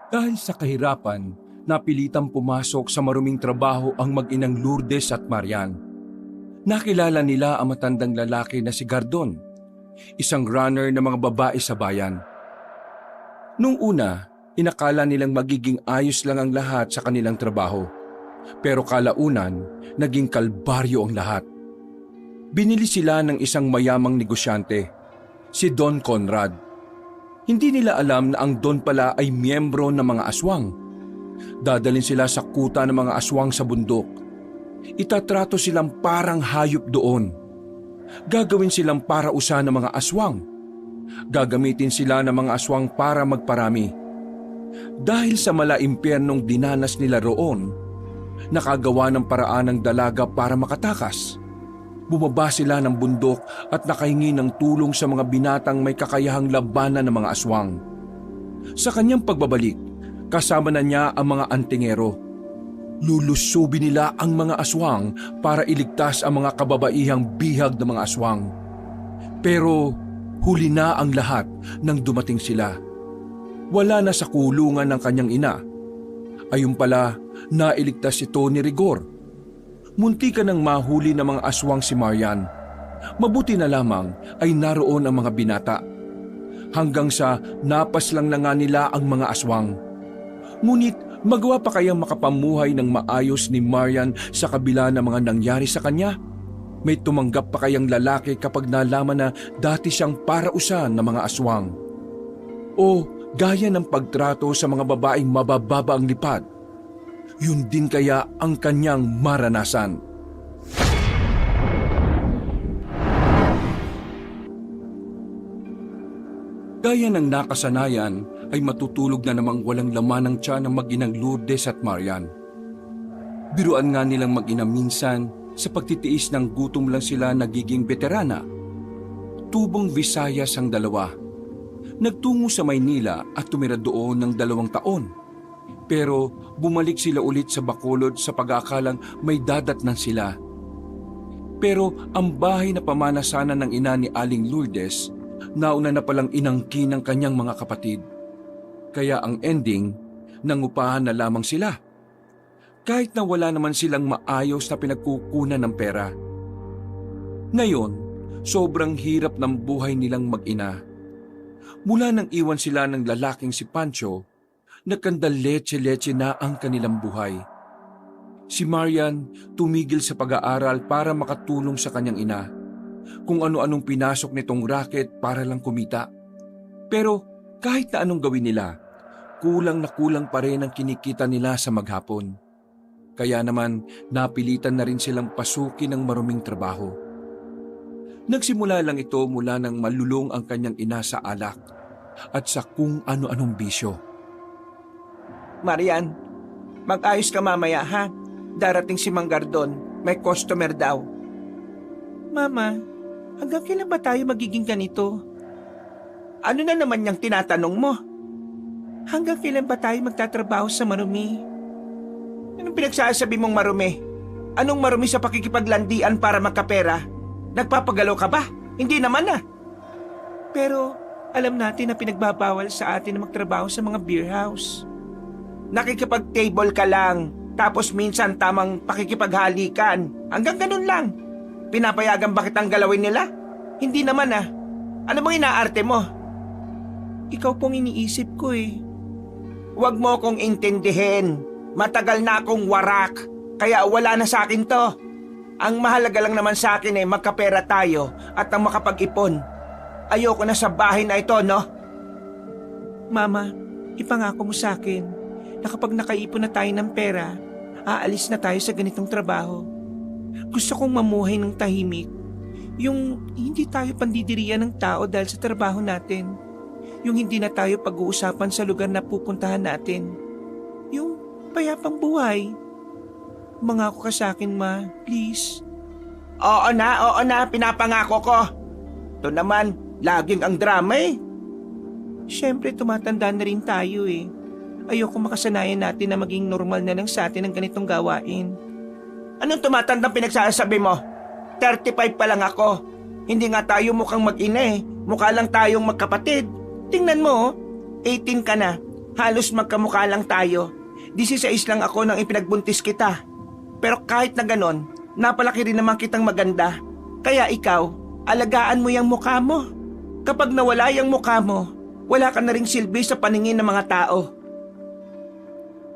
Dahil sa kahirapan, napilitang pumasok sa maruming trabaho ang mag-inang Lourdes at Marian. Nakilala nila ang matandang lalaki na si Gardon, isang runner ng mga babae sa bayan. Nung una, inakala nilang magiging ayos lang ang lahat sa kanilang trabaho. Pero kalaunan, naging kalbaryo ang lahat. Binili sila ng isang mayamang negosyante, si Don Conrad. Hindi nila alam na ang Don pala ay miyembro ng mga aswang. Dadalhin sila sa kuta ng mga aswang sa bundok. Itatrato silang parang hayop doon. Gagawin silang parausan ng mga aswang. Gagamitin sila ng mga aswang para magparami. Dahil sa malaimpyernong dinanas nila roon, nakagawa ng paraan ng dalaga para makatakas. Bumaba sila ng bundok at nakahingi ng tulong sa mga binatang may kakayahang labanan ng mga aswang. Sa kanyang pagbabalik, kasama na niya ang mga antingero. Lulusubin nila ang mga aswang para iligtas ang mga kababaihang bihag ng mga aswang. Pero huli na ang lahat nang dumating sila. Wala na sa kulungan ng kanyang ina. Ayun pala, nailigtas ito ni Rigor. Munti ka nang mahuli ng mga aswang si Marian. Mabuti na lamang ay naroon ang mga binata. Hanggang sa napaslang na nga nila ang mga aswang. Ngunit magawa pa kayang makapamuhay ng maayos ni Marian sa kabila ng mga nangyari sa kanya? May tumanggap pa kayang lalaki kapag nalaman na dati siyang parausan ng mga aswang? O gaya ng pagtrato sa mga babaeng mabababa ang lipad? Yun din kaya ang kanyang maranasan. Gaya ng nakasanayan ay matutulog na namang walang laman ng tiyan ng mag-inang Lourdes at Marian. Biruan nga nilang mag-ina minsan sa pagtitiis ng gutom lang sila nagiging veterana. Tubong Visayas ang dalawa. Nagtungo sa Maynila at tumira doon ng 2 taon. Pero bumalik sila ulit sa Bacolod sa pag-aakalang may dadatnan sila. Pero ang bahay na pamanasanan ng ina ni Aling Lourdes, nauna na palang inangkin ng kanyang mga kapatid. Kaya ang ending, nangupahan na lamang sila. Kahit na wala naman silang maayos na pinagkukunan ng pera. Ngayon, sobrang hirap ng buhay nilang mag-ina. Mula nang iwan sila ng lalaking si Pancho, nagkandaletse-letse na ang kanilang buhay. Si Marian tumigil sa pag-aaral para makatulong sa kanyang ina. Kung ano-anong pinasok nitong racket para lang kumita. Pero kahit na anong gawin nila, kulang na kulang pa rin ang kinikita nila sa maghapon. Kaya naman napilitan na rin silang pasukin ng maruming trabaho. Nagsimula lang ito mula nang malulong ang kanyang ina sa alak at sa kung ano-anong bisyo. Marian, mag-ayos ka mamaya ha. Darating si Mang Gardon, may customer daw. Mama, hanggang kailan ba tayo magiging ganito? Ano na naman yung tinatanong mo? Hanggang kailan ba tayo magtatrabaho sa marumi? Anong pinagsasabi mong marumi? Anong marumi sa pakikipaglandian para magkapera? Nagpapagalaw ka ba? Hindi naman ah. Pero alam natin na pinagbabawal sa atin na magtrabaho sa mga beer house. Nakikipag-table ka lang, tapos minsan tamang pakikipaghalikan. Hanggang ganun lang. Pinapayagan ba kitang galawin nila? Hindi naman ah. Ano bang inaarte mo? Ikaw pong iniisip ko eh. Huwag mo akong intindihin. Matagal na akong warak, kaya wala na sa akin to. Ang mahalaga lang naman sa akin ay magkapera tayo at ang makapag-ipon. Ayoko na sa bahay na ito, no? Mama, ipangako mo sa akin na kapag nakaipon na tayo ng pera, aalis na tayo sa ganitong trabaho. Gusto kong mamuhay ng tahimik. Yung hindi tayo pandidirian ng tao dahil sa trabaho natin. Yung hindi na tayo pag-uusapan sa lugar na pupuntahan natin. Yung payapang buhay. Mangako ka sa akin, Ma. Please. Oo na, pinapangako ko. Ito naman, laging ang drama eh. Siyempre, tumatanda na rin tayo eh. Ayoko makasanayan natin na maging normal na lang sa atin ang ganitong gawain. Anong tumatandang pinagsasabi mo? 35 pa lang ako. Hindi nga tayo mukhang mag-ina eh. Mukha lang tayong magkapatid. Tingnan mo, 18 ka na. Halos magkamukha lang tayo. 16 lang ako nang ipinagbuntis kita. Pero kahit na ganon, napalaki rin naman kitang maganda. Kaya ikaw, alagaan mo yung mukha mo. Kapag nawala yung mukha mo, wala ka na ring silbi sa paningin ng mga tao.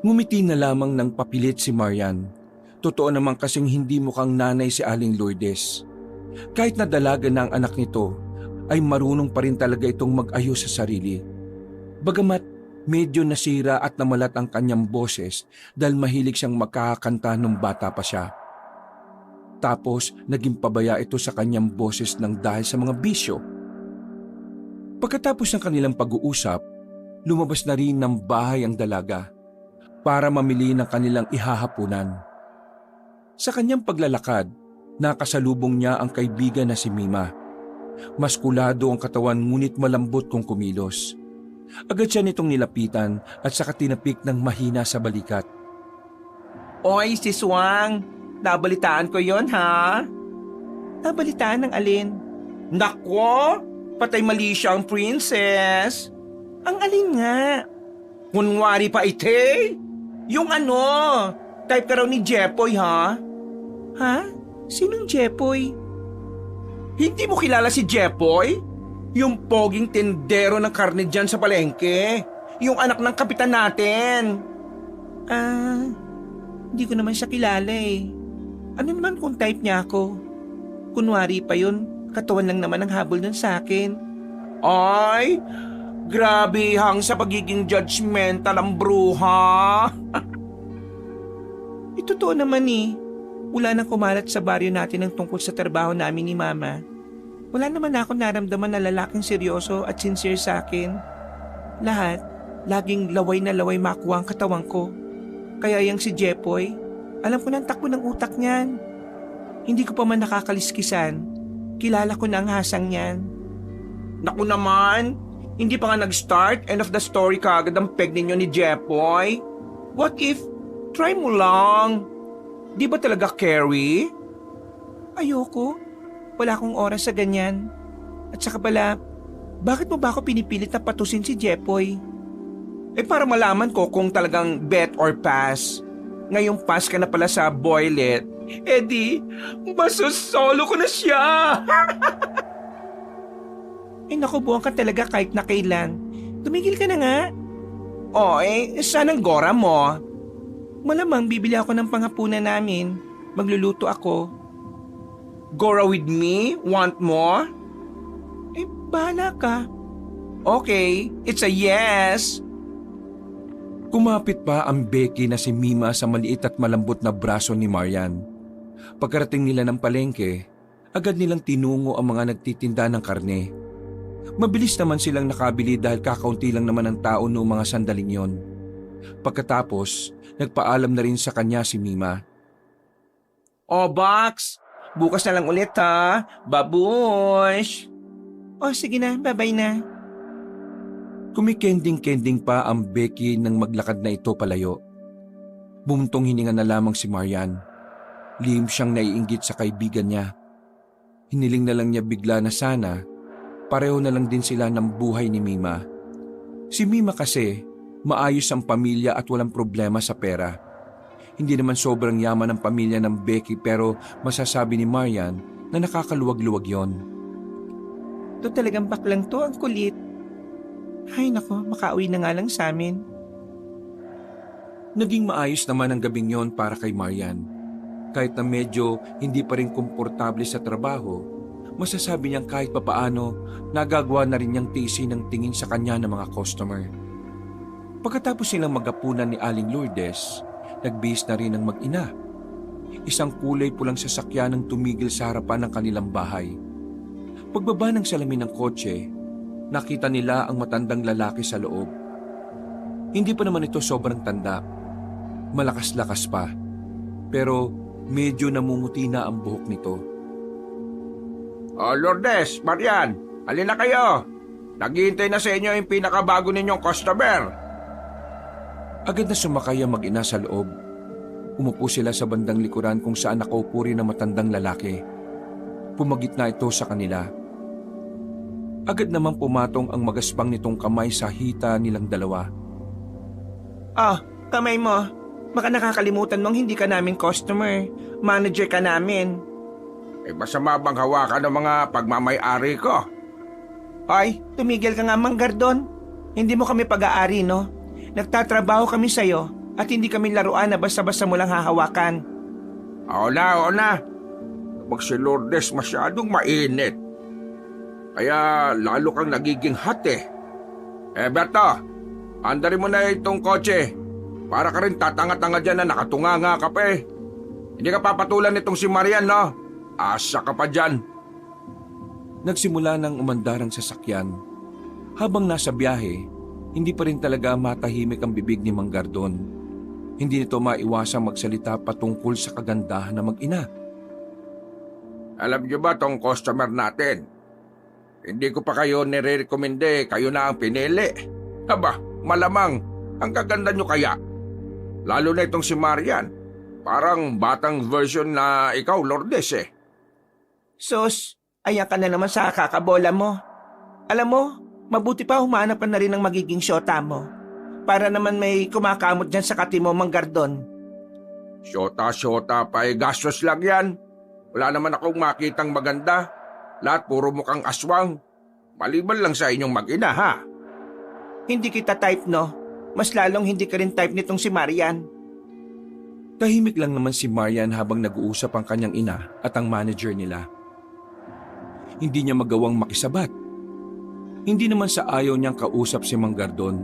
Ngumiti na lamang ng papilit si Marian. Totoo naman kasing hindi mukhang nanay si Aling Lourdes. Kahit na dalaga na ang anak nito, ay marunong pa rin talaga itong mag-ayos sa sarili. Bagamat medyo nasira at namalat ang kanyang boses dahil mahilig siyang magkakanta nung bata pa siya. Tapos naging pabaya ito sa kanyang boses ng dahil sa mga bisyo. Pagkatapos ng kanilang pag-uusap, lumabas na rin ng bahay ang dalaga para mamili ng kanilang ihahapunan. Sa kanyang paglalakad, nakasalubong niya ang kaibigan na si Mima. Maskulado ang katawan ngunit malambot kung kumilos. Agad siya nitong nilapitan at saka tinapik ng mahina sa balikat. Oy, si Swang, nabalitaan ko yon ha? Nabalitaan ng alin? Nako, patay mali siyang princess. Ang alin nga? Kunwari pa ite? Yung ano, type ka raw ni Jepoy ha? Ha? Sinong Jepoy? Hindi mo kilala si Jepoy? Yung poging tindero ng karne dyan sa palengke. Yung anak ng kapitan natin. Hindi ko naman siya kilala eh. Ano naman kung type niya ako? Kunwari pa yun, katawan lang naman ang habol nun sa akin. Ay, grabe hang sa pagiging judgmental ang bruha. Totoo naman eh. Wala nang kumalat sa baryo natin ang tungkol sa trabaho namin ni Mama. Wala naman ako naramdaman na lalaking seryoso at sincere sa akin. Lahat, laging laway na laway makuha ang katawan ko. Kaya yang si Jepoy, alam ko ng takbo ng utak niyan. Hindi ko pa man nakakaliskisan. Kilala ko na ang hasang niyan. Naku naman, hindi pa nga nag-start, end of the story kaagad ang peg ninyo ni Jepoy. What if, try mo lang. Di ba talaga Carrie? Ayoko. Wala akong oras sa ganyan. At saka pala, bakit mo ba ako pinipilit na patusin si Jepoy? Para malaman ko kung talagang bet or pass. Ngayong pass ka na pala sa boylet, di, masusolo ko na siya. Naku, buwan ka talaga kahit na kailan. Tumigil ka na nga. Saan ang gora mo? Malamang bibili ako ng panghapunan namin. Magluluto ako. Gora with me? Want more? Bahala ka. Okay, it's a yes. Kumapit pa ang Becky na si Mima sa maliit at malambot na braso ni Marian. Pagkarating nila ng palengke, agad nilang tinungo ang mga nagtitinda ng karne. Mabilis naman silang nakabili dahil kakaunti lang naman ang tao noong mga sandaling yon. Pagkatapos, nagpaalam na rin sa kanya si Mima. Box! Bukas na lang ulit ha, babush! Sige na, bye-bye na. Kumikending-kending pa ang Becky nang maglakad na ito palayo. Bumuntong hininga na lamang si Marian. Lihim siyang naiinggit sa kaibigan niya. Hiniling na lang niya bigla na sana, pareho na lang din sila ng buhay ni Mima. Si Mima kasi, maayos ang pamilya at walang problema sa pera. Hindi naman sobrang yaman ang pamilya ng Becky pero masasabi ni Marian na nakakaluwag-luwag yon. Ito talagang baklang to, ang kulit. Ay nako, makauwi na nga lang sa amin. Naging maayos naman ang gabing yon para kay Marian. Kahit na medyo hindi pa rin komportable sa trabaho, masasabi niyang kahit papaano nagagawa na rin niyang tiisin ng tingin sa kanya ng mga customer. Pagkatapos silang magapunan ni Aling Lourdes, nagbihis na rin ang mag-ina. Isang kulay pulang sasakyan ang tumigil sa harapan ng kanilang bahay. Pagbaba ng salamin ng kotse, nakita nila ang matandang lalaki sa loob. Hindi pa naman ito sobrang tanda. Malakas-lakas pa. Pero medyo namumuti na ang buhok nito. Lourdes, Marian, alin na kayo? Naghihintay na sa inyo yung pinakabago ninyong customer. Agad na sumakay ang mag-ina sa loob. Umupo sila sa bandang likuran kung saan nakaupo rin ang matandang lalaki. Pumagit na ito sa kanila. Agad namang pumatong ang magaspang nitong kamay sa hita nilang dalawa. Oh, kamay mo. Baka nakakalimutan mong hindi ka namin customer. Manager ka namin. Masama bang hawakan ng mga pagmamay-ari ko? Hoy, tumigil ka nga, Mang Gardon. Hindi mo kami pag-aari, no? Nagtatrabaho kami sa'yo at hindi kami laruan na basta-basta mo lang hahawakan. Oo na. Pag si Lourdes masyadong mainit. Kaya lalo kang nagiging hot eh. Berto, andarin mo na itong kotse. Para ka rin tatanga-tanga dyan na nakatunganga ka pa eh. Hindi ka papatulan nitong si Marian, no? Asa ka pa dyan. Nagsimula ng umandar ang sasakyan. Habang nasa biyahe, hindi pa rin talaga matahimik ang bibig ni Mang Gardon. Hindi nito maiwasang magsalita patungkol sa kagandahan ng mag-ina. Alam niyo ba tong customer natin? Hindi ko pa kayo nire-recommende, kayo na ang pinili. Aba, malamang, ang kaganda niyo kaya. Lalo na itong si Marian. Parang batang version na ikaw, Lourdes eh. Sus, ayan ka na naman sa kakabola mo. Alam mo, mabuti pa humanap ka na rin ng magiging syota mo. Para naman may kumakamot dyan sa kati mo, Mang Gardon. Syota pa eh, gastos lang yan. Wala naman akong makitang maganda. Lahat puro mukhang aswang. Maliban lang sa inyong mag-ina, ha? Hindi kita type, no? Mas lalong hindi ka rin type nitong si Marian. Tahimik lang naman si Marian habang nag-uusap ang kanyang ina at ang manager nila. Hindi niya magawang makisabat. Hindi naman sa ayaw niyang kausap si Mang Gardon.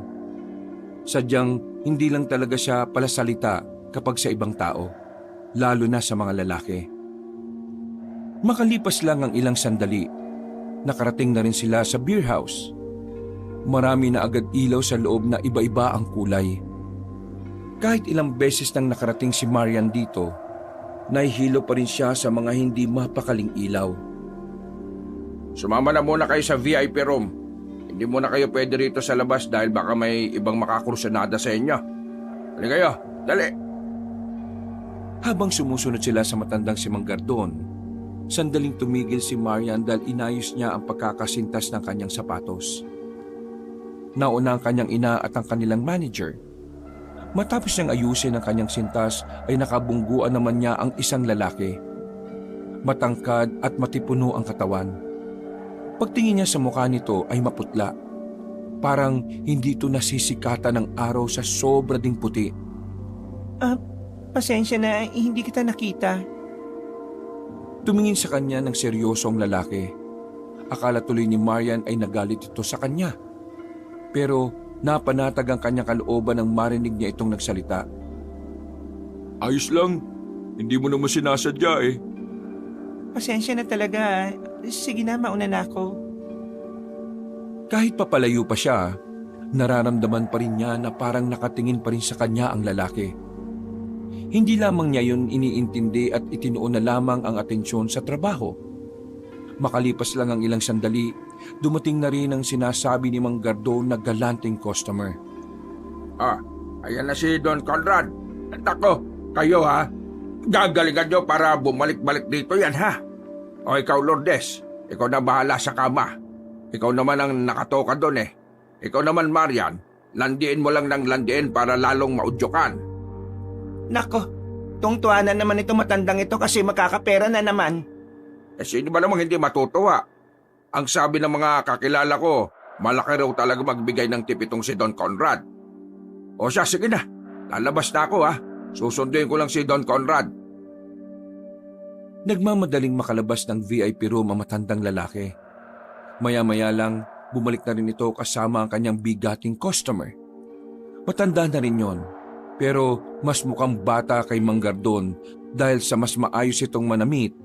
Sadyang hindi lang talaga siya palasalita kapag sa ibang tao, lalo na sa mga lalaki. Makalipas lang ang ilang sandali, nakarating na rin sila sa beer house. Marami na agad ilaw sa loob na iba-iba ang kulay. Kahit ilang beses nang nakarating si Marian dito, nahihilo pa rin siya sa mga hindi mapakaling ilaw. Sumama na muna kayo sa VIP room. Hindi muna kayo pwede rito sa labas dahil baka may ibang makakursunada sa inyo. Hali kayo, dali! Habang sumusunod sila sa matandang si Mang Gardon, sandaling tumigil si Marian dahil inayos niya ang pagkakasintas ng kanyang sapatos. Nauna ang kanyang ina at ang kanilang manager. Matapos niyang ayusin ang kanyang sintas ay nakabungguan naman niya ang isang lalaki. Matangkad at matipuno ang katawan. Pagtingin niya sa mukha nito ay maputla. Parang hindi ito nasisikatan ng araw sa sobra ding puti. Pasensya na, hindi kita nakita. Tumingin sa kanya ng seryosong lalaki. Akala tuloy ni Marian ay nagalit ito sa kanya. Pero napanatag ang kanyang kalooban nang marinig niya itong nagsalita. Ayos lang. Hindi mo naman sinasadya eh. Pasensya na talaga. Sige na, mauna na ako. Kahit papalayo pa siya, nararamdaman pa rin niya na parang nakatingin pa rin sa kanya ang lalaki. Hindi lamang niya yun iniintindi at itinuon na lamang ang atensyon sa trabaho. Makalipas lang ang ilang sandali, dumating na rin ang sinasabi ni Mang Gardon na galanting customer. Ayan na si Don Conrad. Tako, kayo ha? Gagalingan nyo para bumalik-balik dito yan ha? O ikaw Lourdes, ikaw na bahala sa kama. Ikaw naman ang nakatoka doon eh. Ikaw naman Marian, landiin mo lang ng landiin para lalong maudyokan. Nako, tungtuan na naman itong matandang ito kasi makakapera na naman. Sino ba namang hindi matutuwa? Ang sabi ng mga kakilala ko, malaki raw talaga magbigay ng tip itong si Don Conrad. O siya, sige na. Lalabas na ako ha. Susunduin ko lang si Don Conrad. Nagmamadaling makalabas ng VIP room ang matandang lalaki. Maya-maya lang, bumalik na rin ito kasama ang kanyang bigating customer. Matanda na rin yon, pero mas mukhang bata kay Mang Gardon dahil sa mas maayos itong manamit.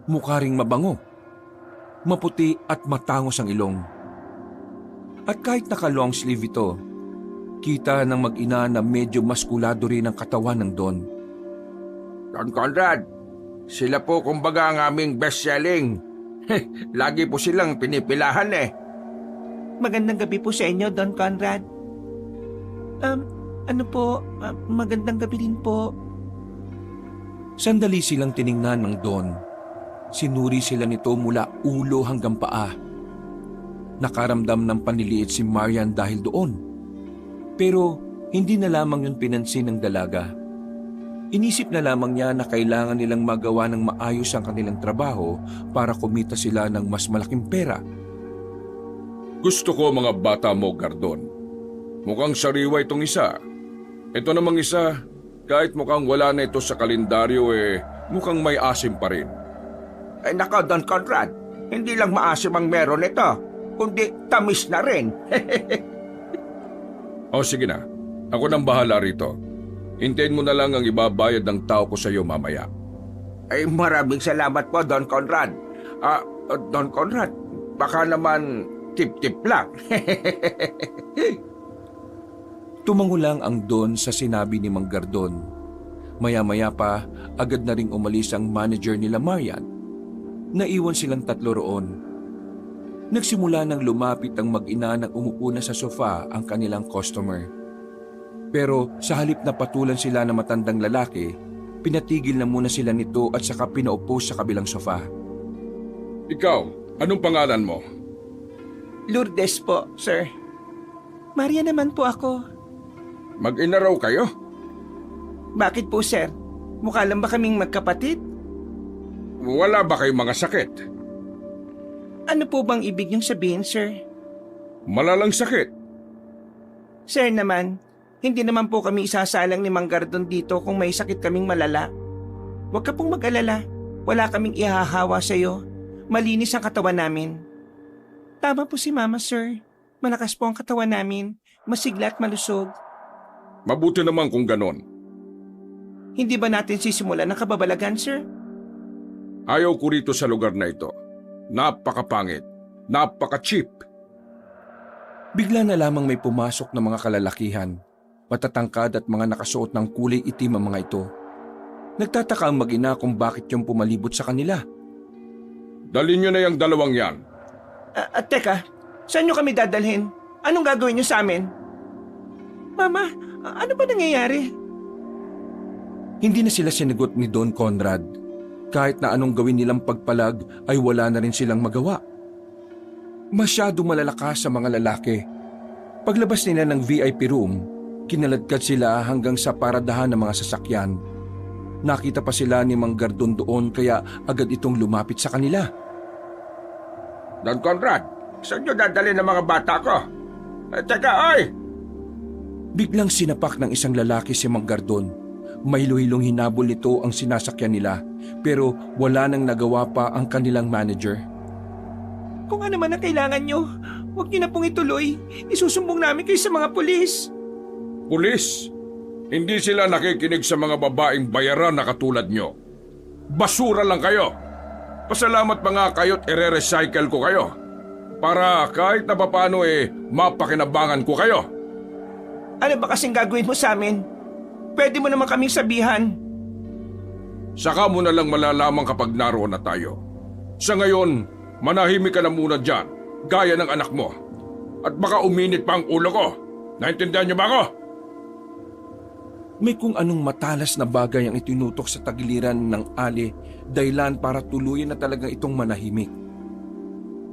Mukha ring mabango, maputi at matangos ang ilong. At kahit naka-long sleeve ito, kita ng mag-ina na medyo maskulado rin ang katawan ng Don. Don Conrad, sila po kumbaga ang aming best-selling. Lagi po silang pinipilahan eh. Magandang gabi po sa inyo, Don Conrad. Magandang gabi din po. Sandali silang tiningnan ng Don. Sinuri sila nito mula ulo hanggang paa. Nakaramdam ng panliliit si Marian dahil doon. Pero Hindi na lamang yun pinansin ng dalaga. Inisip na lamang niya na kailangan nilang magawa ng maayos ang kanilang trabaho para kumita sila ng mas malaking pera. Gusto ko mga bata mo, Gardon. Mukhang sariwa itong isa. Ito namang isa, kahit mukhang wala na ito sa kalendaryo mukhang may asim pa rin. Ay nako, Don Conrad, hindi lang maasim ang meron ito, kundi tamis na rin. O sige na, ako nang bahala rito. Hintayin mo na lang ang ibabayad ng tao ko sa iyo mamaya. Ay maraming salamat po, Don Conrad. Don Conrad, baka naman tip-tip lang. Tumango lang ang Don sa sinabi ni Mang Gardon. Maya-maya pa, agad na ring umalis ang manager nila Marian. Naiwan silang tatlo roon. Nagsimula nang lumapit ang mag-ina nang umupo na sa sofa ang kanilang customer. Pero sa halip na patulan sila ng matandang lalaki, pinatigil na muna sila nito at saka pinaupo sa kabilang sofa. Ikaw, anong pangalan mo? Lourdes po, sir. Maria naman po ako. Mag-ina raw kayo? Bakit po, sir? Mukha lang ba kaming magkapatid? Wala ba kayong mga sakit? Ano po bang ibig niyong sabihin, sir? Malalang sakit? Sir naman, hindi naman po kami isasalang ni Mang Gardon dito kung may sakit kaming malala. Huwag ka pong mag-alala. Wala kaming ihahawa sa iyo. Malinis ang katawan namin. Tama po si Mama, sir. Malakas po ang katawan namin. Masigla at malusog. Mabuti naman kung ganon. Hindi ba natin sisimulan ng kababalagan, sir? Ayaw ko rito sa lugar na ito. Napakapangit. Napaka-cheap. Bigla na lamang may pumasok na mga kalalakihan. Matatangkad at mga nakasuot ng kulay itim ang mga ito. Nagtataka ang mag-ina kung bakit yung pumalibot sa kanila. Dalhin nyo na yung dalawang yan. Teka, saan nyo kami dadalhin? Anong gagawin nyo sa amin? Mama, ano ba nangyayari? Hindi na sila sinagot ni Don Conrad. Kahit na anong gawin nilang pagpalag ay wala na rin silang magawa. Masyado malalakas sa mga lalaki. Paglabas nila ng VIP room, kinaladkad sila hanggang sa paradahan ng mga sasakyan. Nakita pa sila ni Mang Gardon doon kaya agad itong lumapit sa kanila. Don Conrad, saan nyo dadalhin ng mga bata ko? Teka, oy! Biglang sinapak ng isang lalaki si Mang Gardon. Mahilo-hilong hinabol nito ang sinasakyan nila pero wala nang nagawa pa ang kanilang manager. Kung ano man ang kailangan nyo, huwag nyo na pong ituloy. Isusumbong namin kayo sa mga pulis. Pulis? Hindi sila nakikinig sa mga babaeng bayaran na katulad nyo. Basura lang kayo. Pasalamat pa nga kayo't ire-recycle ko kayo. Para kahit na papano mapakinabangan ko kayo. Ano ba kasing gagawin mo sa amin? Pwede mo naman kaming sabihan. Saka mo na lang malalaman kapag naroon na tayo. Sa ngayon, manahimik ka na muna dyan, gaya ng anak mo. At baka uminit pa ang ulo ko. Naintindihan niyo ba ako? May kung anong matalas na bagay ang itinutok sa tagiliran ng Ali, dahilan para tuluyan na talagang itong manahimik.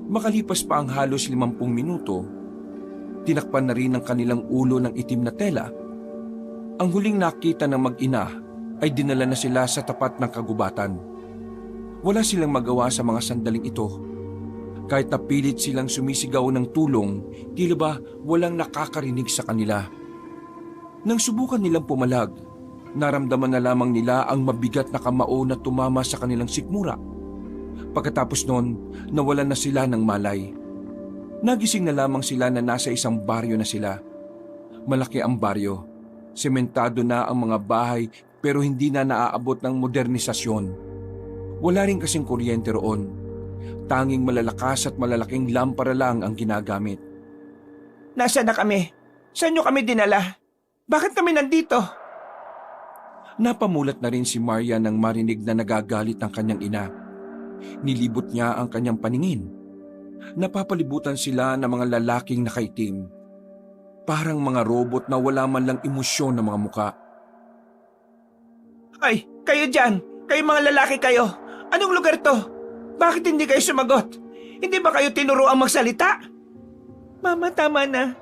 Makalipas pa ang halos 50 minuto, tinakpan na rin ang kanilang ulo ng itim na tela. Ang huling nakita ng mag-ina ay dinala na sila sa tapat ng kagubatan. Wala silang magawa sa mga sandaling ito. Kahit napilit silang sumisigaw ng tulong, tila ba walang nakakarinig sa kanila. Nang subukan nilang pumalag, naramdaman na lamang nila ang mabigat na kamao na tumama sa kanilang sikmura. Pagkatapos noon, nawalan na sila ng malay. Nagising na lamang sila na nasa isang baryo na sila. Malaki ang baryo. Sementado na ang mga bahay pero hindi na naaabot ng modernisasyon. Wala rin kasing kuryente roon. Tanging malalakas at malalaking lampara lang ang ginagamit. Nasaan na kami? Saan nyo kami dinala? Bakit kami nandito? Napamulat na rin si Maria nang marinig na nagagalit ang kanyang ina. Nilibot niya ang kanyang paningin. Napapalibutan sila ng mga lalaking nakaitim. Parang mga robot na wala man lang emosyon ng mga muka. Ay, kayo dyan! Kayo mga lalaki kayo! Anong lugar to? Bakit hindi kayo sumagot? Hindi ba kayo tinuruang magsalita? Mama, tama na.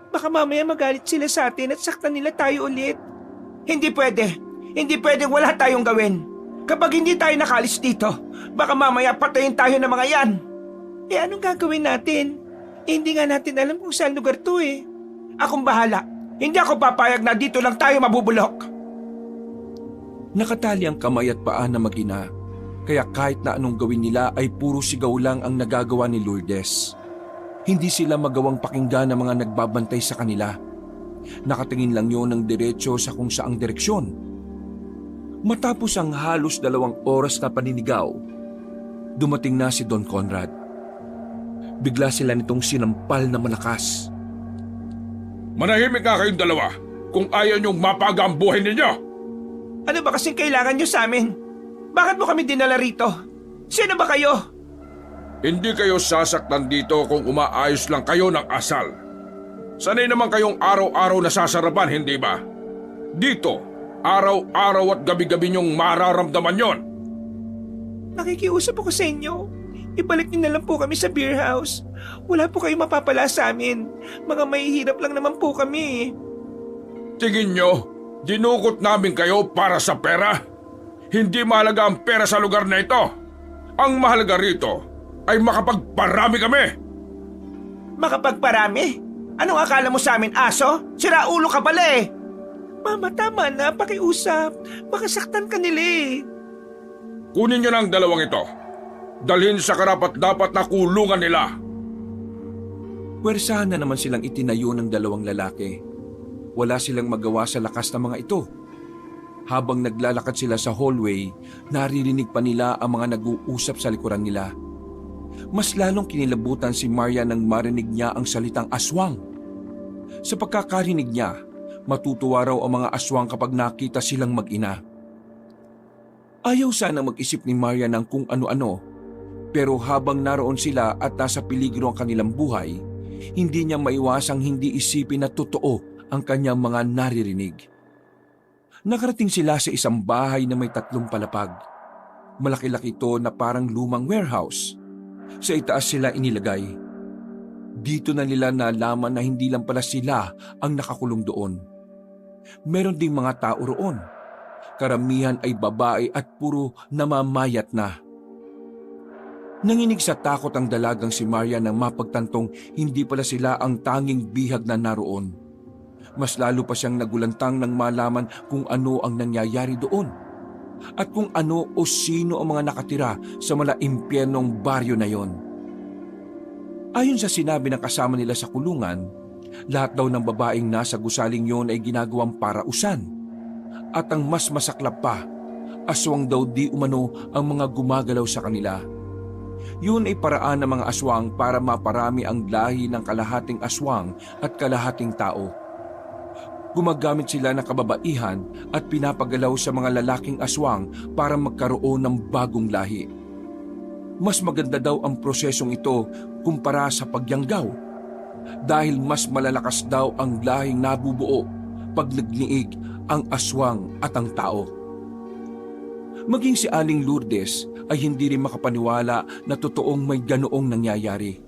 Baka mamaya magalit sila sa atin at saktan nila tayo ulit. Hindi pwede. Hindi pwedeng wala tayong gawin. Kapag hindi tayo nakalis dito, baka mamaya patayin tayo ng mga yan. Anong gagawin natin? Hindi nga natin alam kung saan lugar to eh. Akong bahala. Hindi ako papayag na dito lang tayo mabubulok. Nakatali ang kamay at paa na mag-ina, kaya kahit na anong gawin nila ay puro sigaw lang ang nagagawa ni Lourdes. Hindi sila magawang pakinggan ng mga nagbabantay sa kanila. Nakatingin lang yun ng diretso sa kung saang direksyon. Matapos ang halos 2 oras na paninigaw, dumating na si Don Conrad. Bigla sila nitong sinampal na malakas. Manahimik nga kayong dalawa kung ayaw niyong mapaga ang buhay ninyo! Ano ba kasing kailangan nyo sa amin? Bakit mo kami dinala rito? Sino ba kayo? Hindi kayo sasaktan dito kung umaayos lang kayo ng asal. Sanay naman kayong araw-araw nasasarapan, hindi ba? Dito, araw-araw at gabi-gabi niyong mararamdaman yon. Nakikiusap ako sa inyo. Ibalik niyo na lang po kami sa beer house. Wala po kayong mapapala sa amin. Mga mahihirap lang naman po kami. Tingin nyo, dinukot namin kayo para sa pera? Hindi mahalaga ang pera sa lugar na ito. Ang mahalaga rito ay makapagparami kami. Makapagparami? Anong akala mo sa amin, aso? Sira ulo ka pala eh. Mama, tama na. Pakiusap. Makasaktan ka nila eh. Kunin nyo na ang 2 ito. Dalhin sa karapat-dapat na kulungan nila. Pwersahan na naman silang itinayo ng 2 lalaki. Wala silang magawa sa lakas ng mga ito. Habang naglalakad sila sa hallway, naririnig pa nila ang mga nag-uusap sa likuran nila. Mas lalong kinilabutan si Maria nang marinig niya ang salitang aswang. Sa pagkakarinig niya, matutuwa raw ang mga aswang kapag nakita silang mag-ina. Ayaw sana mag-isip ni Maria ng kung ano-ano, pero habang naroon sila at nasa peligro ang kanilang buhay, hindi niya maiwasang hindi isipin na totoo ang kanyang mga naririnig. Nakarating sila sa isang bahay na may 3 palapag. Malaki-laki ito na parang lumang warehouse. Sa itaas sila inilagay. Dito na nila nalaman na hindi lang pala sila ang nakakulong doon. Meron ding mga tao roon. Karamihan ay babae at puro namamayat na. Nanginig sa takot ang dalagang si Maria nang mapagtantong hindi pala sila ang tanging bihag na naroon. Mas lalo pa siyang nagulantang nang malaman kung ano ang nangyayari doon at kung ano o sino ang mga nakatira sa malaimpyernong baryo na yon. Ayon sa sinabi ng kasama nila sa kulungan, lahat daw ng babaeng nasa gusaling yon ay ginagawang parausan. At ang mas masaklap pa, aswang daw di umano ang mga gumagalaw sa kanila. Yun ay paraan ng mga aswang para maparami ang lahi ng kalahating aswang at kalahating tao. Gumagamit sila ng kababaihan at pinapagalaw sa mga lalaking aswang para magkaroon ng bagong lahi. Mas maganda daw ang prosesong ito kumpara sa pagyanggaw dahil mas malalakas daw ang lahing nabubuo pag nagniig ang aswang at ang tao. Maging si Aling Lourdes ay hindi rin makapaniwala na totoong may ganoong nangyayari.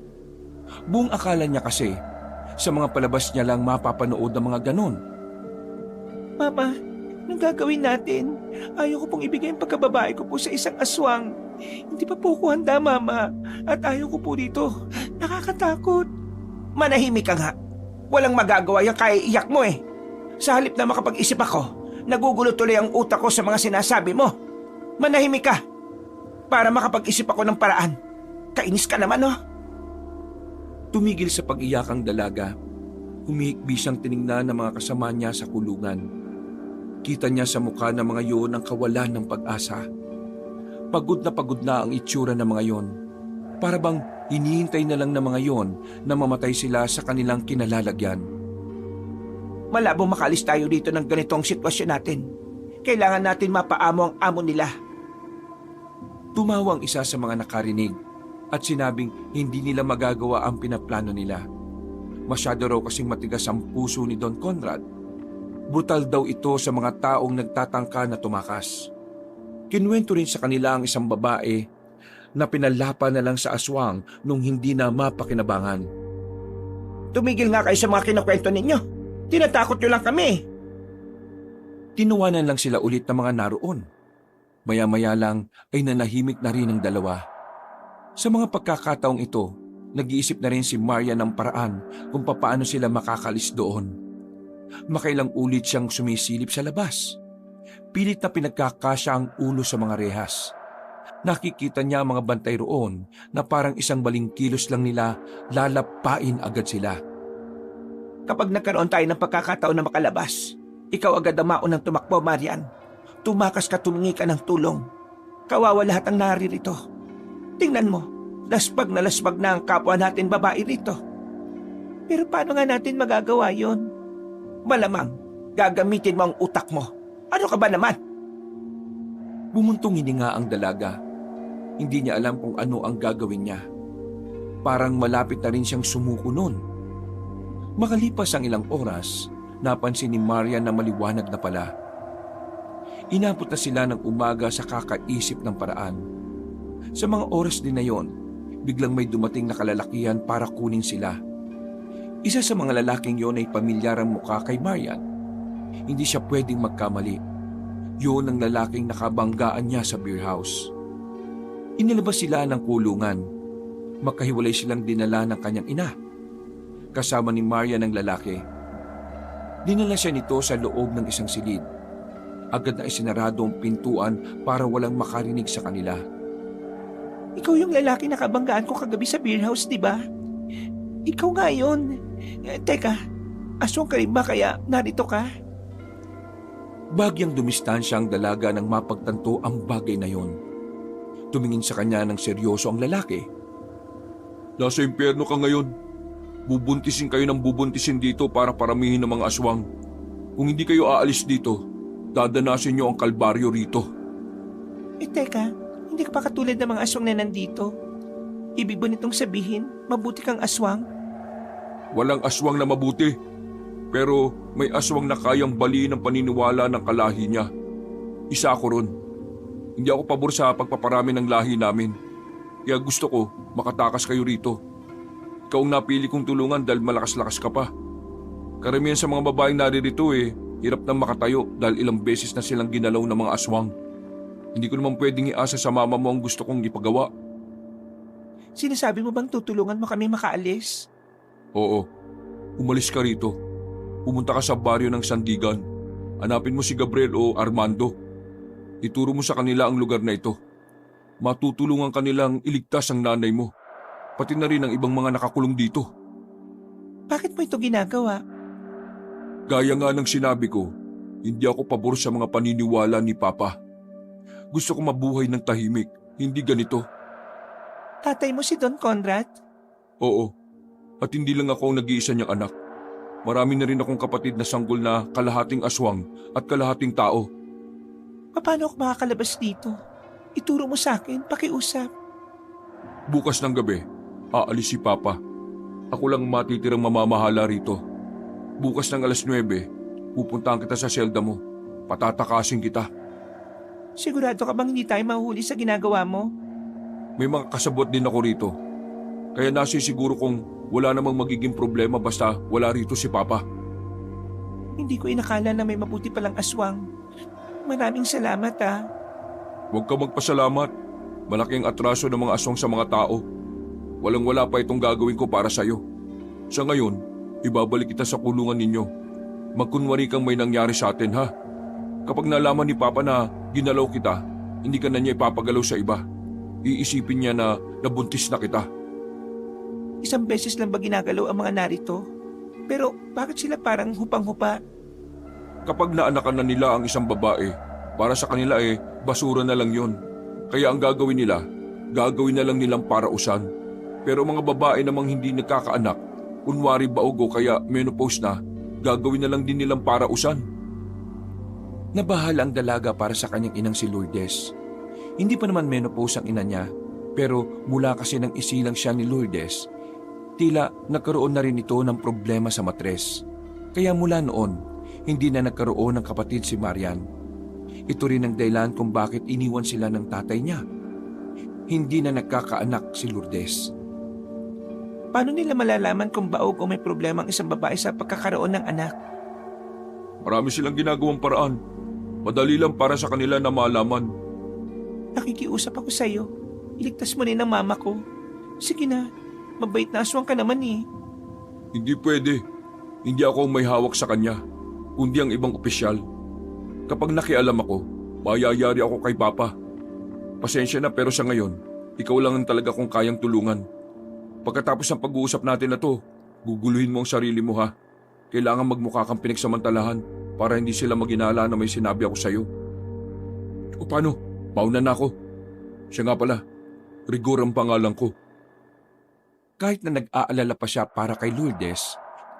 Buong akala niya kasi sa mga palabas niya lang mapapanood ang mga ganon. Mama, anong gagawin natin? Ayaw ko pong ibigay ang pagkababae ko po sa isang aswang. Hindi pa po ko handa, Mama. At ayaw ko po dito. Nakakatakot. Manahimik ka nga. Walang magagawa yung kaya iyak mo eh. Sa halip na makapag-isip ako, nagugulo tuloy ang utak ko sa mga sinasabi mo. Manahimik ka. Para makapag-isip ako ng paraan. Kainis ka naman, oh. Tumigil sa pag-iyak ang dalaga. Humihikbi siyang tiningnan ng mga kasama niya sa kulungan. Kita niya sa mukha ng mga yon ang kawalan ng pag-asa. Pagod na ang itsura ng mga yon. Para bang hinihintay na lang ng mga yon na mamatay sila sa kanilang kinalalagyan. Malabo makalis tayo dito ng ganitong sitwasyon natin. Kailangan natin mapaamo ang amo nila. Tumawa ang isa sa mga nakarinig at sinabing hindi nila magagawa ang pinaplano nila. Masyado raw kasing matigas ang puso ni Don Conrad. Brutal daw ito sa mga taong nagtatangka na tumakas. Kinuwento rin sa kanila ang isang babae na pinalapa na lang sa aswang nung hindi na mapakinabangan. tumigil nga kayo sa mga kinukwento ninyo. Tinatakot nyo lang kami. Tinuwanan lang sila ulit ng mga naroon. Maya-maya lang ay nanahimik na rin ang dalawa. Sa mga pagkakataong ito, nag-iisip na rin si Marian ng paraan kung papaano sila makakalis doon. Makailang ulit siyang sumisilip sa labas. Pilit na pinagkakasya ang ulo sa mga rehas. Nakikita niya ang mga bantay roon na parang isang baling kilos lang nila, lalapain agad sila. Kapag nagkaroon tayo ng pagkakataon na makalabas, ikaw agad ang maunang tumakbo, Marian. Tumakas ka, tumingi ka ng tulong. Kawawa lahat ang naririto. Tingnan mo, lasbag na ang kapwa natin babae rito. Pero paano nga natin magagawa yon? Malamang, gagamitin mo ang utak mo. Ano ka ba naman? Bumuntong hininga ang dalaga. Hindi niya alam kung ano ang gagawin niya. Parang malapit na rin siyang sumuko noon. Makalipas ang ilang oras, napansin ni Marian na maliwanag na pala. Inabot na sila ng umaga sa kakaisip ng paraan. Sa mga oras din na yon, biglang may dumating na kalalakihan para kunin sila. Isa sa mga lalaking yon ay pamilyarang mukha kay Marian. Hindi siya pwedeng magkamali. Yun ang lalaking nakabanggaan niya sa beer house. Inilabas sila ng kulungan. Magkahiwalay silang dinala ng kanyang ina. Kasama ni Marian ang lalaki. Dinala siya nito sa loob ng isang silid. Agad na isinarado ang pintuan para walang makarinig sa kanila. Ikaw yung lalaki na kabanggaan ko kagabi sa beer house, di ba? Ikaw nga yun. Teka, aswang ka rin ba kaya narito ka? Bagyang dumistansya ang dalaga nang mapagtanto ang bagay na yon. Tumingin sa kanya ng seryoso ang lalaki. Nasa impyerno ka ngayon. Bubuntisin kayo ng bubuntisin dito para paramihin ng mga aswang. Kung hindi kayo aalis dito, dadanasin niyo ang kalbaryo rito. Teka, hindi ka pa katulad ng mga aswang na nandito. Ibig ba nitong sabihin, mabuti kang aswang? Walang aswang na mabuti. Pero may aswang na kayang baliin ang paniniwala ng kalahi niya. Isa ako ron. Hindi ako pabor sa pagpaparami ng lahi namin. Kaya gusto ko makatakas kayo rito. Ikaw ang napili kong tulungan dahil malakas-lakas ka pa. Karamihan sa mga babaeng naririto hirap nang makatayo dahil ilang beses na silang ginalaw ng mga aswang. Hindi ko naman pwedeng iasa sa mama mo ang gusto kong ipagawa. Sinasabi mo bang tutulungan mo kami makaalis? Oo. Umalis ka rito. Pumunta ka sa baryo ng Sandigan. Hanapin mo si Gabriel o Armando. Ituro mo sa kanila ang lugar na ito. Matutulungan kanilang iligtas ang nanay mo. Pati na rin ang ibang mga nakakulong dito. Bakit mo ito ginagawa? Gaya nga ng sinabi ko, hindi ako pabor sa mga paniniwala ni Papa. Gusto ko mabuhay ng tahimik, hindi ganito. Tatay mo si Don Conrad? Oo, at hindi lang ako ang nag-iisa niyang anak. Marami na rin akong kapatid na sanggol na kalahating aswang at kalahating tao. Paano ako makakalabas dito? Ituro mo sa akin, pakiusap. Bukas ng gabi, aalis si Papa. Ako lang matitirang mamamahala rito. Bukas ng 9:00, pupuntahan kita sa selda mo. Patatakasin kita. Sigurado ka bang hindi tayo mahuhuli sa ginagawa mo? May mga kasabot din ako rito. Kaya nasisiguro kong wala namang magiging problema basta wala rito si Papa. Hindi ko inakala na may mabuti palang aswang. Maraming salamat Huwag ka magpasalamat. Malaking atraso ng mga aswang sa mga tao. Walang-wala pa itong gagawin ko para sa'yo. Sa ngayon, ibabalik kita sa kulungan ninyo. Magkunwari kang may nangyari sa atin, ha? Kapag nalaman ni Papa na ginalaw kita, hindi ka na niya ipapagalaw sa iba. Iisipin niya na nabuntis na kita. Isang beses lang ba ginagalaw ang mga narito? Pero bakit sila parang hupang-hupa? Kapag naanakan na nila ang isang babae, para sa kanila basura na lang yon. Kaya ang gagawin nila, gagawin na lang nilang parausan. Pero mga babae namang hindi nagkakaanak, kunwari baog o kaya menopause na, gagawin na lang din nilang parausan. Nabahala ang dalaga para sa kanyang inang si Lourdes. Hindi pa naman menopause ang ina niya, pero mula kasi nang isilang siya ni Lourdes, tila nagkaroon na rin ito ng problema sa matres. Kaya mula noon, hindi na nagkaroon ng kapatid si Marian. Ito rin ang dahilan kung bakit iniwan sila ng tatay niya. Hindi na nagkakaanak si Lourdes. Paano nila malalaman kung baog o may problema ang isang babae sa pagkakaroon ng anak? Marami silang ginagawang paraan. Madali lang para sa kanila na malaman. Nakikiusap ako sa'yo. Iligtas mo rin ang mama ko. Sige na, mabait na aswang ka naman eh. Hindi pwede. Hindi ako ang may hawak sa kanya, kundi ang ibang opisyal. Kapag nakialam ako, mayayari ako kay Papa. Pasensya na pero sa ngayon, ikaw lang ang talaga kong kayang tulungan. Pagkatapos ng pag-uusap natin na to, guguluhin mo ang sarili mo ha. Kailangan magmukha kang pinagsamantalahan para hindi sila maginala na may sinabi ako sa'yo. O paano? Mauna na ako. Siya nga pala, Rigor ang pangalan ko. Kahit na nag-aalala pa siya para kay Lourdes,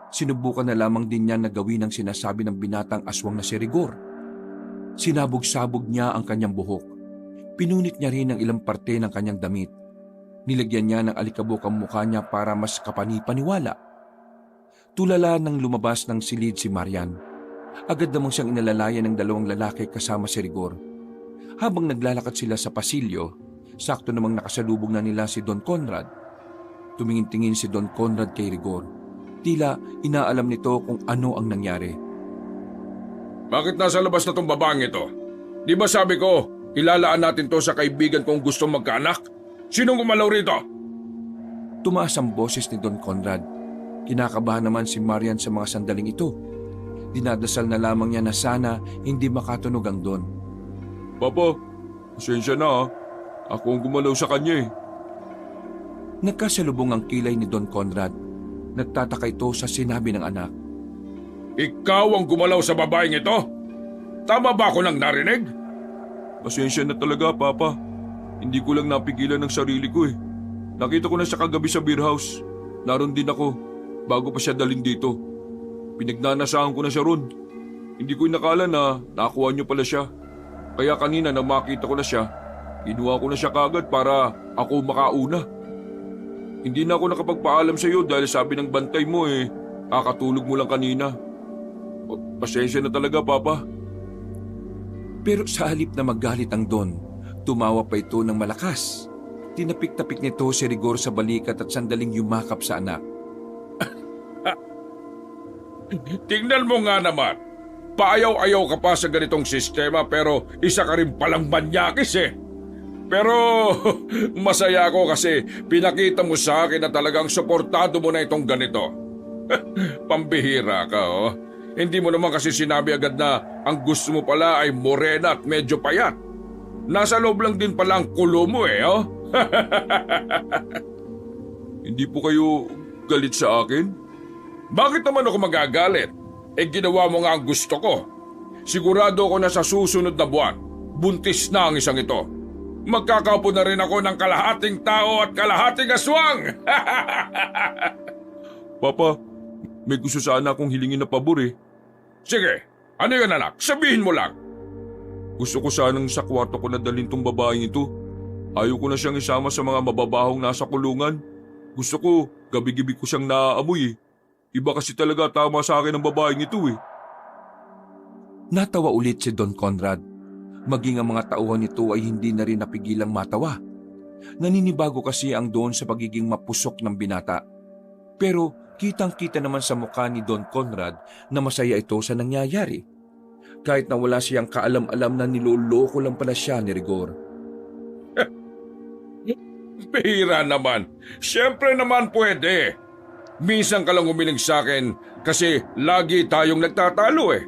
sinubukan na lamang din niya na gawin ang sinasabi ng binatang aswang na si Rigor. Sinabog-sabog niya ang kanyang buhok. Pinunit niya rin ang ilang parte ng kanyang damit. Nilagyan niya ng alikabok ang mukha niya para mas kapani-paniwala. Tulala nang lumabas ng silid si Marian. Agad namang siyang inalalayan ng dalawang lalaki kasama si Rigor. Habang naglalakad sila sa pasilyo, sakto namang nakasalubong na nila si Don Conrad. Tumingin-tingin si Don Conrad kay Rigor. Tila inaalam nito kung ano ang nangyari. Bakit nasa labas na tong babaeng ito? Di ba sabi ko, ilalaan natin to sa kaibigan kong gustong magkaanak? Sinong gumalaw rito? Tumaas ang boses ni Don Conrad. Kinakabahan naman si Marian sa mga sandaling ito. Dinadasal na lamang niya na sana hindi makatunog ang Don. Papa, pasensya na ha. Ako ang gumalaw sa kanya eh. Nagkasalubong ang kilay ni Don Conrad. Nagtataka ito sa sinabi ng anak. Ikaw ang gumalaw sa babaeng ito? Tama ba ako nang narinig? Pasensya na talaga, Papa. Hindi ko lang napigilan ng sarili ko eh. Nakita ko na siya kagabi sa beer house. Naroon din ako, bago pa siya dalhin dito. Pinagnanasahan ko na siya ron. Hindi ko inakala na nakuha niyo pala siya. Kaya kanina nang makita ko na siya, kinuha ko na siya kagad para ako makauna. Hindi na ako nakapagpaalam sa iyo dahil sabi ng bantay mo eh, kakatulog mo lang kanina. Pasensya na talaga, Papa. Pero sa halip na magalit ang Don, tumawa pa ito ng malakas. Tinapik-tapik nito si Rigor sa balikat at sandaling yumakap sa anak. Tingnan mo nga naman. Paayaw-ayaw ka pa sa ganitong sistema pero isa ka rin palang manyakis eh. Pero masaya ako kasi pinakita mo sa akin na talagang suportado mo na itong ganito. Pambihira ka oh. Hindi mo naman kasi sinabi agad na ang gusto mo pala ay morena at medyo payat. Nasa loob lang din pala ang kulo mo eh oh. Hindi po kayo galit sa akin? Bakit naman ako magagalit? Eh ginawa mo nga ang gusto ko. Sigurado ako na sa susunod na buwan, buntis na ang isang ito. Magkakaupo na rin ako ng kalahating tao at kalahating aswang! Papa, may gusto sana akong hilingin na pabor eh. Sige, ano yun anak? Sabihin mo lang. Gusto ko sanang sa kwarto ko na dalhin tong babaeng ito. Ayaw ko na siyang isama sa mga mababahong nasa kulungan. Gusto ko, gabi-gabi ko siyang naaamoy eh. Iba kasi talaga tama sa akin ang babaeng ito eh. Natawa ulit si Don Conrad. Maging ang mga tauhan nito ay hindi na rin napigilang matawa. Naninibago kasi ang Don sa pagiging mapusok ng binata. Pero kitang-kita naman sa mukha ni Don Conrad na masaya ito sa nangyayari. Kahit na wala siyang kaalam-alam na niloloko lang pala siya ni Rigor. Bihira naman. Siyempre naman pwede. Minsan ka lang umiling sa akin kasi lagi tayong nagtatalo eh.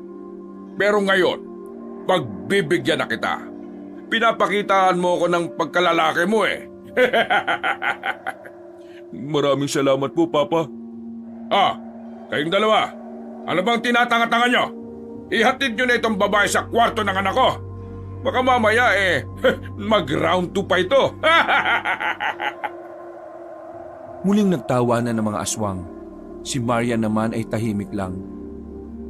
Pero ngayon, pagbibigyan na kita. Pinapakitaan mo ko ng pagkalalaki mo eh. Maraming salamat po, Papa. Kayong dalawa. Ano bang tinatanga-tanga nyo? Ihatid nyo na itong babae sa kwarto ng anak ko. Baka mamaya mag-round 2 pa ito. Muling nagtawanan ng mga aswang. Si Marian naman ay tahimik lang.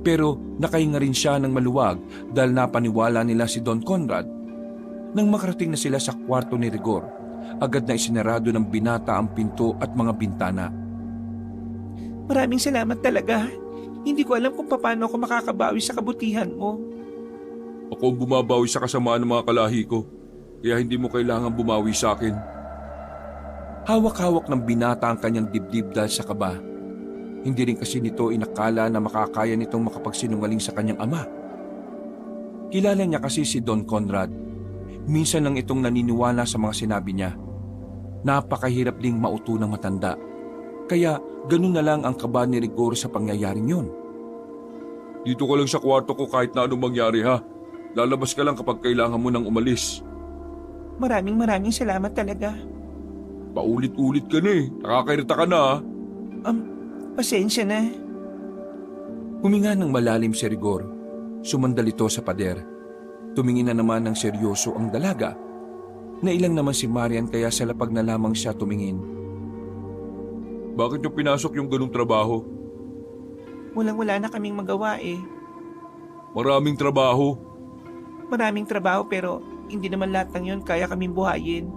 Pero nakahinga rin siya ng maluwag dahil napaniwala nila si Don Conrad. Nang makarating na sila sa kwarto ni Rigor, agad na isinarado ng binata ang pinto at mga bintana. Maraming salamat talaga. Hindi ko alam kung paano ako makakabawi sa kabutihan mo. Ako ang bumabawi sa kasamaan ng mga kalahi ko, kaya hindi mo kailangan bumawi sa akin. Hawak-hawak ng binata ang kanyang dibdib dahil sa kaba. Hindi rin kasi nito inakala na makakaya nitong makapagsinungaling sa kanyang ama. Kilala niya kasi si Don Conrad. Minsan lang itong naniniwala sa mga sinabi niya. Napakahirap ding mauto ng matanda. Kaya ganun na lang ang kaba ni Rigor sa pangyayaring yun. Dito ka lang sa kwarto ko kahit na anong mangyari ha. Lalabas ka lang kapag kailangan mo nang umalis. Maraming salamat talaga. Paulit-ulit ka na eh. Nakakairita ka na ha. Pasensya na. Huminga ng malalim si Rigor. Sumandal ito sa pader. Tumingin na naman ng seryoso ang dalaga. Nailang naman si Marian kaya sa lapag na lamang siya tumingin. Bakit niyo pinasok yung ganung trabaho? Wala na kaming magawa eh. Maraming trabaho. Maraming trabaho pero hindi naman lahat ng yun kaya kaming buhayin.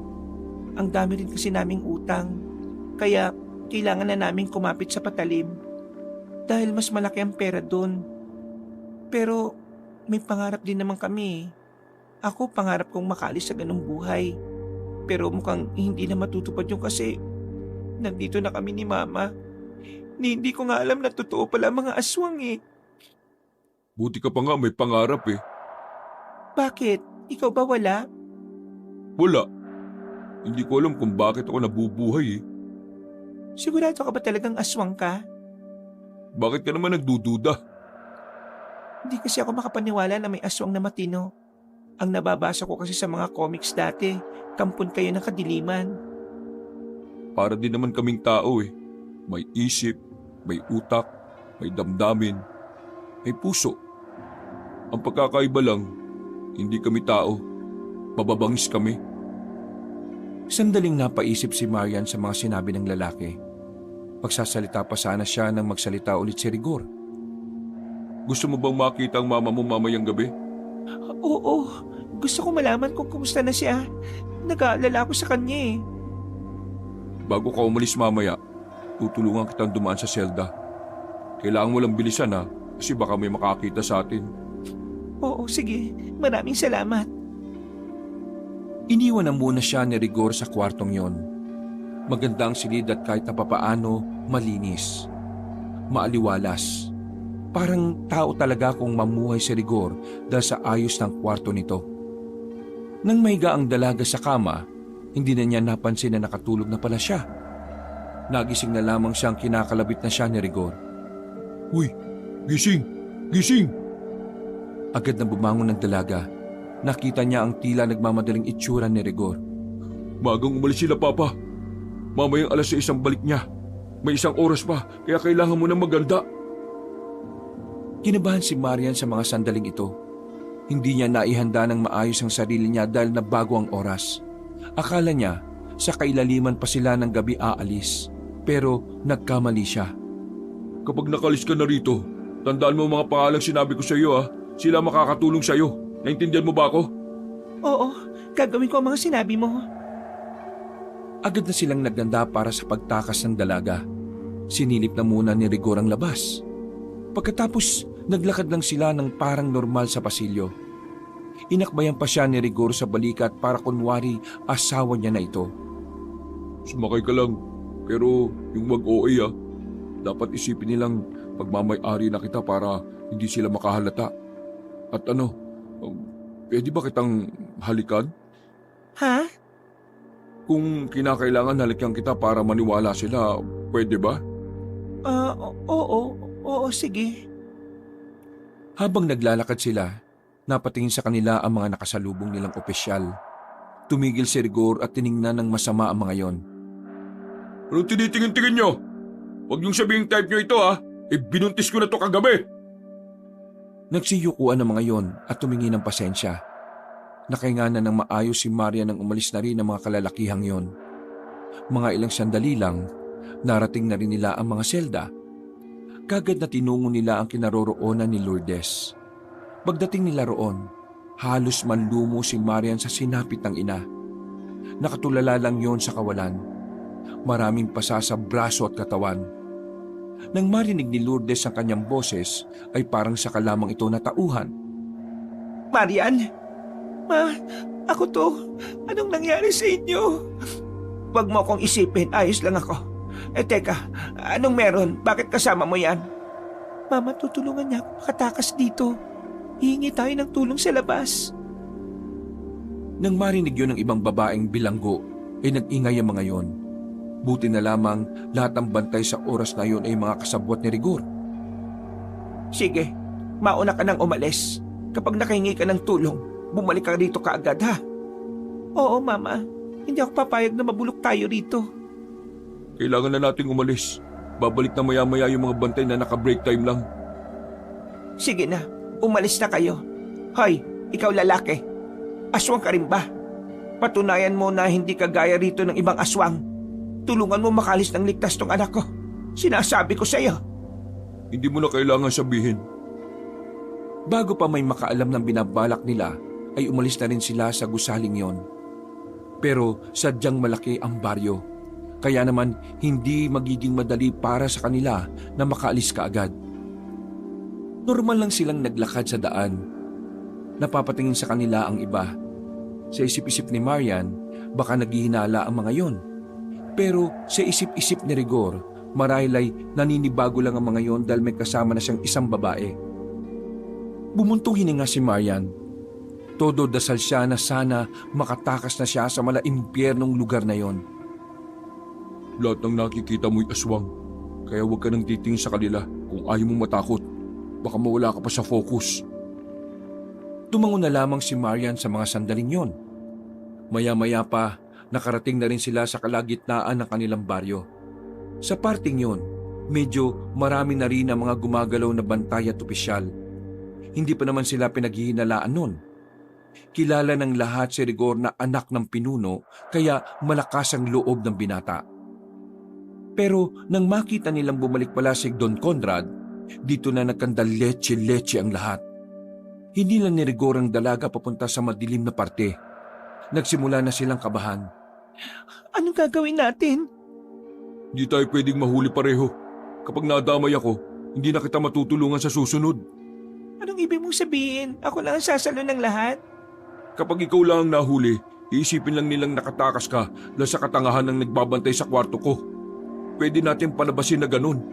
Ang dami rin kasi naming utang. Kaya kailangan na naming kumapit sa patalim. Dahil mas malaki ang pera doon. Pero may pangarap din naman kami. Ako pangarap kong makalis sa ganung buhay. Pero mukhang hindi na matutupad yung kasi nandito na kami ni Mama. Hindi ko nga alam na totoo pala mga aswang eh. Buti ka pa nga may pangarap eh. Bakit? Ikaw ba wala? Wala. Hindi ko alam kung bakit ako nabubuhay eh. Sigurado ka ba talagang aswang ka? Bakit ka naman nagdududa? Hindi kasi ako makapaniwala na may aswang na matino. Ang nababasa ko kasi sa mga comics dati, kampon kayo ng kadiliman. Para din naman kaming tao eh. May isip, may utak, may damdamin, may puso. Ang pagkakaiba lang, hindi kami tao. Mababangis kami. Sandaling napaisip si Marian sa mga sinabi ng lalaki. Pagsasalita pa sana siya nang magsalita ulit si Rigor. Gusto mo bang makita ang mama mo mamayang gabi? Oo, gusto ko malaman kung kumusta na siya. Nag-aalala ako sa kanya eh. Bago ka umalis mamaya, tutulungan kitang dumaan sa selda. Kailangan mo lang bilisan ha, kasi baka may makakita sa atin. Oo, sige. Maraming salamat. Iniwan na muna siya ni Rigor sa kwartong yon. Maganda ang silid at kahit na papaano, malinis. Maaliwalas. Parang tao talaga kung mamuhay si Rigor dahil sa ayos ng kwarto nito. Nang mahiga ang dalaga sa kama, hindi na niya napansin na nakatulog na pala siya. Nagising na lamang siyang kinakalabit na siya ni Rigor. Uy, gising! Gising! Agad na bumangon ng dalaga. Nakita niya ang tila nagmamadaling itsura ni Rigor. Magang umalis sila, Papa. Mamayang 6:00 balik niya. May 1 oras pa, kaya kailangan mo na maganda. Kinabahan si Marian sa mga sandaling ito. Hindi niya naihanda ng maayos ang sarili niya dahil nabago ang oras. Akala niya sa kailaliman pa sila ng gabi aalis, pero nagkamali siya. Kapag nakalis ka na rito, tandaan mo ang mga pangalang sinabi ko sa iyo ha. Sila makakatulong sa iyo. Naintindihan mo ba ako? Oo, gagawin ko ang mga sinabi mo. Agad na silang naganda para sa pagtakas ng dalaga. Sinilip na muna ni Rigor ang labas. Pagkatapos, naglakad lang sila ng parang normal sa pasilyo. Inakbayan pa siya ni Rigor sa balikat para kunwari asawa niya na ito. Sumakay ka lang, pero yung mag-OA dapat isipin nilang pagmamay-ari na kita para hindi sila makahalata. At pwede ba kitang halikan? Ha? Kung kinakailangan halikan kita para maniwala sila, pwede ba? Oo, sige. Habang naglalakad sila, napatingin sa kanila ang mga nakasalubong nilang opisyal. Tumigil si Rigor at tiningnan ng masama ang mga yon. Anong tinitingin-tingin nyo? Huwag niyong sabihin type nyo ito ha. Binuntis ko na to kagabi. Nagsiyukuan ang mga yon at tumingin ng pasensya. Nakainganan ng maayos si Maria nang umalis na rin ang mga kalalakihang yon. Mga ilang sandali lang, narating na rin nila ang mga selda. Kagad na tinungo nila ang kinaroroonan ni Lourdes. Pagdating nila roon, halos manlumo si Marian sa sinapit ng ina. Nakatulala lang yon sa kawalan. Maraming pasa sa braso at katawan. Nang marinig ni Lourdes ang kanyang boses, ay parang saka lamang ito natauhan. Marian? Ma, ako to. Anong nangyari sa inyo? Huwag mo akong isipin, ayos lang ako. Teka, anong meron? Bakit kasama mo yan? Mama, tutulungan niya ako makatakas dito. Hihingi tayo ng tulong sa labas. Nang marinig yun ng ibang babaeng bilanggo, ay nag-ingay ang mga yon. Buti na lamang lahat ng bantay sa oras na yon ay mga kasabwat ni Rigor. Sige, mauna ka nang umalis. Kapag nakahingi ka ng tulong, bumalik ka rito kaagad ha. Oo, Mama. Hindi ako papayag na mabulok tayo rito. Kailangan na nating umalis. Babalik na maya-maya yung mga bantay na naka-break time lang. Sige na, umalis na kayo. Hoy, ikaw lalaki. Aswang ka rin ba? Patunayan mo na hindi ka gaya rito ng ibang aswang. Tulungan mo makalis ng ligtas tong anak ko. Sinasabi ko sa iyo. Hindi mo na kailangan sabihin. Bago pa may makaalam ng binabalak nila, ay umalis na rin sila sa gusaling yon. Pero sadyang malaki ang baryo. Kaya naman hindi magiging madali para sa kanila na makaalis kaagad. Normal lang silang naglakad sa daan. Napapatingin sa kanila ang iba. Sa isip-isip ni Marian, baka naghihinala ang mga yon. Pero sa isip-isip ni Rigor, marahil ay naninibago lang ang mga yon dahil may kasama na siyang isang babae. Bumuntong hininga si Marian. Todo dasal siya na sana makatakas na siya sa malaimpyernong lugar na yon. Lahat ng nakikita mo'y aswang, kaya huwag ka nang titingin sa kanila kung ayaw mong matakot. Baka mawala ka pa sa focus. Tumango na lamang si Marian sa mga sandaling yon. Maya-maya pa, nakarating na rin sila sa kalagitnaan ng kanilang baryo. Sa parting yon, medyo marami na rin ang mga gumagalaw na bantay at opisyal. Hindi pa naman sila pinaghihinalaan nun. Kilala ng lahat si Rigor na anak ng pinuno, kaya malakas ang loob ng binata. Pero nang makita nilang bumalik pala si Don Conrad, dito na nagkandaletse-letse ang lahat. Hindi lang ni Rigor ang dalaga papunta sa madilim na parte. Nagsimula na silang kabahan. Anong gagawin natin? Hindi tayo pwedeng mahuli pareho. Kapag nadamay ako, hindi na kita matutulungan sa susunod. Anong ibig mong sabihin? Ako lang ang sasalo ng lahat? Kapag ikaw lang ang nahuli, iisipin lang nilang nakatakas ka lang sa katangahan ng nagbabantay sa kwarto ko. Pwede natin palabasin na ganun.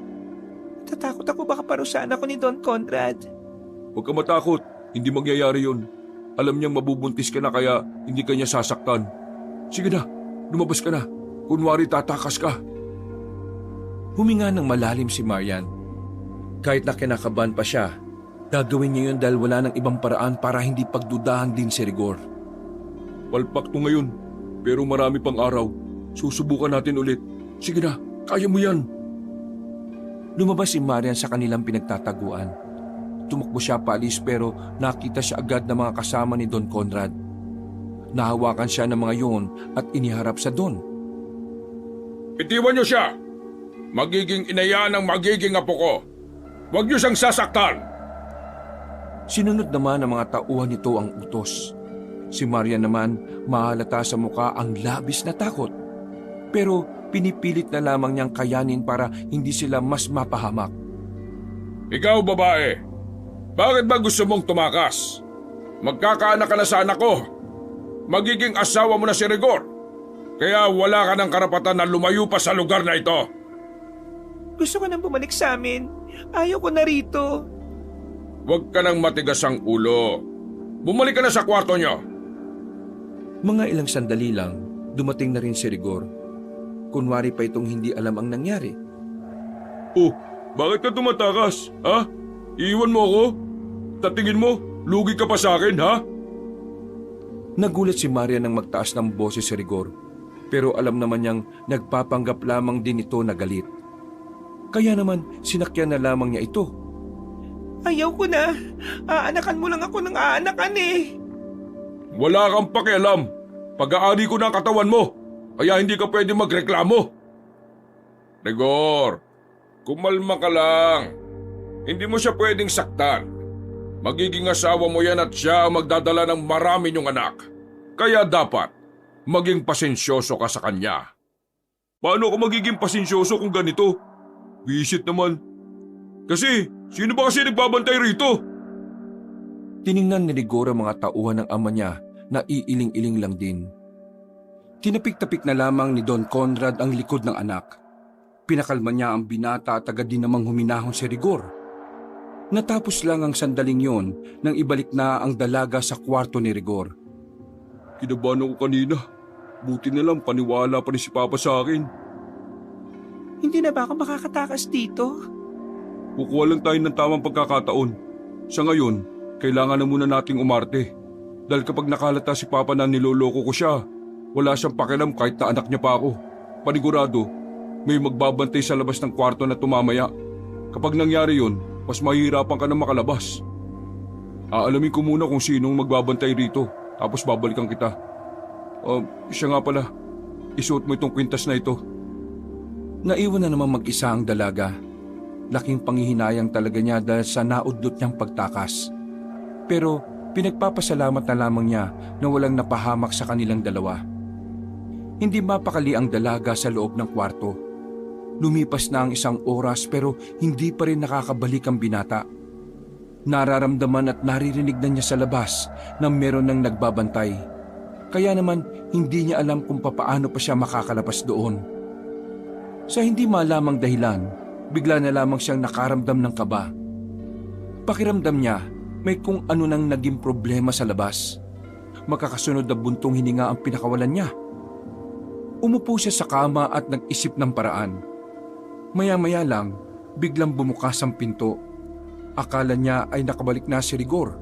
Tatakot ako baka parusahan ako ni Don Conrad. Huwag ka matakot, hindi mangyayari yun. Alam niyang mabubuntis ka na kaya hindi ka niya sasaktan. Sige na, lumabas ka na. Kunwari tatakas ka. Huminga ng malalim si Marian. Kahit na kinakabahan pa siya, gagawin niya yun dahil wala ng ibang paraan para hindi pagdudahan din si Rigor. Palpak to ngayon, pero marami pang araw. Susubukan natin ulit. Sige na, kaya mo yan. Lumabas si Marian sa kanilang pinagtataguan. Tumakbo siya paalis pero nakita siya agad ng mga kasama ni Don Conrad. Nahawakan siya ng mga yon at iniharap sa Don. Bitiwan niyo siya! Magiging inaya ng magiging apo ko. Huwag niyo siyang sasaktan! Sinunod naman ng mga tauhan nito ang utos. Si Marian naman mahalata sa muka ang labis na takot. Pero pinipilit na lamang niyang kayanin para hindi sila mas mapahamak. Ikaw, babae, bakit ba gusto mong tumakas? Magkakaanak ka na sa anak ko. Magiging asawa mo na si Rigor. Kaya wala ka ng karapatan na lumayo pa sa lugar na ito. Gusto ko nang bumalik sa amin. Ayaw ko na rito. Huwag ka nang matigas ang ulo. Bumalik ka na sa kwarto niyo. Mga ilang sandali lang, dumating na rin si Rigor. Kunwari pa itong hindi alam ang nangyari. Oh, bakit ka tumatakas? Ha? Iiwan mo ako? Tatingin mo, lugi ka pa sa akin, ha? Nagulat si Maria nang magtaas ng boses si Rigor. Pero alam naman niyang nagpapanggap lamang din ito na galit. Kaya naman sinakyan na lamang niya ito. Ayaw ko na. Aanakan mo lang ako ng aanakan eh. Wala kang pakialam. Pag-aari ko na ang katawan mo. Kaya hindi ka pwede magreklamo. Rigor, kumalma ka lang. Hindi mo siya pwedeng saktan. Magiging asawa mo yan at siya ang magdadala ng marami niyong anak. Kaya dapat, maging pasensyoso ka sa kanya. Paano ako magiging pasensyoso kung ganito? Visit naman. Kasi, sino ba kasi nagbabantay rito? Tiningnan ni Rigor ang mga tauhan ng ama niya na iiling-iling lang din. Tinapik-tapik na lamang ni Don Conrad ang likod ng anak. Pinakalma niya ang binata at agad din namang huminahon si Rigor. Natapos lang ang sandaling yon nang ibalik na ang dalaga sa kwarto ni Rigor. Kinabahan ako kanina. Buti na lang paniwala pa rin si Papa sa akin. Hindi na ba ako makakatakas dito? Kukuha lang tayo ng tamang pagkakataon. Sa ngayon, kailangan na muna nating umarte. Dahil kapag nakalata si Papa na niloloko ko siya, wala siyang pakialam kahit na anak niya pa ako. Panigurado, may magbabantay sa labas ng kwarto na tumamaya. Kapag nangyari yun, mas mahihirapan ka na makalabas. Aalamin ko muna kung sinong magbabantay rito, tapos babalikan kita. Siya nga pala, isuot mo itong kwintas na ito. Naiwan na naman mag-isa ang dalaga. Laking panghihinayang talaga niya dahil sa naudlot niyang pagtakas. Pero pinagpapasalamat na lamang niya na walang napahamak sa kanilang dalawa. Hindi mapakali ang dalaga sa loob ng kwarto. Lumipas na ang isang oras pero hindi pa rin nakakabalik ang binata. Nararamdaman at naririnig na niya sa labas na meron ng nagbabantay. Kaya naman hindi niya alam kung papaano pa siya makakalabas doon. Sa hindi malamang dahilan, bigla na lamang siyang nakaramdam ng kaba. Pakiramdam niya may kung ano nang naging problema sa labas. Makakasunod na buntong hininga ang pinakawalan niya. Umupo siya sa kama at nag-isip ng paraan. Maya-maya lang, biglang bumukas ang pinto. Akala niya ay nakabalik na si Rigor.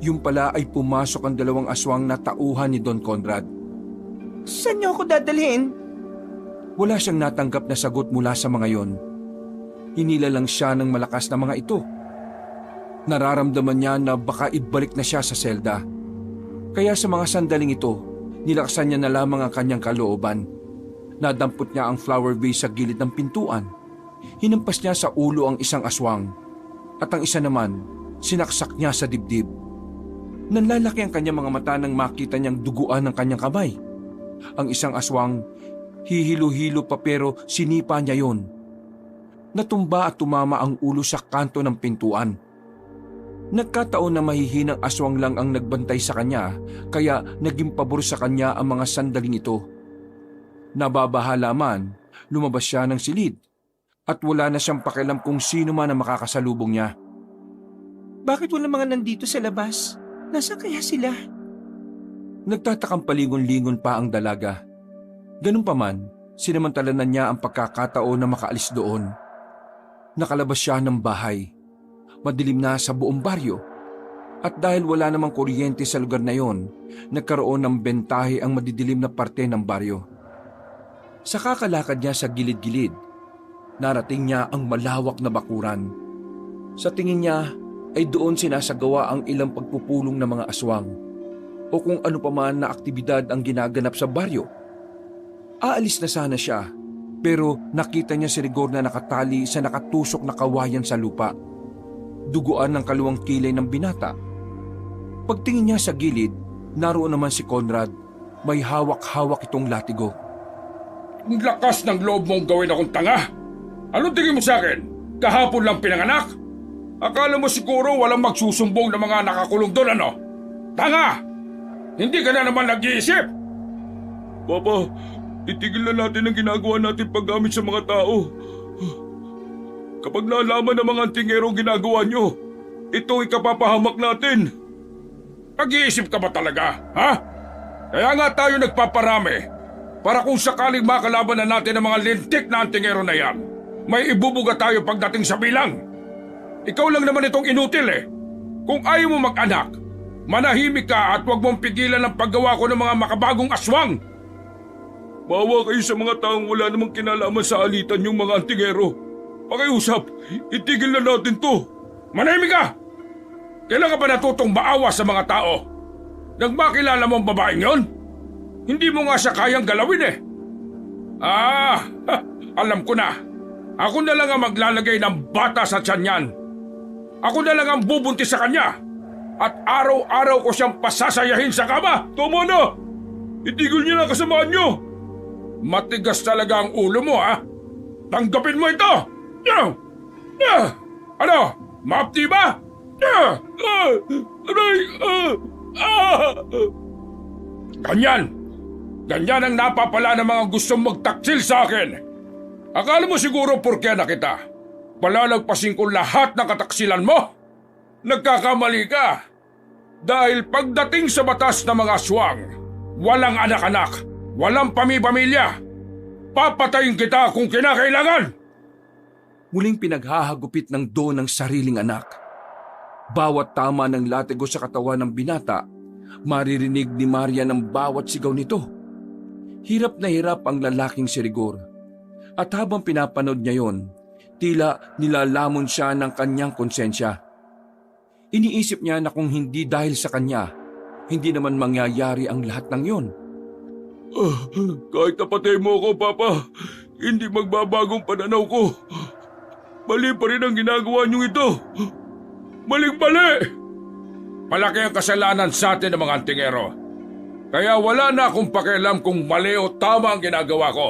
Yung pala ay pumasok ang dalawang aswang na tauhan ni Don Conrad. Saan niyo ako dadalhin? Wala siyang natanggap na sagot mula sa mga yon. Hinila lang siya ng malakas na mga ito. Nararamdaman niya na baka ibalik na siya sa selda. Kaya sa mga sandaling ito, nilaksan niya na lamang ang kanyang kalooban. Nadampot niya ang flower vase sa gilid ng pintuan. Hinampas niya sa ulo ang isang aswang. At ang isa naman, sinaksak niya sa dibdib. Nanlalaki ang kanyang mga mata nang makita niyang duguan ng kanyang kamay. Ang isang aswang, hihilo-hilo pa pero sinipa niya yon. Natumba at tumama ang ulo sa kanto ng pintuan. Nagkataon na mahihinang aswang lang ang nagbantay sa kanya, kaya naging pabor sa kanya ang mga sandaling ito. Nababahala man, lumabas siya ng silid at wala na siyang pakialam kung sino man ang makakasalubong niya. Bakit wala mga nandito sa labas? Nasaan kaya sila? Nagtatakang palingon-lingon pa ang dalaga. Ganun pa man, sinamantalanan niya ang pagkakataon na makaalis doon. Nakalabas siya ng bahay. Madilim na sa buong baryo. At dahil wala namang kuryente sa lugar na yon, nagkaroon ng bentahe ang madidilim na parte ng baryo. Sa kakalakad niya sa gilid-gilid, narating niya ang malawak na bakuran. Sa tingin niya ay doon sinasagawa ang ilang pagpupulong ng mga aswang o kung ano pa man na aktibidad ang ginaganap sa baryo. Aalis na sana siya, pero nakita niya si Rigor na nakatali sa nakatusok na kawayan sa lupa. Duguan ng kaluwang kilay ng binata. Pagtingin niya sa gilid, naroon naman si Conrad. May hawak-hawak itong latigo. Ang lakas ng loob mong gawin akong tanga. Anong tingin mo sa akin? Kahapon lang pinanganak? Akala mo siguro walang magsusumbong ng mga nakakulong doon, ano? Tanga! Hindi ka na naman nag-iisip! Papa, itigil na natin ang ginagawa natin paggamit sa mga tao. Kapag nalaman ng mga antingero ang ginagawa nyo, ito ikapapahamak natin. Nag-iisip ka ba talaga, ha? Kaya nga tayo nagpaparami para kung sakaling makalaban na natin ang mga lintik na antingero na yan, may ibubuga tayo pagdating sa bilang. Ikaw lang naman itong inutil eh. Kung ayaw mo mag-anak, manahimik ka at huwag mong pigilan ang paggawa ko ng mga makabagong aswang. Bawa kayo sa mga taong wala namang kinalaman sa alitan yung mga antingero. Pakiusap, itigil na natin to. Manahimik ka! Kailan ka ba natutong maawa sa mga tao? Nang makilala mo ang babaeng yon? Hindi mo nga siya kayang galawin eh. Alam ko na. Ako na lang ang maglalagay ng bata sa tiyan niyan. Ako na lang ang bubuntis sa kanya. At araw-araw ko siyang pasasayahin sa kama. Tama na! Itigil niyo na kasamaan niyo! Matigas talaga ang ulo mo, ha? Tanggapin mo ito! Ano? Maapti ba? Aray! Ganyan! Ganyan ang napapala ng mga gustong magtaksil sa akin. Akala mo siguro porke na kita. Palalagpasin ko lahat ng kataksilan mo? Nagkakamali ka. Dahil pagdating sa batas ng mga aswang, walang anak-anak, walang pamilya. Papatayin kita kung kinakailangan. Muling pinaghahagupit ng Don ng sariling anak. Bawat tama ng latigo sa katawan ng binata, maririnig ni Marian ang bawat sigaw nito. Hirap na hirap ang lalaking si Rigor. At habang pinapanood niya yon, tila nilalamon siya ng kanyang konsensya. Iniisip niya na kung hindi dahil sa kanya, hindi naman mangyayari ang lahat ng yon. Kahit napatay mo ako, Papa, hindi magbabagong pananaw ko. Mali pa rin ang ginagawa niyong ito. Maling-mali! Malaki ang kasalanan sa atin ng mga antingero. Kaya wala na akong pakialam kung mali o tama ang ginagawa ko.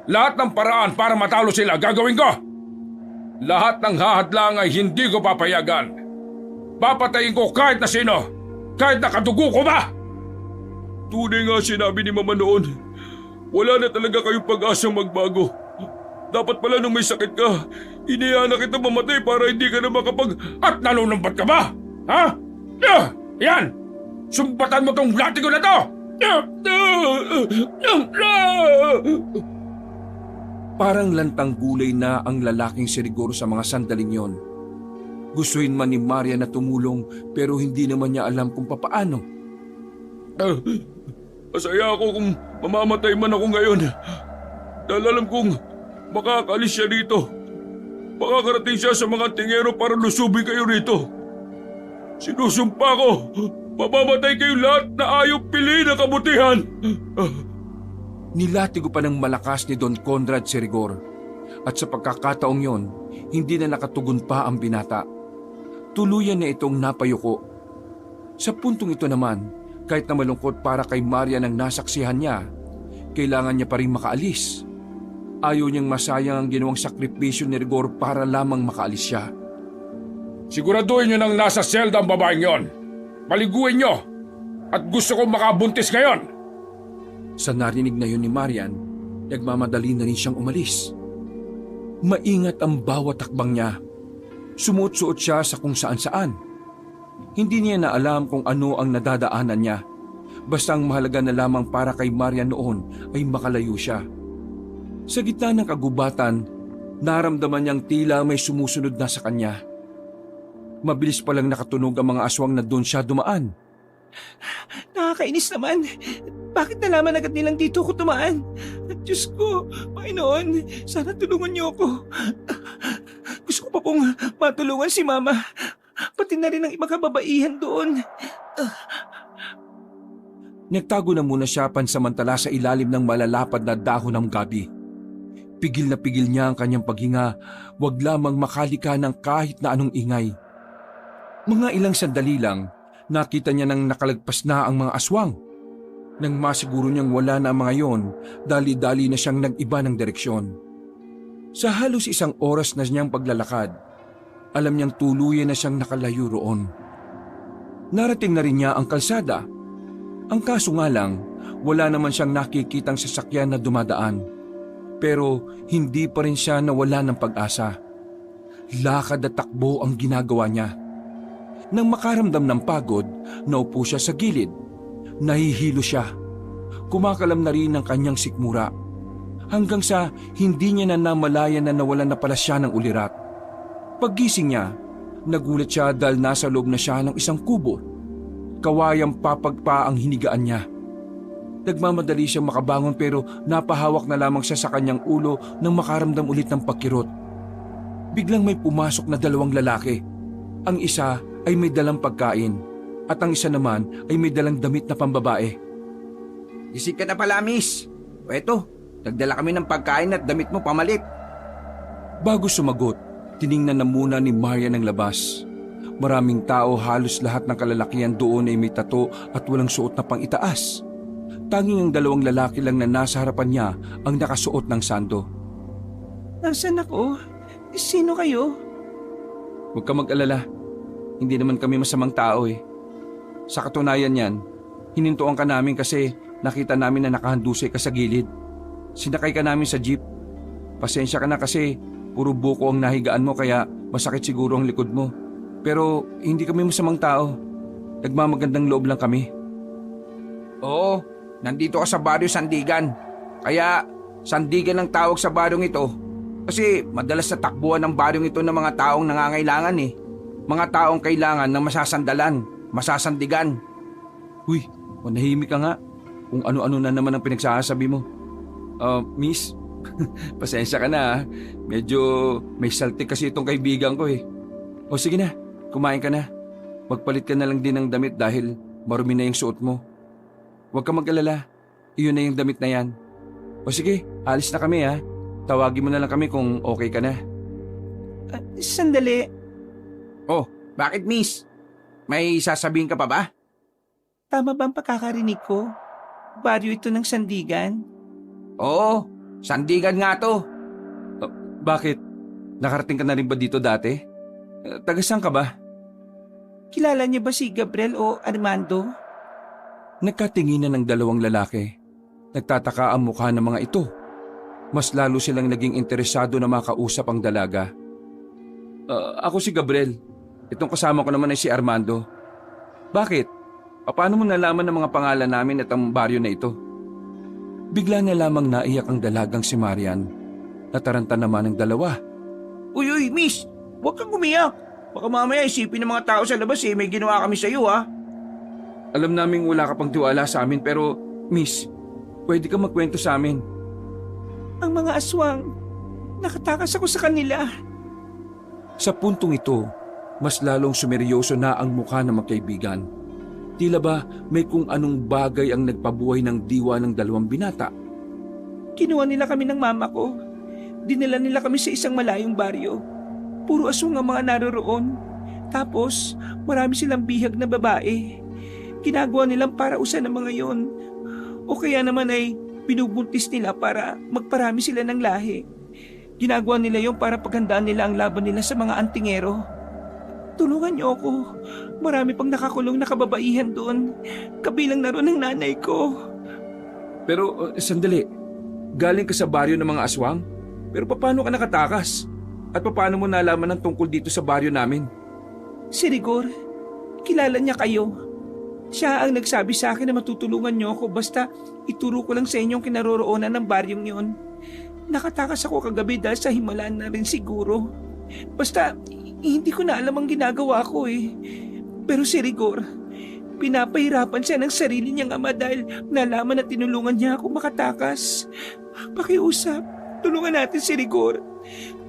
Lahat ng paraan para matalo sila gagawin ko. Lahat ng hahadlang ay hindi ko papayagan. Papatayin ko kahit na sino, kahit nakadugo ko ba? Tunay nga sinabi ni Mama noon, wala na talaga kayong pag-asang magbago. Dapat pala nung may sakit ka, inihana na kita mamatay para hindi ka na At nanunumbat ka ba? Ha? Yan! Sumbatan mo tong latigo na to! Parang lantang gulay na ang lalaking si Rigor sa mga sandaling yon. Gustuin man ni Maria na tumulong pero hindi naman niya alam kung papaano. Masaya ako kung mamamatay man ako ngayon. Dahil alam kong makakaalis siya dito. Makakarating siya sa mga tingero para lusubin kayo rito. Sinusumpa ko, mamamatay kayo lahat na ayaw piliin ang kabutihan. Nilatigo pa ng malakas ni Don Conrad si Rigor. At sa pagkakataong yon, hindi na nakatugon pa ang binata. Tuluyan na itong napayuko. Sa puntong ito naman, kahit na malungkot para kay Maria nang nasaksihan niya, kailangan niya pa rin makaalis. Ayaw niyang masayang ang ginawang sakripisyo ni Rigor para lamang makaalis siya. Siguraduhin niyo nang nasa selda ang babaeng yon. Paliguin niyo! At gusto kong makabuntis ngayon! Sa narinig na yun ni Marian, nagmamadali na rin siyang umalis. Maingat ang bawat takbang niya. Sumuot-suot siya sa kung saan-saan. Hindi niya na alam kung ano ang nadadaanan niya. Basta ang mahalaga na lamang para kay Marian noon ay makalayo siya. Sa gitna ng kagubatan, naramdaman niyang tila may sumusunod na sa kanya. Mabilis palang nakatunog ang mga aswang na doon siya dumaan. Nakakainis naman. Bakit nalaman agad nilang dito ko tumaan? Diyos ko, Panginoon, sana tulungan niyo ako. Gusto ko pa pong matulungan si Mama. Pati na rin ang ibang kababaihan doon. Nagtago na muna siya pansamantala sa ilalim ng malalapad na dahon ng gabi. Pigil na pigil niya ang kanyang paghinga, wag lamang makalika ng kahit na anong ingay. Mga ilang sandali lang, nakita niya nang nakalagpas na ang mga aswang. Nang masiguro niyang wala na ang mga yon, dali-dali na siyang nag-iba ng direksyon. Sa halos isang oras na niyang paglalakad, alam niyang tuluyan na siyang nakalayo roon. Narating na rin niya ang kalsada. Ang kaso nga lang, wala naman siyang nakikitang sasakyan na dumadaan. Pero hindi pa rin siya nawala ng pag-asa. Lakad at takbo ang ginagawa niya. Nang makaramdam ng pagod, naupo siya sa gilid. Nahihilo siya. Kumakalam na rin ang kanyang sikmura. Hanggang sa hindi niya na namalayan na nawalan na pala siya ng ulirat. Paggising niya, nagulat siya dahil nasa loob na siya ng isang kubo. Kawayang papagpa ang hinigaan niya. Nagmamadali siyang makabangon pero napahawak na lamang siya sa kanyang ulo nang makaramdam ulit ng pagkirot. Biglang may pumasok na dalawang lalaki. Ang isa ay may dalang pagkain at ang isa naman ay may dalang damit na pambabae. Gising ka na pala, miss. O eto, nagdala kami ng pagkain at damit mo pamalit. Bago sumagot, tiningnan na muna ni Maria ng labas. Maraming tao, halos lahat ng kalalakihan doon ay may tato at walang suot na pang-itaas. Tanging ang dalawang lalaki lang na nasa harapan niya ang nakasuot ng sando. Nasaan ako? Sino kayo? Huwag ka mag-alala. Hindi naman kami masamang tao eh. Sa katunayan yan, hinintuan ka namin kasi nakita namin na nakahandusay ka sa gilid. Sinakay ka namin sa jeep. Pasensya ka na kasi puro buko ang nahigaan mo kaya masakit siguro ang likod mo. Pero hindi kami masamang tao. Nagmamagandang loob lang kami. Oo, nandito ka sa Baryo Sandigan. Kaya Sandigan ang tawag sa baryong ito. Kasi madalas sa takbuhan ng baryong ito ng mga taong nangangailangan eh. Mga taong kailangan ng masasandalan, masasandigan. Uy, manahimik ka nga. Kung ano-ano na naman ang pinagsasabi mo. Miss, pasensya ka na. Medyo may saltik kasi itong kaibigan ko eh. O sige na, kumain ka na. Magpalit ka na lang din ng damit dahil marumi na yung suot mo. Huwag ka mag-alala, iyon na yung damit na yan. O sige, alis na kami ha. Tawagin mo na lang kami kung okay ka na. Sandali. Oh, bakit miss? May sasabihin ka pa ba? Tama ba ang pagkakarinig ko? Baryo ito ng Sandigan? Oo, Sandigan nga to. Bakit? Nakarating ka na rin ba dito dati? Taga-saan ka ba? Kilala niyo ba si Gabriel o Armando? Nagkatinginan ng dalawang lalaki. Nagtataka ang mukha ng mga ito. Mas lalo silang naging interesado na makausap ang dalaga. Ako si Gabriel. Itong kasama ko naman ay si Armando. Bakit? Paano mo nalaman ng mga pangalan namin at ang baryo na ito? Bigla na lamang naiyak ang dalagang si Marian. Nataranta naman ang dalawa. Uy, miss, huwag kang umiyak. Baka mamaya isipin ng mga tao sa labas eh, may ginawa kami sa iyo ha. Alam naming wala ka pang tiwala sa amin pero, Miss, pwede ka magkwento sa amin. Ang mga aswang, nakatakas ako sa kanila. Sa puntong ito, mas lalong sumeryoso na ang mukha ng magkaibigan. Tila ba may kung anong bagay ang nagpabuhay ng diwa ng dalawang binata? Kinuha nila kami ng mama ko. Dinala nila kami sa isang malayong baryo. Puro aswang ang mga naroroon. Tapos, marami silang bihag na babae. Ginagawa nilang parausan ng mga yon. O kaya naman ay binubuntis nila para magparami sila ng lahi. Ginagawa nila yon para paghandaan nila ang laban nila sa mga antingero. Tulungan niyo ako. Marami pang nakakulong na kababaihan doon. Kabilang na ron ang nanay ko. Pero sandali, galing ka sa baryo ng mga aswang? Pero paano ka nakatakas? At paano mo nalaman ang tungkol dito sa baryo namin? Si Rigor, kilala niya kayo. Siya ang nagsabi sa akin na matutulungan niyo ako basta ituro ko lang sa inyong kinaroroonan ng baryong yon. Nakatakas ako kagabi dahil sa himalaan na rin siguro. Basta hindi ko na alam ang ginagawa ko eh. Pero si Rigor, pinapahirapan siya ng sarili niyang ama dahil nalaman na tinulungan niya ako makatakas. Pakiusap, tulungan natin si Rigor.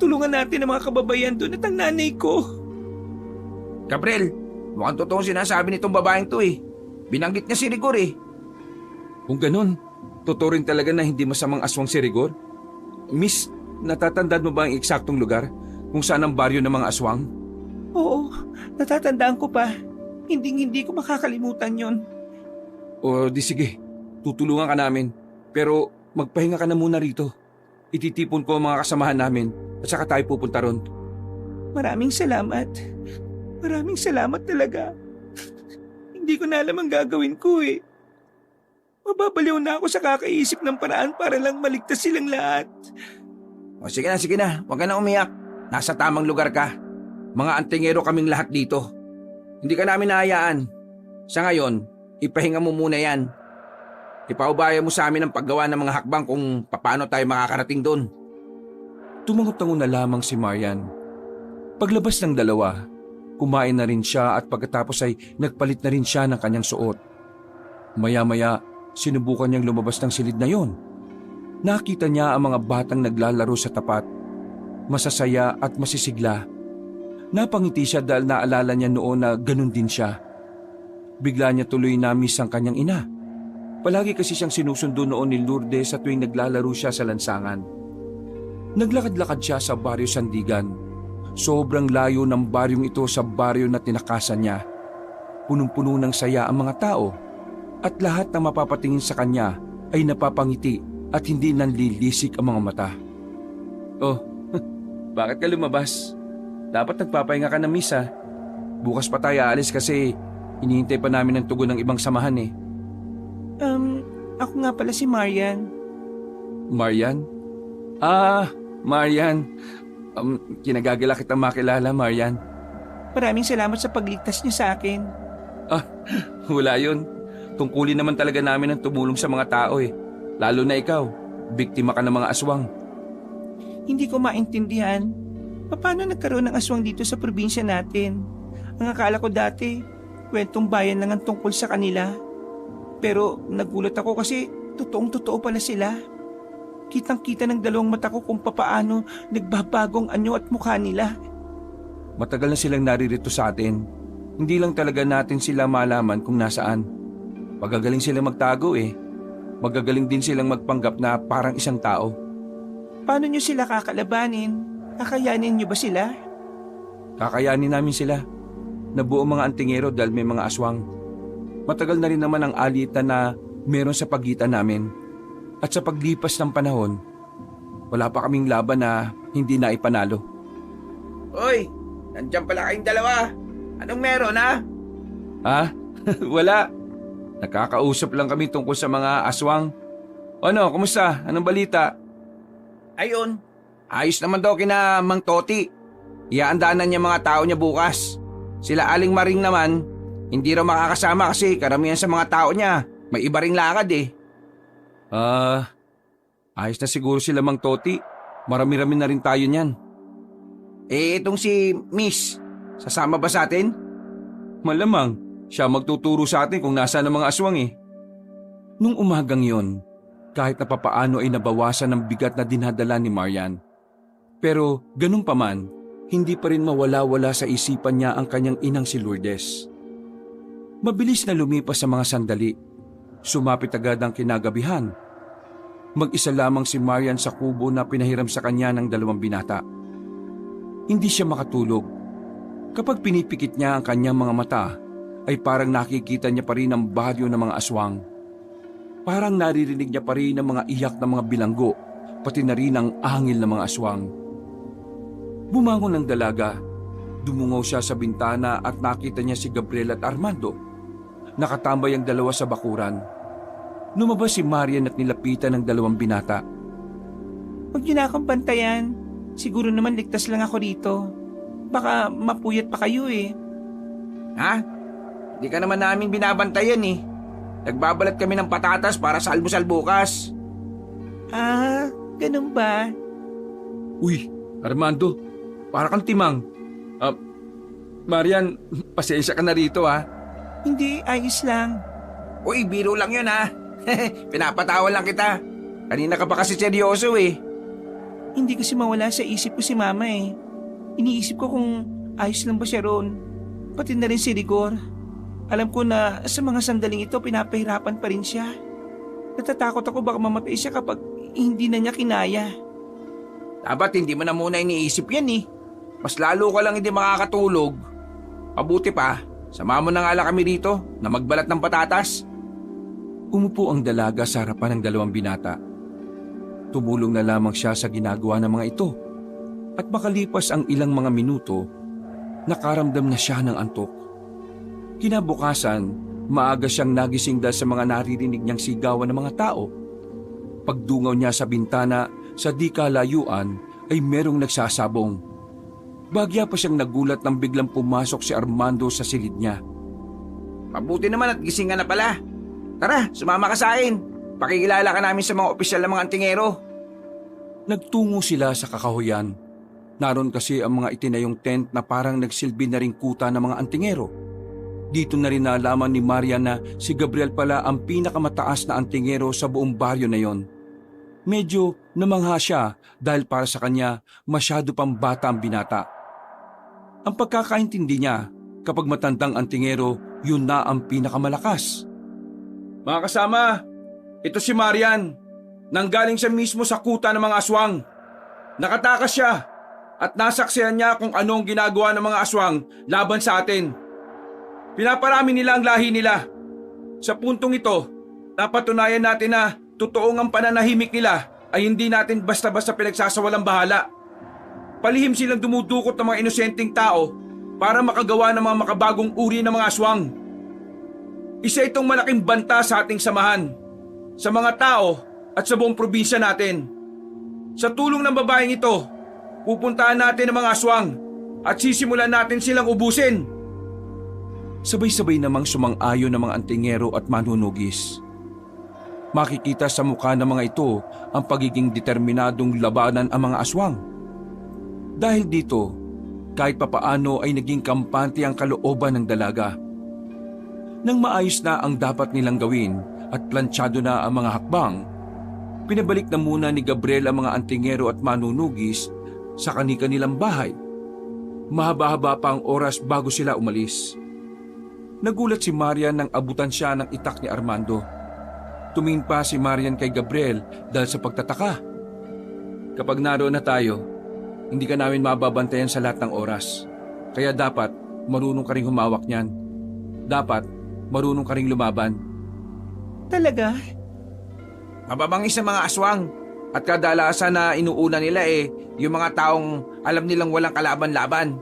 Tulungan natin ang mga kababayan doon at ang nanay ko. Gabriel, mukhang totoong sinasabi nitong babaeng to eh. Binanggit niya si Rigor eh. Kung ganun, totoo rin talaga na hindi masamang aswang si Rigor? Miss, natatandaan mo ba ang eksaktong lugar kung saan ang baryo ng mga aswang? Oo, natatandaan ko pa. Hindi ko makakalimutan yon. O di sige, tutulungan ka namin. Pero magpahinga ka na muna rito. Ititipon ko ang mga kasamahan namin at saka tayo pupunta ron. Maraming salamat. Maraming salamat talaga. Hindi ko na alam ang gagawin ko eh. Mababaliw na ako sa kakaisip ng paraan para lang maligtas silang lahat. O sige na, huwag ka na umiyak. Nasa tamang lugar ka. Mga antingero kaming lahat dito. Hindi ka namin nahayaan. Sa ngayon, ipahinga mo muna yan. Ipaubaya mo sa amin ang paggawa ng mga hakbang kung paano tayo makakarating doon. Tumangot-tango na lamang si Marian. Paglabas ng dalawa, kumain na rin siya at pagkatapos ay nagpalit na rin siya ng kanyang suot. Maya-maya, sinubukan niyang lumabas ng silid na yon. Nakita niya ang mga batang naglalaro sa tapat. Masasaya at masisigla. Napangiti siya dahil naalala niya noon na ganun din siya. Bigla niya tuloy na-miss ang kanyang ina. Palagi kasi siyang sinusundo noon ni Lourdes sa tuwing naglalaro siya sa lansangan. Naglakad-lakad siya sa baryo Sandigan. Sobrang layo ng baryong ito sa baryo na tinakasan niya. Punong-puno ng saya ang mga tao at lahat na mapapatingin sa kanya ay napapangiti at hindi nanlilisik ang mga mata. Oh, bakit ka lumabas? Dapat nagpapahinga ka na, miss ha. Bukas pa tayo aalis kasi hinihintay pa namin ang tugon ng ibang samahan eh. Ako nga pala si Marian. Marian? Marian. Kinagagala kitang makilala, Marian. Maraming salamat sa pagligtas niyo sa akin. Wala yun. Tungkulin naman talaga namin ang tumulong sa mga tao eh. Lalo na ikaw, biktima ka ng mga aswang. Hindi ko maintindihan. Paano nagkaroon ng aswang dito sa probinsya natin? Ang akala ko dati, kwentong bayan lang ang tungkol sa kanila. Pero nagulat ako kasi totoong-totoo pala sila. Kitang-kita ng dalawang mata ko kung papaano nagbabagong anyo at mukha nila. Matagal na silang naririto sa atin. Hindi lang talaga natin sila malaman kung nasaan. Magagaling silang magtago eh. Magagaling din silang magpanggap na parang isang tao. Paano nyo sila kakalabanin? Kakayanin nyo ba sila? Kakayanin namin sila. Nabuo mga antingero dahil may mga aswang. Matagal na rin naman ang alitan na meron sa pagitan namin. At sa paglipas ng panahon, wala pa kaming laban na hindi na ipanalo. Hoy, nandiyan pala kayong dalawa. Anong meron ha? Wala. Nakakausap lang kami tungkol sa mga aswang. Ano, kumusta? Anong balita? Ayun, ayos naman daw kina Mang Toti. Iaandanan niya mga tao niya bukas. Sila Aling Maring naman, hindi raw makakasama kasi karamihan sa mga tao niya may iba ring lakad eh. Ayos na siguro sila Mang Toti. Marami-rami na rin tayo niyan. Itong si Miss, sasama ba sa atin? Malamang, siya magtuturo sa atin kung nasaan ang mga aswang eh. Nung umagang yon, kahit na papaano ay nabawasan ng bigat na dinadala ni Marian. Pero ganun pa man, hindi pa rin mawala-wala sa isipan niya ang kanyang inang si Lourdes. Mabilis na lumipas sa mga sandali. Sumapit agad ang kinagabihan. Mag-isa lamang si Marian sa kubo na pinahiram sa kanya ng dalawang binata. Hindi siya makatulog. Kapag pinipikit niya ang kanyang mga mata, ay parang nakikita niya pa rin ang bahagyo ng mga aswang. Parang naririnig niya pa rin ang mga iyak ng mga bilanggo, pati na rin ang ahangil ng mga aswang. Bumangon ang dalaga. Dumungaw siya sa bintana at nakita niya si Gabriel at Armando. Nakatambay ang dalawa sa bakuran. Lumabas si Marian at nilapitan ng dalawang binata. Huwag niyo na akong bantayan. Siguro naman ligtas lang ako rito. Baka mapuyat pa kayo eh. Ha? Hindi ka naman namin binabantayan eh. Nagbabalat kami ng patatas para sa almusal bukas. Ganun ba? Uy, Armando, para kang timang. Marian, pasensya ka na rito ha. Hindi, ayos lang. Uy, biro lang yun ha. Pinapatawan lang kita. Kanina ka pa kasi seryoso eh. Hindi kasi mawala sa isip ko si Mama eh. Iniisip ko kung ayos lang ba siya roon. Pati na rin si Rigor. Alam ko na sa mga sandaling ito pinapahirapan pa rin siya. Natatakot ako baka mamatay siya kapag hindi na niya kinaya. Dapat hindi mo na muna iniisip yan eh. Mas lalo ka lang hindi makakatulog. Pabuti pa, sama mo na nga lang kami rito na magbalat ng patatas. Umupo ang dalaga sa harapan ng dalawang binata. Tumulong na lamang siya sa ginagawa ng mga ito. At makalipas ang ilang mga minuto, nakaramdam na siya ng antok. Kinabukasan, maaga siyang nagising dahil sa mga naririnig niyang sigawan ng mga tao. Pagdungaw niya sa bintana, sa di kalayuan ay merong nagsasabong. Bagya pa siyang nagulat nang biglang pumasok si Armando sa silid niya. Mabuti naman at gising ka na pala. Tara, sumama ka sa akin. Pakikilala ka namin sa mga opisyal ng mga antingero. Nagtungo sila sa kakahuyan. Naroon kasi ang mga itinayong tent na parang nagsilbi na ring kuta ng mga antingero. Dito na rin nalaman ni Marian na si Gabriel pala ang pinakamataas na antingero sa buong baryo na yon. Medyo namangha siya dahil para sa kanya masyado pang bata ang binata. Ang pagkakaintindi niya, kapag matandang antingero, yun na ang pinakamalakas. Mga kasama, ito si Marian. Nanggaling siya mismo sa kuta ng mga aswang. Nakatakas siya at nasaksihan niya kung anong ginagawa ng mga aswang laban sa atin. Pinaparami nila ang lahi nila. Sa puntong ito, napatunayan natin na totoong ang pananahimik nila ay hindi natin basta-basta pinagsasawalang bahala. Palihim silang dumudukot ng mga inosenteng tao para makagawa ng mga makabagong uri ng mga aswang. Isa itong malaking banta sa ating samahan. sa mga tao at sa buong probinsya natin. Sa tulong ng babaeng ito, pupuntahan natin ang mga aswang at sisimulan natin silang ubusin. Sabay-sabay namang sumang-ayon ng mga antingero at manunugis. Makikita sa mukha ng mga ito ang pagiging determinadong labanan ang mga aswang. Dahil dito, kahit papaano ay naging kampante ang kalooban ng dalaga. Nang maayos na ang dapat nilang gawin at planchado na ang mga hakbang, pinabalik na muna ni Gabriel ang mga antingero at manunugis sa kani-kanilang bahay. Mahaba-haba pa ang oras bago sila umalis. Nagulat si Marian nang abutan siya ng itak ni Armando. Tumingin pa si Marian kay Gabriel dahil sa pagtataka. Kapag naroon na tayo, hindi ka namin mababantayan sa lahat ng oras. Kaya dapat marunong ka ring humawak niyan. Dapat marunong ka ring lumaban. Talaga? Mababangis ang mga aswang at kadalasan na inuuna nila yung mga taong alam nilang walang kalaban-laban.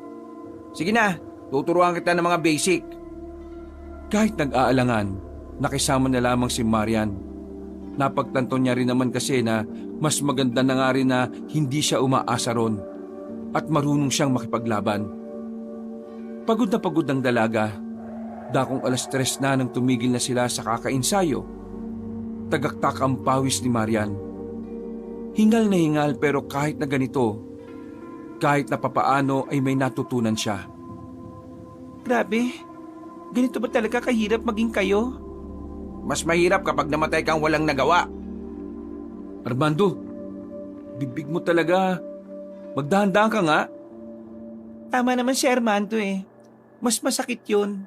Sige na, tuturuan kita ng mga basic. Kahit nag-aalangan, nakisama na lamang si Marian. Napagtanto niya rin naman kasi na mas maganda na nga rin na hindi siya umaasa ron at marunong siyang makipaglaban. Pagod na pagod ang dalaga. Dakong 3:00 na nang tumigil na sila sa kakainsayo. Tagaktak ang pawis ni Marian. Hingal na hingal pero kahit na ganito, kahit na papaano ay may natutunan siya. Grabe, ganito ba talaga kahirap maging kayo? Mas mahirap kapag namatay kang walang nagawa. Armando, bibig mo talaga. Magdahan-dahan ka nga. Tama naman si Armando Mas masakit yun.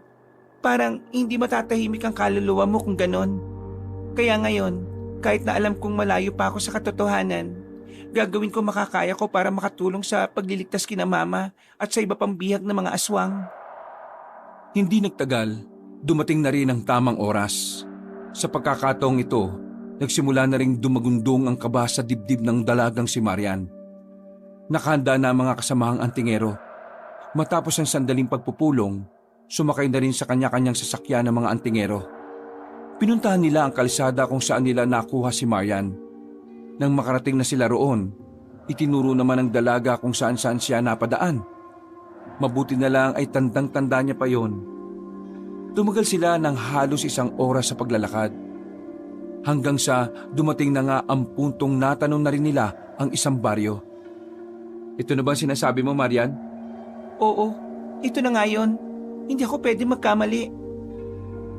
Parang hindi matatahimik ang kaluluwa mo kung ganon. Kaya ngayon, kahit na alam kong malayo pa ako sa katotohanan, gagawin ko makakaya ko para makatulong sa pagliligtas kina mama at sa iba pang bihag ng mga aswang. Hindi nagtagal, dumating na rin ang tamang oras. Sa pagkakataong ito, nagsimula na ring dumagundong ang kaba sa dibdib ng dalagang si Marian. Nakahanda na ang mga kasamahang antingero. Matapos ang sandaling pagpupulong, sumakay na rin sa kanya-kanyang sasakyan ng mga antingero. Pinuntahan nila ang kalsada kung saan nila nakuha si Marian. Nang makarating na sila roon, itinuro naman ng dalaga kung saan-saan siya napadaan. Mabuti na lang ay tandang-tanda niya pa yon. Tumagal sila ng halos 1 oras sa paglalakad. Hanggang sa dumating na nga ang puntong natanong na rin nila ang isang baryo. Ito na ba sinasabi mo, Marian? Oo, ito na nga yun. Hindi ako pwede magkamali.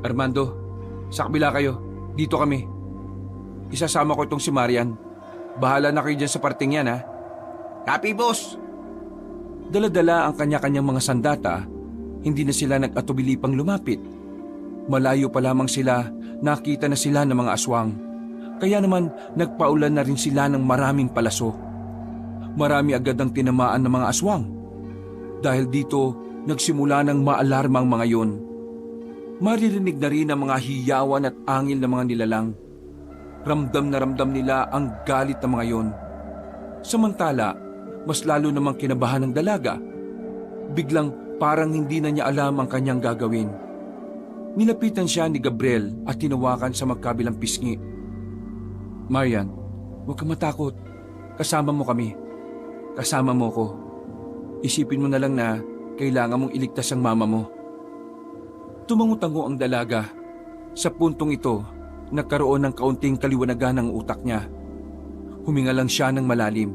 Armando, sa kabila kayo. Dito kami. Isasama ko itong si Marian. Bahala na kayo dyan sa parting yan, ha? Copy, boss. Dala-dala ang kanya-kanyang mga sandata, hindi na sila nag-atubili pang lumapit. Malayo pa lamang sila, nakita na sila ng mga aswang. Kaya naman nagpaulan na rin sila ng maraming palaso. Marami agad ang tinamaan ng mga aswang. Dahil dito, nagsimula ng maalarmang mga yon. Maririnig na rin ang mga hiyawan at angil ng mga nilalang. Ramdam na ramdam nila ang galit ng mga yon. Samantala, mas lalo namang kinabahan ng dalaga. Biglang parang hindi na niya alam ang kanyang gagawin. Nilapitan siya ni Gabriel at tinawakan sa magkabilang pisngi. Marian, huwag kang matakot. Kasama mo kami. Kasama mo ko. Isipin mo na lang na kailangan mong iligtas ang mama mo. Tumango-tango ang dalaga. Sa puntong ito, nagkaroon ng kaunting kaliwanagan ng utak niya. Huminga lang siya ng malalim.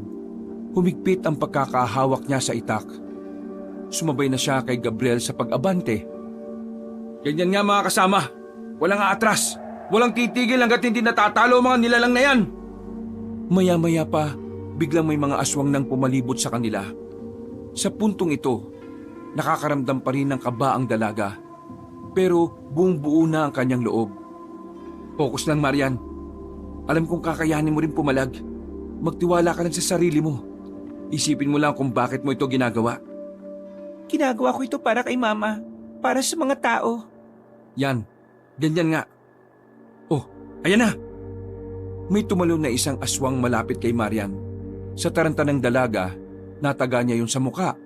Humigpit ang pagkakahawak niya sa itak. Sumabay na siya kay Gabriel sa pag-abante. Ganyan nga mga kasama. Walang aatras. Walang titigil hanggat hindi natatalo ang mga nilalang na yan. Maya-maya pa, biglang may mga aswang nang pumalibot sa kanila. Sa puntong ito, nakakaramdam pa rin ng kaba ang dalaga. Pero buong buo na ang kanyang loob. Focus lang, Marian. Alam kong kakayanin mo rin pumalag. Magtiwala ka lang sa sarili mo. Isipin mo lang kung bakit mo ito ginagawa. Ginagawa ko ito para kay mama. Para sa mga tao. Yan, ganyan nga. Oh, ayan na! May tumalon na isang aswang malapit kay Marian. Sa taranta ng dalaga, nataga niya yun sa muka.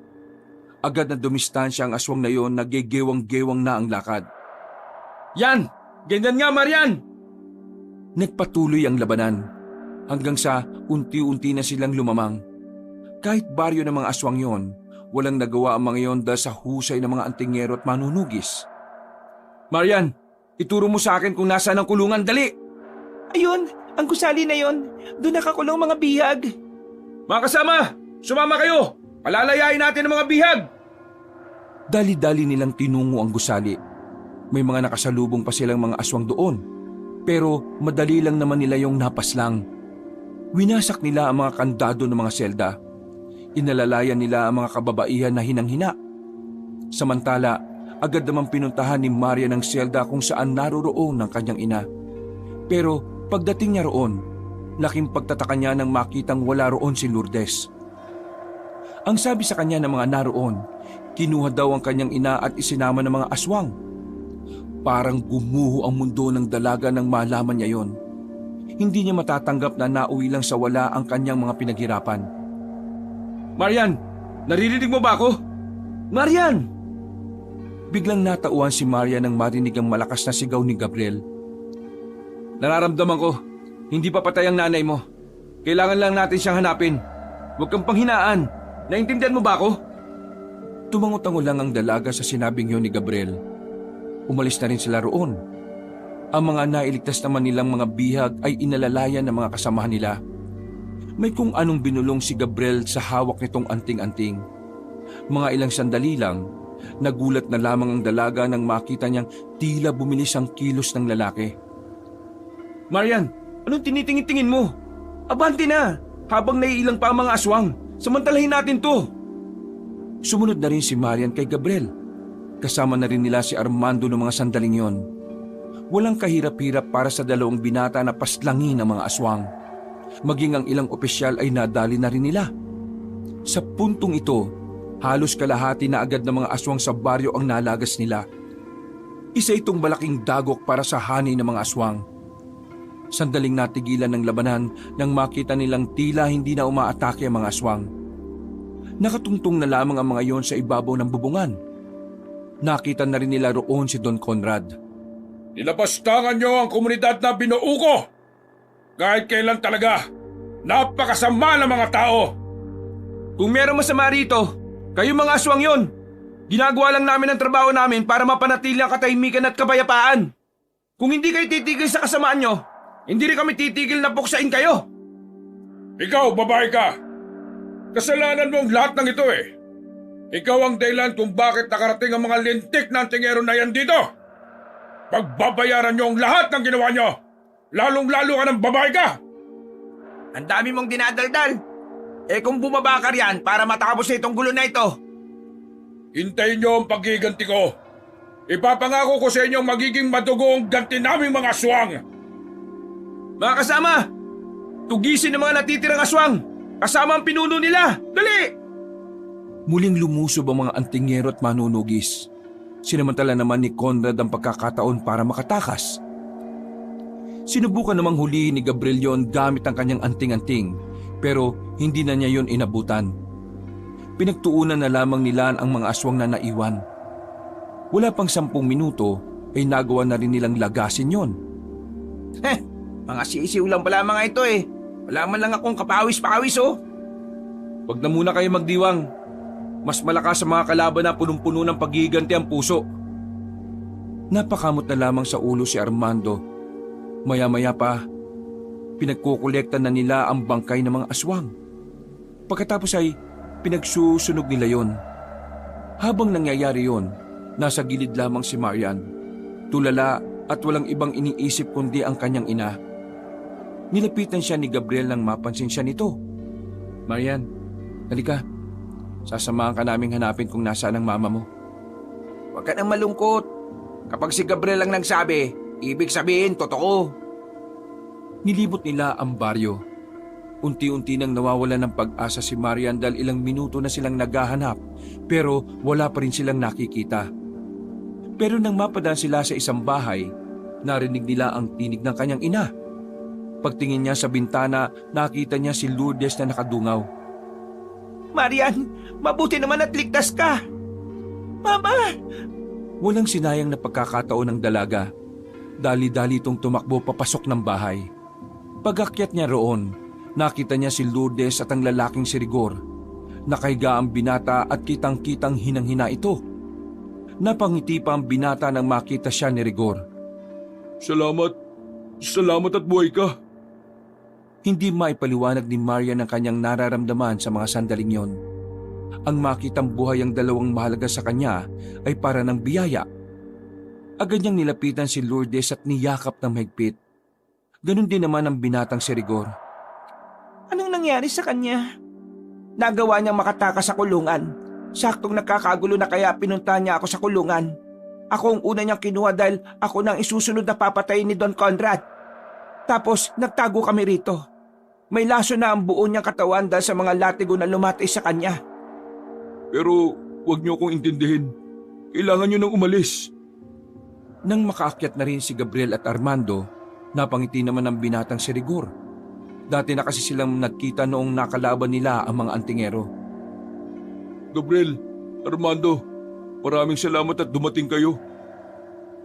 Agad na dumistansya ang aswang na yun, nagigewang-gewang na ang lakad. Yan! Ganyan nga, Marian! Nagpatuloy ang labanan hanggang sa unti-unti na silang lumamang. Kahit baryo ng mga aswang yon, walang nagawa ang mga yon dahil sa husay ng mga antingero at manunugis. Marian, ituro mo sa akin kung nasaan ang kulungan, dali! Ayun, ang gusali na yon. Doon nakakulong mga bihag. Mga kasama, sumama kayo! Palalayain natin ang mga bihag! Dali-dali nilang tinungo ang gusali. May mga nakasalubong pa silang mga aswang doon, pero madali lang naman nila yung napaslang. Winasak nila ang mga kandado ng mga selda. Inalalayan nila ang mga kababaihan na hinang-hina. Samantala, agad namang pinuntahan ni Maria ng selda kung saan naroroon ng kanyang ina. Pero pagdating niya roon, laking pagtataka niya nang makitang wala roon si Lourdes. Ang sabi sa kanya ng mga naroon, kinuha daw ang kanyang ina at isinama ng mga aswang. Parang gumuho ang mundo ng dalaga nang malaman niya yon. Hindi niya matatanggap na nauwi lang sa wala ang kanyang mga pinaghirapan. Marian, naririnig mo ba ako? Marian! Biglang natauhan si Maria nang marinig ang malakas na sigaw ni Gabriel. Nararamdaman ko, hindi pa patay ang nanay mo. Kailangan lang natin siyang hanapin. Huwag kang panghinaan. Naintindihan mo ba ako? Tumango-tango lang ang dalaga sa sinabing yon ni Gabriel. Umalis na rin sila roon. Ang mga nailigtas naman nilang mga bihag ay inalalayan ng mga kasamahan nila. May kung anong binulong si Gabriel sa hawak nitong anting-anting. Mga ilang sandali lang, nagulat na lamang ang dalaga nang makita niyang tila bumilis ang kilos ng lalaki. Marian, anong tinitingin-tingin mo? Abante na, habang naiilang pa ang mga aswang. Samantalahin natin to. Sumunod na rin si Marian kay Gabriel. Kasama na rin nila si Armando ng mga sandaling yon. Walang kahirap-hirap para sa dalawang binata na paslangin ang mga aswang. Maging ang ilang opisyal ay nadali na rin nila. Sa puntong ito, halos kalahati na agad ng mga aswang sa baryo ang nalagas nila. Isa itong malaking dagok para sa hani ng mga aswang. Sandaling natigilan ng labanan nang makita nilang tila hindi na umaatake ang mga aswang. Nakatungtong na lamang ang mga yon sa ibabaw ng bubungan. Nakita na rin nila roon si Don Conrad. Nilapastangan niyo ang komunidad na binuo ko. Kahit kailan talaga, napakasama ng mga tao. Kung meron masama rito, kayo mga aswang yon. Ginagawa lang namin ang trabaho namin para mapanatili ang katahimikan at kapayapaan. Kung hindi kayo titigil sa kasamaan nyo, hindi rin kami titigil na puksain kayo. Ikaw, babae ka. Kasalanan mo ang lahat ng ito eh. Ikaw ang dahilan kung bakit nakarating ang mga lintik na antingero na yan dito. Pagbabayaran niyo ang lahat ng ginawa niyo. Lalong-lalo ka ng babae ka. Ang dami mong dinadaldal. Eh kung bumaba ka riyan para matapos na itong gulo na ito. Hintayin niyo ang paggiganti ko. Ipapangako ko sa inyo magiging madugo ang ganti naming mga aswang. Mga kasama, tugisin ang mga natitirang aswang. Kasama ang pinuno nila. Dali! Muling lumusob ang mga antingero at manunugis. Sinamantala naman ni Conrad ang pagkakataon para makatakas. Sinubukan namang hulihin ni Gabriel yon gamit ang kanyang anting-anting, pero hindi na niya yon inabutan. Pinagtuunan na lamang nila ang mga aswang na naiwan. Wala pang 10 minuto ay nagawa na rin nilang lagasin yon. Mga sisiw lang pala mga ito eh. Wala man lang akong kapawis-pawis oh. Wag na muna kayo magdiwang. Mas malakas sa mga kalaban na punong-puno ng paghiganti ang puso. Napakamot na lamang sa ulo si Armando. Maya-maya pa, pinagkukolekta na nila ang bangkay ng mga aswang. Pagkatapos ay pinagsusunog nila yon. Habang nangyayari yon, nasa gilid lamang si Marian. Tulala at walang ibang iniisip kundi ang kanyang ina. Nilapitan siya ni Gabriel nang mapansin siya nito. Marian, halika. Sasamahan ka naming hanapin kung nasaan ang mama mo. Huwag ka nang malungkot. Kapag si Gabriel ang nagsabi, ibig sabihin totoo. Nilibot nila ang baryo. Unti-unti nang nawawala ng pag-asa si Marian dahil ilang minuto na silang naghahanap pero wala pa rin silang nakikita. Pero nang mapadaan sila sa isang bahay, narinig nila ang tinig ng kanyang ina. Pagtingin niya sa bintana, nakita niya si Lourdes na nakadungaw. Marian, mabuti naman at ligtas ka. Mama! Walang sinayang na pagkakataon ng dalaga. Dali-dali itong tumakbo papasok ng bahay. Pag-akyat niya roon, nakita niya si Lourdes at ang lalaking si Rigor. Nakahiga ang binata at kitang-kitang hinang-hina ito. Napangiti pa ang binata nang makita siya ni Rigor. Salamat at buhay ka. Hindi maipaliwanag ni Marian ang kanyang nararamdaman sa mga sandaling yon. Ang makitang buhay ang dalawang mahalaga sa kanya ay para ng biyaya. Agad niyang nilapitan si Lourdes at niyakap ng mahigpit. Ganon din naman ang binatang si Rigor. Anong nangyari sa kanya? Nagawa niyang makatakas sa kulungan. Saktong nakakagulo na kaya pinunta niya ako sa kulungan. Ako ang una niyang kinuha dahil ako nang isusunod na papatayin ni Don Conrad. Tapos nagtago kami rito. May laso na ang buo niyang katawan dahil sa mga latigo na lumatay sa kanya. Pero huwag niyo akong intindihin. Kailangan niyo nang umalis. Nang makaakyat na rin si Gabriel at Armando, napangiti naman ang binatang si Rigor. Dati na kasi silang nagkita noong nakalaban nila ang mga antingero. Gabriel, Armando, maraming salamat at dumating kayo.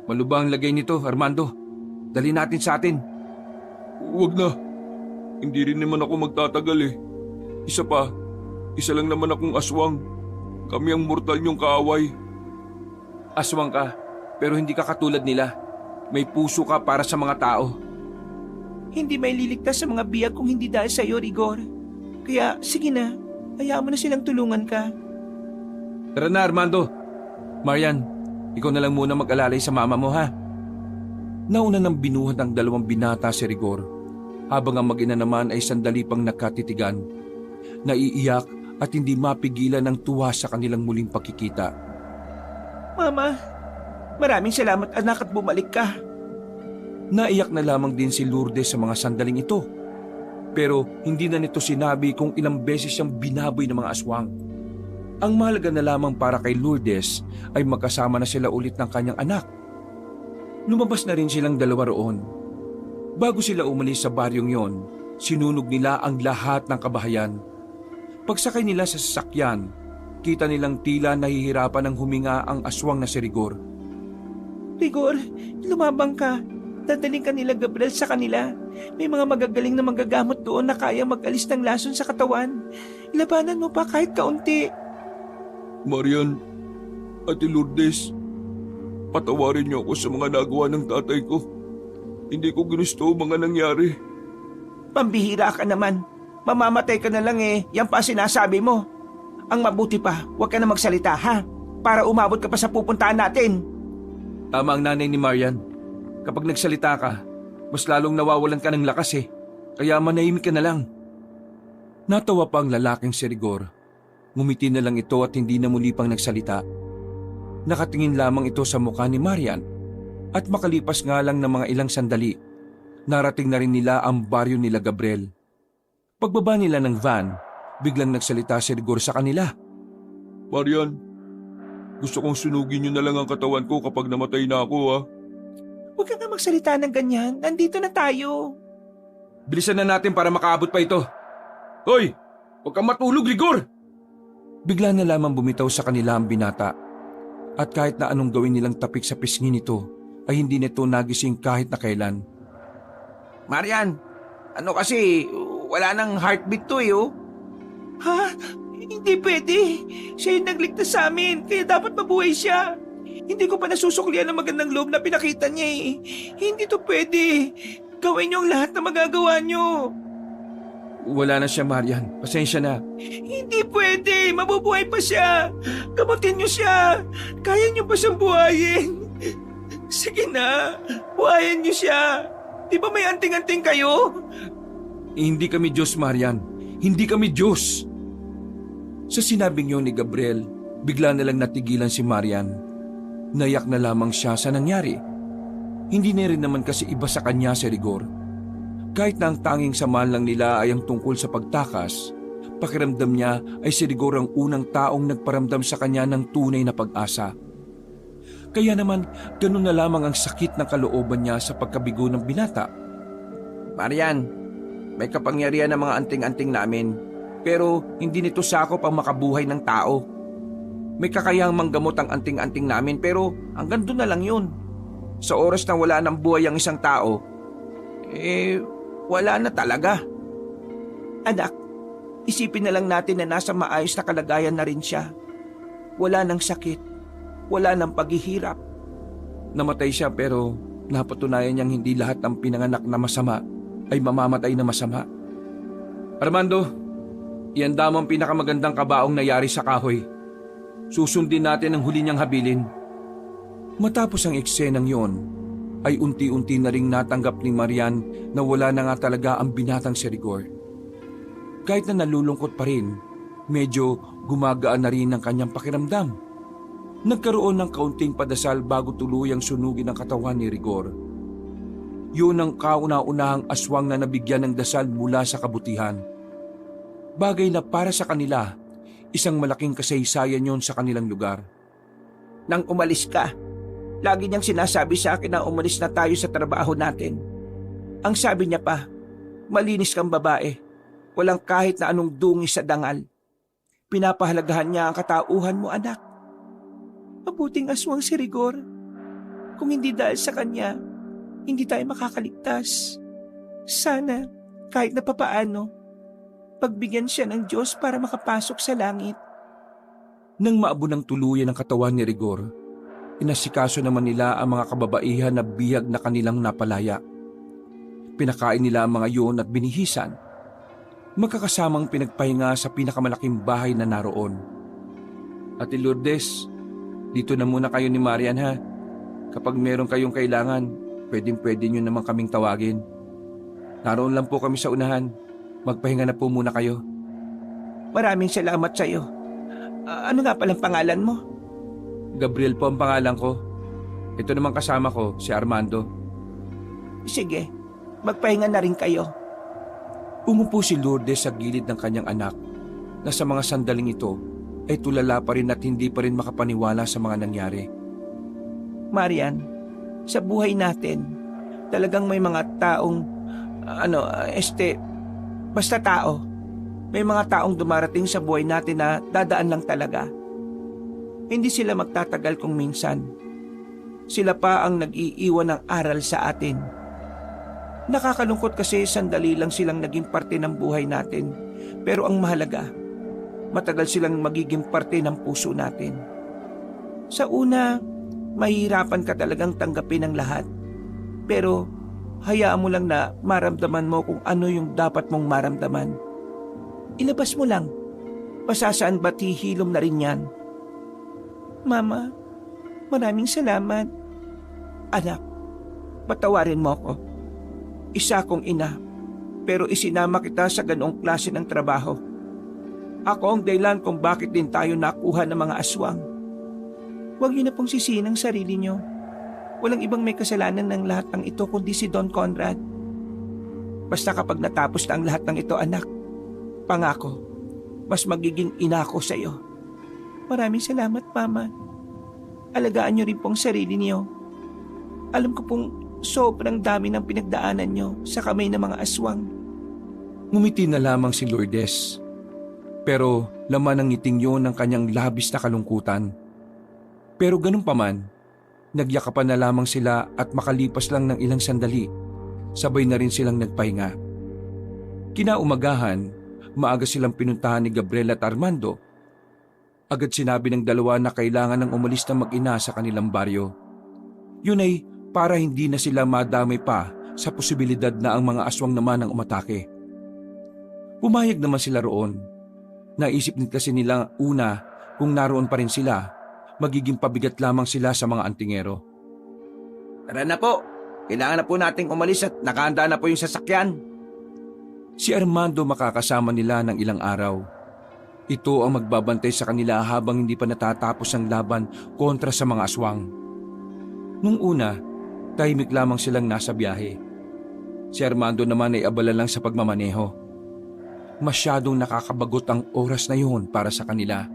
Malubang lagay nito, Armando. Dali natin sa atin. Huwag na. Hindi rin naman ako magtatagal eh. Isa lang naman akong aswang. Kami ang mortal niyong kaaway. Aswang ka, pero hindi ka katulad nila. May puso ka para sa mga tao. Hindi may liligtas sa mga biyag kung hindi dahil sa iyo, Rigor. Kaya sige na, hayaan mo na silang tulungan ka. Tara na, Armando. Marian, ikaw na lang muna mag-alalay sa mama mo, ha? Nauna nang binuhat ang dalawang binata si Rigor, habang ang mag-ina naman ay sandali pang nakatitigan. Naiiyak at hindi mapigilan ng tuwa sa kanilang muling pagkikita. Mama, maraming salamat anak at bumalik ka. Naiyak na lamang din si Lourdes sa mga sandaling ito. Pero hindi na nito sinabi kung ilang beses siyang binaboy ng mga aswang. Ang mahalaga na lamang para kay Lourdes ay magkasama na sila ulit ng kanyang anak. Lumabas na rin silang dalawa roon. Bago sila umalis sa baryong yon, sinunog nila ang lahat ng kabahayan. Pagsakay nila sa sasakyan, kita nilang tila nahihirapan ng huminga ang aswang na si Rigor. Rigor, lumabang ka. Dadaling ka nila Gabriel sa kanila. May mga magagaling na manggagamot doon na kaya mag-alis ng lason sa katawan. Labanan mo pa kahit kaunti. Marian, Ate Lourdes, patawarin niyo ako sa mga nagawa ng tatay ko. Hindi ko ginusto ang mga nangyari. Pambihira ka naman. Mamamatay ka na lang eh. Yan pa sinasabi mo. Ang mabuti pa, huwag ka na magsalita ha. Para umabot ka pa sa pupuntahan natin. Tama ang nanay ni Marian. Kapag nagsalita ka, mas lalong nawawalan ka ng lakas eh. Kaya manahimik ka na lang. Natawa pa ang lalaking si Rigor. Ngumiti na lang ito at hindi na muli pang nagsalita. Nakatingin lamang ito sa mukha ni Marian. At makalipas nga lang ng mga ilang sandali, narating na rin nila ang baryo nila Gabriel. Pagbaba nila ng van, biglang nagsalita si Rigor sa kanila. Marian, gusto kong sunugin niyo na lang ang katawan ko kapag namatay na ako ha. Huwag ka nga magsalita ng ganyan. Nandito na tayo. Bilisan na natin para makaabot pa ito. Hoy! Huwag kang matulog, Rigor! Bigla na lamang bumitaw sa kanila ang binata. At kahit na anong gawin nilang tapik sa pisngi nito, ay hindi nito nagising kahit na kailan. Marian, ano kasi, wala nang heartbeat to eh oh. Ha? Hindi pwede. Siya yung nagligtas sa amin, kaya dapat mabuhay siya. Hindi ko pa nasusuklian ang magandang loob na pinakita niya eh. Hindi to pwede. Gawin niyo ang lahat na magagawa niyo. Wala na siya, Marian. Pasensya na. Hindi pwede. Mabubuhay pa siya. Gamutin niyo siya. Kaya niyo pa siyang buhayin. Sige na. Buhayin niyo siya. Di ba may anting-anting kayo? Hindi kami Diyos, Marian. Hindi kami Diyos. Sa sinabing yun ni Gabriel, bigla na lang natigilan si Marian. Nayak na lamang siya sa nangyari. Hindi na rin naman kasi iba sa kanya si Rigor. Kahit na ang tanging samahan lang nila ay ang tungkol sa pagtakas, pakiramdam niya ay si Rigor ang unang taong nagparamdam sa kanya ng tunay na pag-asa. Kaya naman, ganun na lamang ang sakit ng kalooban niya sa pagkabigo ng binata. Marian, may kapangyarihan ng mga anting-anting namin, pero hindi nito sakop ang makabuhay ng tao. May kakayahang manggamot ang anting-anting namin pero hanggang doon na lang yun. Sa oras na wala ng buhay ang isang tao, wala na talaga. Anak, isipin na lang natin na nasa maayos na kalagayan na rin siya. Wala ng sakit, wala ng paghihirap. Namatay siya pero napatunayan niyang hindi lahat ng pinanganak na masama ay mamamatay na masama. Armando, iyan damang pinakamagandang kabaong nangyari sa kahoy. Susundin natin ang huli niyang habilin. Matapos ang eksenang yon, ay unti-unti na ring natanggap ni Marian na wala na nga talaga ang binatang si Rigor. Kahit na nalulungkot pa rin, medyo gumagaan na rin ang kanyang pakiramdam. Nagkaroon ng kaunting padasal bago tuluyang sunugin ang katawan ni Rigor. Yun ang kauna-unahang aswang na nabigyan ng dasal mula sa kabutihan. Bagay na para sa kanila, isang malaking kasaysayan yon sa kanilang lugar. Nang umalis ka, lagi niyang sinasabi sa akin na umalis na tayo sa trabaho natin. Ang sabi niya pa, malinis kang babae, walang kahit na anong dungis sa dangal. Pinapahalagahan niya ang katauhan mo, anak. Mabuting aswang si Rigor. Kung hindi dahil sa kanya, hindi tayo makakaligtas. Sana, kahit na papaano, pagbigyan siya ng Diyos para makapasok sa langit. Nang maabo ng tuluyan ang katawan ni Rigor, inasikaso naman nila ang mga kababaihan na bihag na kanilang napalaya. Pinakain nila ang mga yun at binihisan. Magkakasamang pinagpahinga sa pinakamalaking bahay na naroon. Ate Lourdes, dito na muna kayo ni Marian ha. Kapag meron kayong kailangan, pwedeng-pwede nyo naman kaming tawagin. Naroon lang po kami sa unahan. Magpahinga na po muna kayo. Maraming salamat sa iyo. Ano nga palang pangalan mo? Gabriel po ang pangalan ko. Ito naman kasama ko, si Armando. Sige, magpahinga na rin kayo. Umupo si Lourdes sa gilid ng kanyang anak na sa mga sandaling ito ay tulala pa rin at hindi pa rin makapaniwala sa mga nangyari. Marian, sa buhay natin, talagang may mga taong, basta tao. May mga taong dumarating sa buhay natin na dadaan lang talaga. Hindi sila magtatagal kung minsan. Sila pa ang nag-iiwan ng aral sa atin. Nakakalungkot kasi sandali lang silang naging parte ng buhay natin. Pero ang mahalaga, matagal silang magiging parte ng puso natin. Sa una, mahihirapan ka talagang tanggapin ang lahat. Pero hayaan mo lang na maramdaman mo kung ano yung dapat mong maramdaman. Ilabas mo lang. Pasasaan ba't hihilom na rin yan? Mama, maraming salamat. Anak, patawarin mo ako. Isa akong ina, pero isinama kita sa ganoong klase ng trabaho. Ako ang dahilan kung bakit din tayo nakuha ng mga aswang. Huwag niyo na pong sisihin ang sarili niyo. Walang ibang may kasalanan ng lahat ng ito kundi si Don Conrad. Basta kapag natapos na ang lahat ng ito, anak, pangako, mas magiging ina ko sa iyo. Maraming salamat, Mama. Alagaan niyo rin pong sarili niyo. Alam ko pong sobrang dami ng pinagdaanan niyo sa kamay ng mga aswang. Ngumiti na lamang si Lourdes. Pero laman ng ngiting yun ng kanyang labis na kalungkutan. Pero ganun pa man, nagyakapan na lamang sila at makalipas lang ng ilang sandali, sabay na rin silang nagpahinga. Kinaumagahan, maaga silang pinuntahan ni Gabriel at Armando. Agad sinabi ng dalawa na kailangan ng umalis na mag-ina sa kanilang baryo. Yun ay para hindi na sila madamay pa sa posibilidad na ang mga aswang naman ang umatake. Pumayag naman sila roon. Naisip din kasi nila una kung naroon pa rin sila, magiging pabigat lamang sila sa mga antingero. Tara na po. Kailangan na po nating umalis at nakahanda na po yung sasakyan. Si Armando makakasama nila ng ilang araw. Ito ang magbabantay sa kanila habang hindi pa natatapos ang laban kontra sa mga aswang. Nung una, tahimik lamang silang nasa biyahe. Si Armando naman ay abala lang sa pagmamaneho. Masyadong nakakabagot ang oras na yun para sa kanila.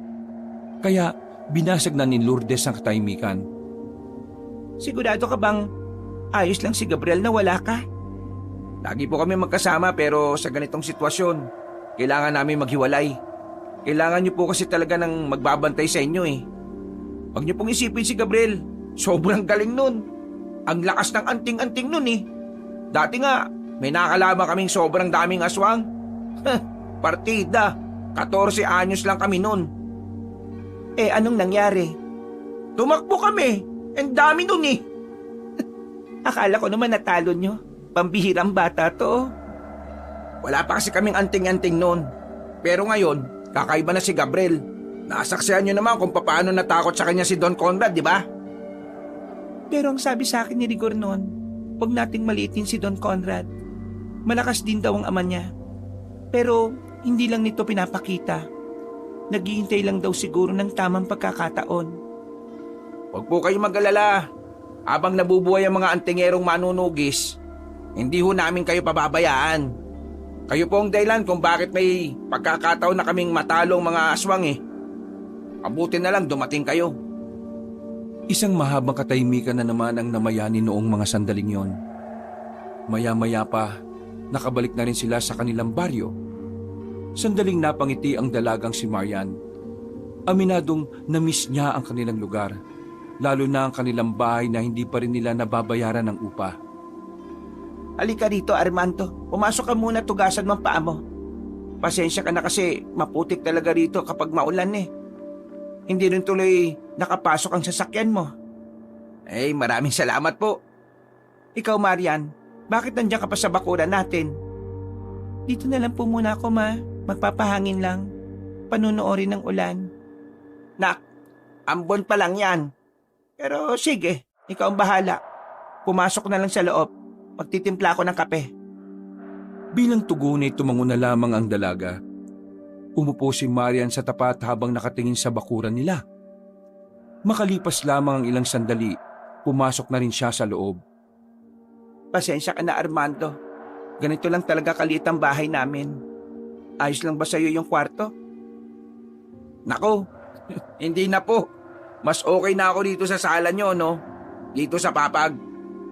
Kaya binasag na ni Lourdes ang katahimikan. Sigurado ka bang ayos lang si Gabriel na wala ka? Lagi po kami magkasama pero sa ganitong sitwasyon, kailangan namin maghiwalay. Kailangan niyo po kasi talaga ng magbabantay sa inyo eh. Huwag niyo pong isipin si Gabriel. Sobrang galing nun. Ang lakas ng anting-anting nun eh. Dati nga, may nakalaban kaming sobrang daming aswang. Partida, 14 anyos lang kami nun. Eh anong nangyari? Tumakbo kami, ang dami nun eh. Akala ko naman natalo nyo, pambihirang bata to. Wala pa kasi kaming anting-anting nun. Pero ngayon, kakaiba na si Gabriel. Nasaksihan nyo naman kung paano natakot sa kanya si Don Conrad, di ba? Pero ang sabi sa akin ni Rigor noon, huwag nating maliitin si Don Conrad. Malakas din daw ang ama niya. Pero hindi lang nito pinapakita. Naghihintay lang daw siguro ng tamang pagkakataon. Huwag po kayong mag-alala. Habang nabubuhay ang mga antingerong manunugis, hindi ho namin kayo pababayaan. Kayo po ang dahilan kung bakit may pagkakataon na kaming matalo ang mga aswang eh. Mabuti na lang dumating kayo. Isang mahabang katahimikan na naman ang namayani noong mga sandaling yon. Maya-maya pa, nakabalik na rin sila sa kanilang baryo. Sandaling napangiti ang dalagang si Marian. Aminadong na-miss niya ang kanilang lugar, lalo na ang kanilang bahay na hindi pa rin nila nababayaran ng upa. Halika rito, Armando. Pumasok ka muna, tugasan mo ang paa mo. Pasensya ka na kasi maputik talaga rito kapag maulan eh. Hindi rin tuloy nakapasok ang sasakyan mo. Eh, maraming salamat po. Ikaw, Marian, bakit nandiyan ka pa sa bakuran natin? Dito na lang po muna ako, ma. Magpapahangin lang. Panunuorin ng ulan. Nak, ambon pa lang yan. Pero sige, ikaw ang bahala. Pumasok na lang sa loob. Magtitimpla ako ng kape. Bilang tugon ay tumango na lamang ang dalaga. Umupo si Marian sa tapat habang nakatingin sa bakuran nila. Makalipas lamang ang ilang sandali, pumasok na rin siya sa loob. Pasensya ka na, Armando. Ganito lang talaga kaliit ang bahay namin. Ayos lang ba sa'yo yung kwarto? Nako, hindi na po. Mas okay na ako dito sa sala nyo, no? Dito sa papag.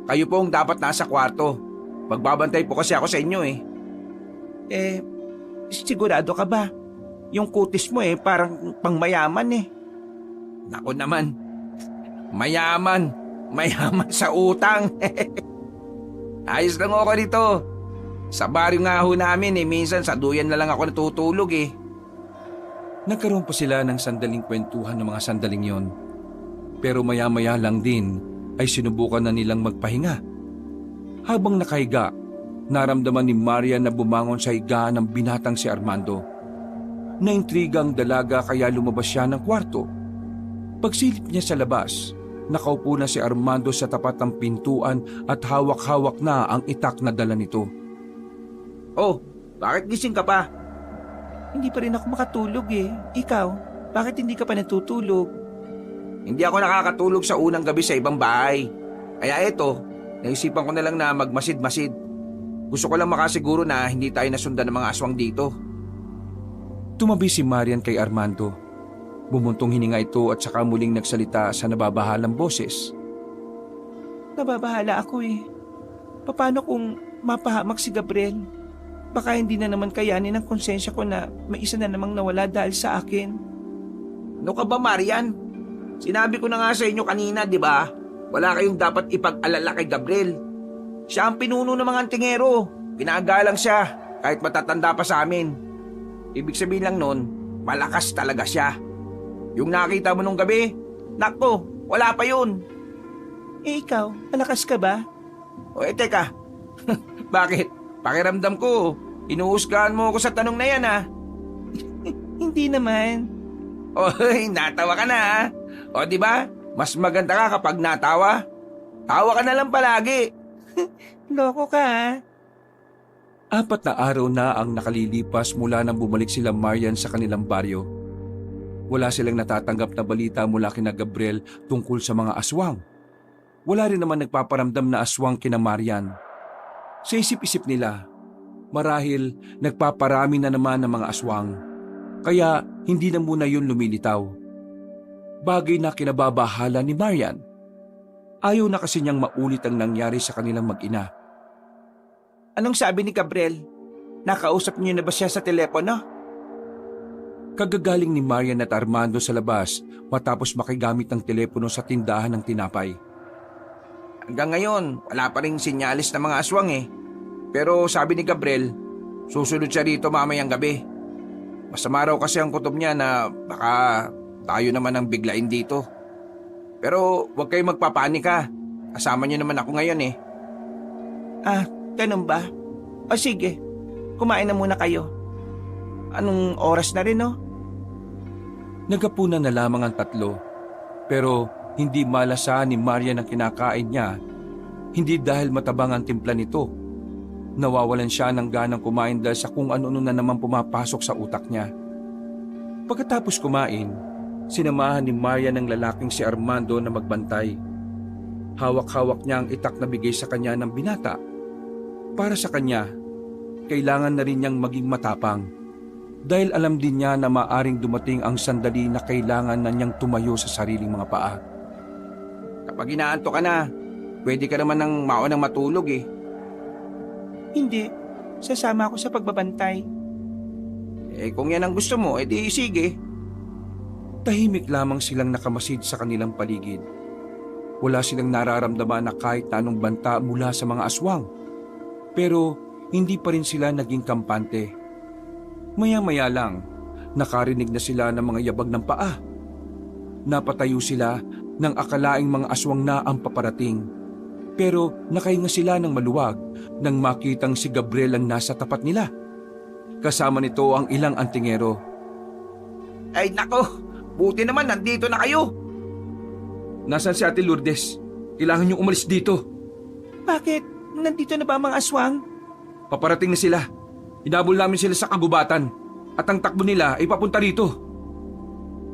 Kayo pong dapat nasa kwarto. Magbabantay po kasi ako sa inyo eh. Sigurado ka ba? Yung kutis mo parang pangmayaman eh. Nako naman. Mayaman. Mayaman sa utang. Ayos lang ako dito. Sa baryo nga ho namin minsan sa duyan na lang ako natutulog eh. Nagkaroon pa sila ng sandaling kwentuhan ng mga sandaling yon. Pero maya-maya lang din ay sinubukan na nilang magpahinga. Habang nakahiga, naramdaman ni Maria na bumangon sa higaan ng binatang si Armando. Naintriga ang dalaga kaya lumabas siya ng kwarto. Pagsilip niya sa labas, nakaupo na si Armando sa tapat ng pintuan at hawak-hawak na ang itak na dala nito. Oh, bakit gising ka pa? Hindi pa rin ako makatulog eh. Ikaw, bakit hindi ka pa natutulog? Hindi ako nakakatulog sa unang gabi sa ibang bahay. Kaya eto, naisipan ko na lang na magmasid-masid. Gusto ko lang makasiguro na hindi tayo nasundan ng mga aswang dito. Tumabi si Marian kay Armando. Bumuntong hininga ito at saka muling nagsalita sa nababahalang boses. Nababahala ako eh. Paano kung mapahamak si Gabriel? Baka hindi na naman kayanin ng konsensya ko na may isa na namang nawala dahil sa akin. Ano ka ba, Marian? Sinabi ko na nga sa inyo kanina, di ba? Wala kayong dapat ipag-alala kay Gabriel. Siya ang pinuno ng mga antingero. Pinagalang siya kahit matatanda pa sa amin. Ibig sabihin lang nun, malakas talaga siya. Yung nakita mo nung gabi, nakpo, wala pa yun. Eh ikaw, malakas ka ba? O teka, bakit? Pakiramdam ko, inuhusgahan mo ako sa tanong na yan Hindi naman. Oy, natawa ka na O di ba? Mas maganda ka kapag natawa. Tawa ka na lang palagi. Loko ka 4 na araw na ang nakalilipas mula nang bumalik sila Marian sa kanilang baryo. Wala silang natatanggap na balita mula kina Gabriel tungkol sa mga aswang. Wala rin naman nagpaparamdam na aswang kina Marian. Sa isip-isip nila, marahil nagpaparami na naman ng mga aswang, kaya hindi na muna yun lumilitaw. Bagay na kinababahala ni Marian. Ayaw na kasi niyang maulit ang nangyari sa kanilang mag-ina. Anong sabi ni Gabriel? Nakausap niyo na ba siya sa telepono? Kagagaling ni Marian at Armando sa labas matapos makigamit ng telepono sa tindahan ng tinapay. Hanggang ngayon, wala pa rin sinyalis ng mga aswang eh. Pero sabi ni Gabriel, susunod siya rito mamayang gabi. Masama raw kasi ang kutob niya na baka tayo naman ang biglain dito. Pero huwag kayong magpapanika. Kasama niyo naman ako ngayon eh. Ah, ganun ba? O sige, kumain na muna kayo. Anong oras na rin no? Naghapunan na lamang ang tatlo, pero hindi malasa ni Marian ang kinakain niya, hindi dahil matabang ang timpla nito. Nawawalan siya ng ganang kumain dahil sa kung ano-ano na naman pumapasok sa utak niya. Pagkatapos kumain, sinamahan ni Marian ng lalaking si Armando na magbantay. Hawak-hawak niya ang itak na bigay sa kanya ng binata. Para sa kanya, kailangan na rin niyang maging matapang. Dahil alam din niya na maaring dumating ang sandali na kailangan na niyang tumayo sa sariling mga paa. Kapag inaantok ka na, pwede ka naman ng maunang matulog eh. Hindi, sasama ako sa pagbabantay. Eh kung yan ang gusto mo, edi sige. Tahimik lamang silang nakamasid sa kanilang paligid. Wala silang nararamdaman na kahit na anong banta mula sa mga aswang. Pero hindi pa rin sila naging kampante. Maya-maya lang, nakarinig na sila ng mga yabag ng paa. Napatayo sila nang akalaing mga aswang na ang paparating. Pero nakahinga sila ng maluwag nang makitang si Gabriel ang nasa tapat nila. Kasama nito ang ilang antingero. Ay nako, buti naman nandito na kayo. Nasaan si Ate Lourdes? Kailangan niyong umalis dito. Bakit? Nandito na ba ang mga aswang? Paparating na sila. Hinabol namin sila sa kagubatan at ang takbo nila ay papunta rito.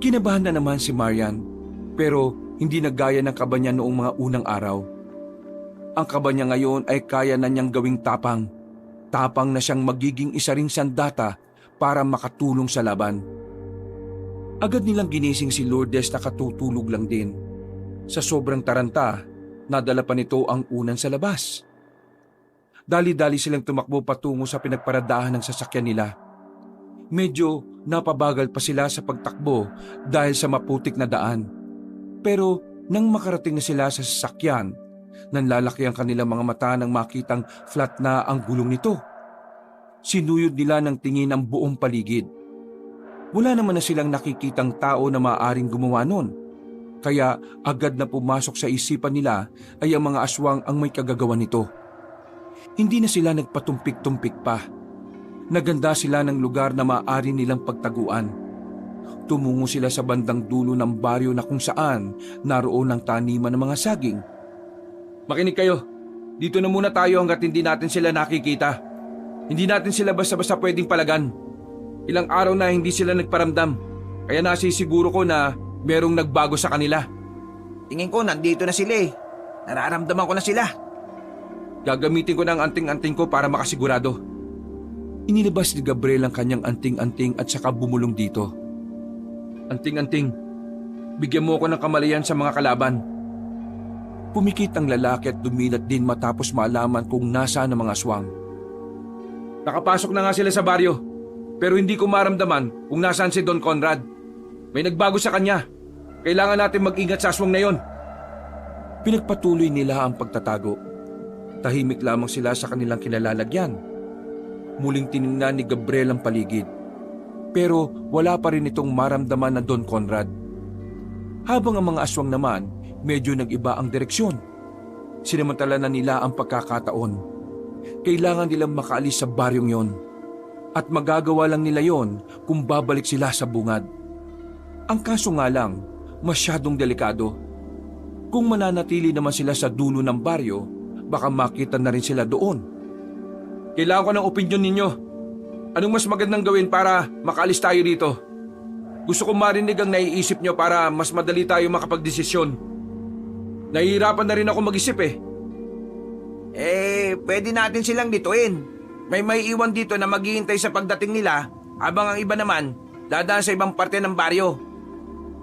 Kinabahan na naman si Marian, pero hindi nagaya ng kaba niya noong mga unang araw. Ang kaba niya ngayon ay kaya na niyang gawing tapang. Tapang na siyang magiging isa ring sandata para makatulong sa laban. Agad nilang ginising si Lourdes na katutulog lang din. Sa sobrang taranta, nadala pa nito ang unan sa labas. Dali-dali silang tumakbo patungo sa pinagparadahan ng sasakyan nila. Medyo napabagal pa sila sa pagtakbo dahil sa maputik na daan. Pero nang makarating na sila sa sasakyan, nanlalaki ang kanilang mga mata nang makitang flat na ang gulong nito. Sinuyod nila ng tingin ang buong paligid. Wala naman na silang nakikitang tao na maaaring gumawa nun. Kaya agad na pumasok sa isipan nila ay ang mga aswang ang may kagagawa nito. Hindi na sila nagpatumpik-tumpik pa. Naganda sila ng lugar na maaari nilang pagtaguan. Tumungo sila sa bandang dulo ng baryo na kung saan naroon ang taniman ng mga saging. Makinig kayo, dito na muna tayo hanggat hindi natin sila nakikita. Hindi natin sila basta-basta pwedeng palagan. Ilang araw na hindi sila nagparamdam, kaya nasisiguro ko na merong nagbago sa kanila. Tingin ko nandito na sila eh. Nararamdaman ko na sila. Gagamitin ko ng anting-anting ko para makasigurado. Inilabas ni Gabriel ang kanyang anting-anting at saka bumulong dito. Anting-anting, bigyan mo ako ng kamalayan sa mga kalaban. Pumikit ang lalaki at dumilat din matapos malaman kung nasaan ang mga aswang. Nakapasok na nga sila sa baryo, pero hindi ko maramdaman kung nasaan si Don Conrad. May nagbago sa kanya. Kailangan natin mag-ingat sa aswang na yon. Pinagpatuloy nila ang pagtatago. Tahimik lamang sila sa kanilang kinalalagyan. Muling tiningnan ni Gabriel ang paligid. Pero wala pa rin itong maramdaman na Don Conrad. Habang ang mga aswang naman, medyo nag-iba ang direksyon. Sinamantala na nila ang pagkakataon. Kailangan nilang makaalis sa baryong yon. At magagawa lang nila yon kung babalik sila sa bungad. Ang kaso nga lang, masyadong delikado. Kung mananatili naman sila sa dulo ng baryo, baka makita na rin sila doon. Kailangan ko ng opinyon ninyo. Anong mas magandang gawin para makaalis tayo dito? Gusto kong marinig ang naiisip nyo para mas madali tayo makapagdesisyon. Nahihirapan na rin ako mag-isip eh. Pwede natin silang dituin. May iwan dito na maghihintay sa pagdating nila habang ang iba naman dadaan sa ibang parte ng baryo.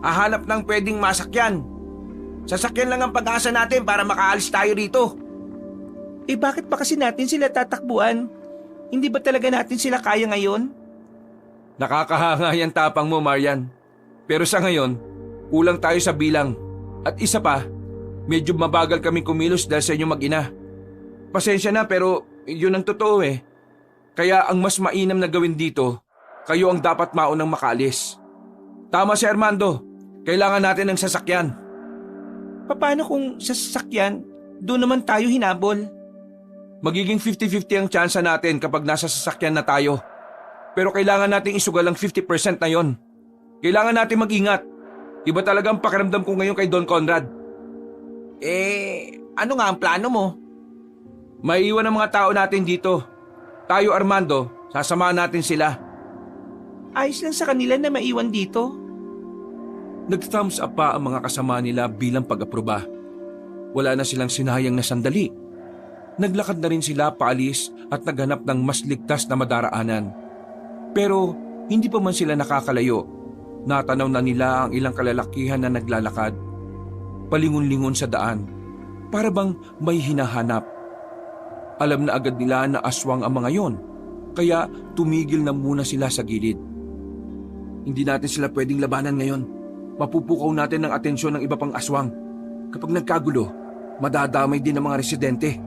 Hahanap ng pwedeng masakyan. Sasakyan lang ang pag-asa natin para makaalis tayo rito. Bakit pa kasi natin sila tatakbuhan? Hindi ba talaga natin sila kaya ngayon? Nakakahanga yung tapang mo, Marian. Pero sa ngayon, kulang tayo sa bilang. At isa pa, Medyo mabagal kami kumilos dahil sa inyong mag-ina. Pasensya na pero yun ang totoo eh. Kaya ang mas mainam na gawin dito, kayo ang dapat maunang makaalis. Tama si Armando, kailangan natin ng sasakyan. Paano kung sa sasakyan, doon naman tayo hinabol? Magiging 50-50 ang tsansa natin kapag nasa sasakyan na tayo. Pero kailangan nating isugal ang 50% na yon. Kailangan natin mag-ingat. Iba talaga ang pakiramdam ko ngayon kay Don Conrad. Ano nga ang plano mo? Maiiwan ang mga tao natin dito. Tayo Armando, sasamahan natin sila. Ayos lang sa kanila na maiwan dito. Nag-thumbs up pa ang mga kasama nila bilang pag-aproba. Wala na silang sinayang na sandali. Naglakad na rin sila paalis at naghanap ng mas ligtas na madaraanan. Pero hindi pa man sila nakakalayo. Natanaw na nila ang ilang kalalakihan na naglalakad. Palingon-lingon sa daan. Para bang may hinahanap. Alam na agad nila na aswang ang mga yon. Kaya tumigil na muna sila sa gilid. Hindi natin sila pwedeng labanan ngayon. Mapupukaw natin ng atensyon ng iba pang aswang. Kapag nagkagulo, madadamay din ang mga residente.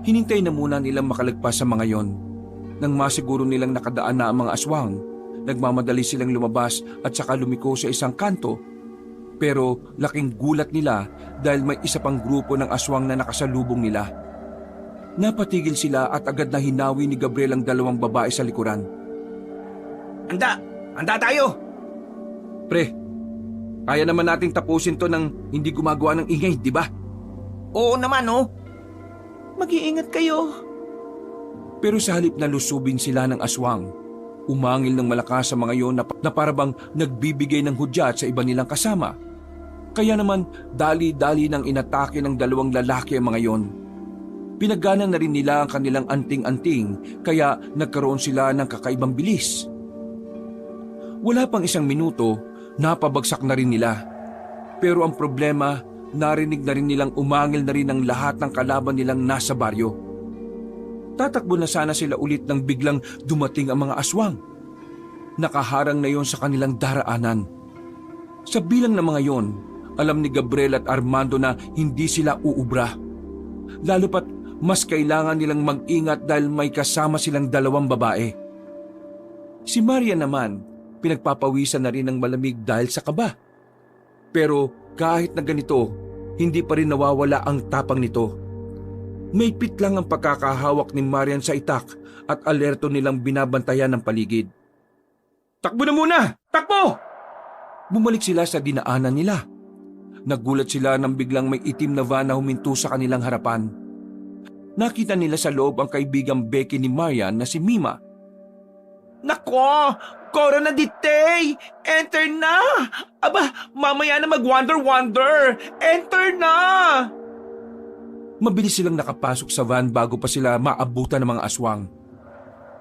Hinintay na muna nilang makalagpas sa mga yon. Nang masiguro nilang nakadaan na ang mga aswang, nagmamadali silang lumabas at saka lumiko sa isang kanto. Pero laking gulat nila dahil may isa pang grupo ng aswang na nakasalubong nila. Napatigil sila at agad na hinawi ni Gabriel ang dalawang babae sa likuran. Handa tayo! Pre, kaya naman nating tapusin to ng hindi gumagawa ng ingay, di ba? Oo naman, oh. Mag-iingat kayo. Pero sa halip na lusubin sila ng aswang, umangil ng malakas sa mga yon na parabang nagbibigay ng hudyat sa iba nilang kasama. Kaya naman dali-dali nang inatake ng dalawang lalaki ang mga yon. Pinagganan na rin nila ang kanilang anting-anting kaya nagkaroon sila ng kakaibang bilis. Wala pang isang minuto, napabagsak na rin nila. Pero ang problema, narinig na rin nilang umangil na rin ang lahat ng kalaban nilang nasa baryo. Tatakbo na sana sila ulit nang biglang dumating ang mga aswang. Nakaharang na yon sa kanilang daraanan. Sa bilang ng mga yon, alam ni Gabriel at Armando na hindi sila uubra. Lalo pat mas kailangan nilang mag-ingat dahil may kasama silang dalawang babae. Si Maria naman, pinagpapawisan na rin ng malamig dahil sa kaba. Pero kahit na ganito, hindi pa rin nawawala ang tapang nito. Maypit lang ang pagkakahawak ni Marian sa itak at alerto nilang binabantayan ng paligid. Takbo na muna! Takbo! Bumalik sila sa dinaanan nila. Nagulat sila nang biglang may itim na van na huminto sa kanilang harapan. Nakita nila sa loob ang kaibigang Becky ni Marian na si Mima. Nako! Corona Ditay! Enter na! Aba, mamaya na mag-wonder-wonder! Enter na! Mabilis silang nakapasok sa van bago pa sila maabutan ng mga aswang.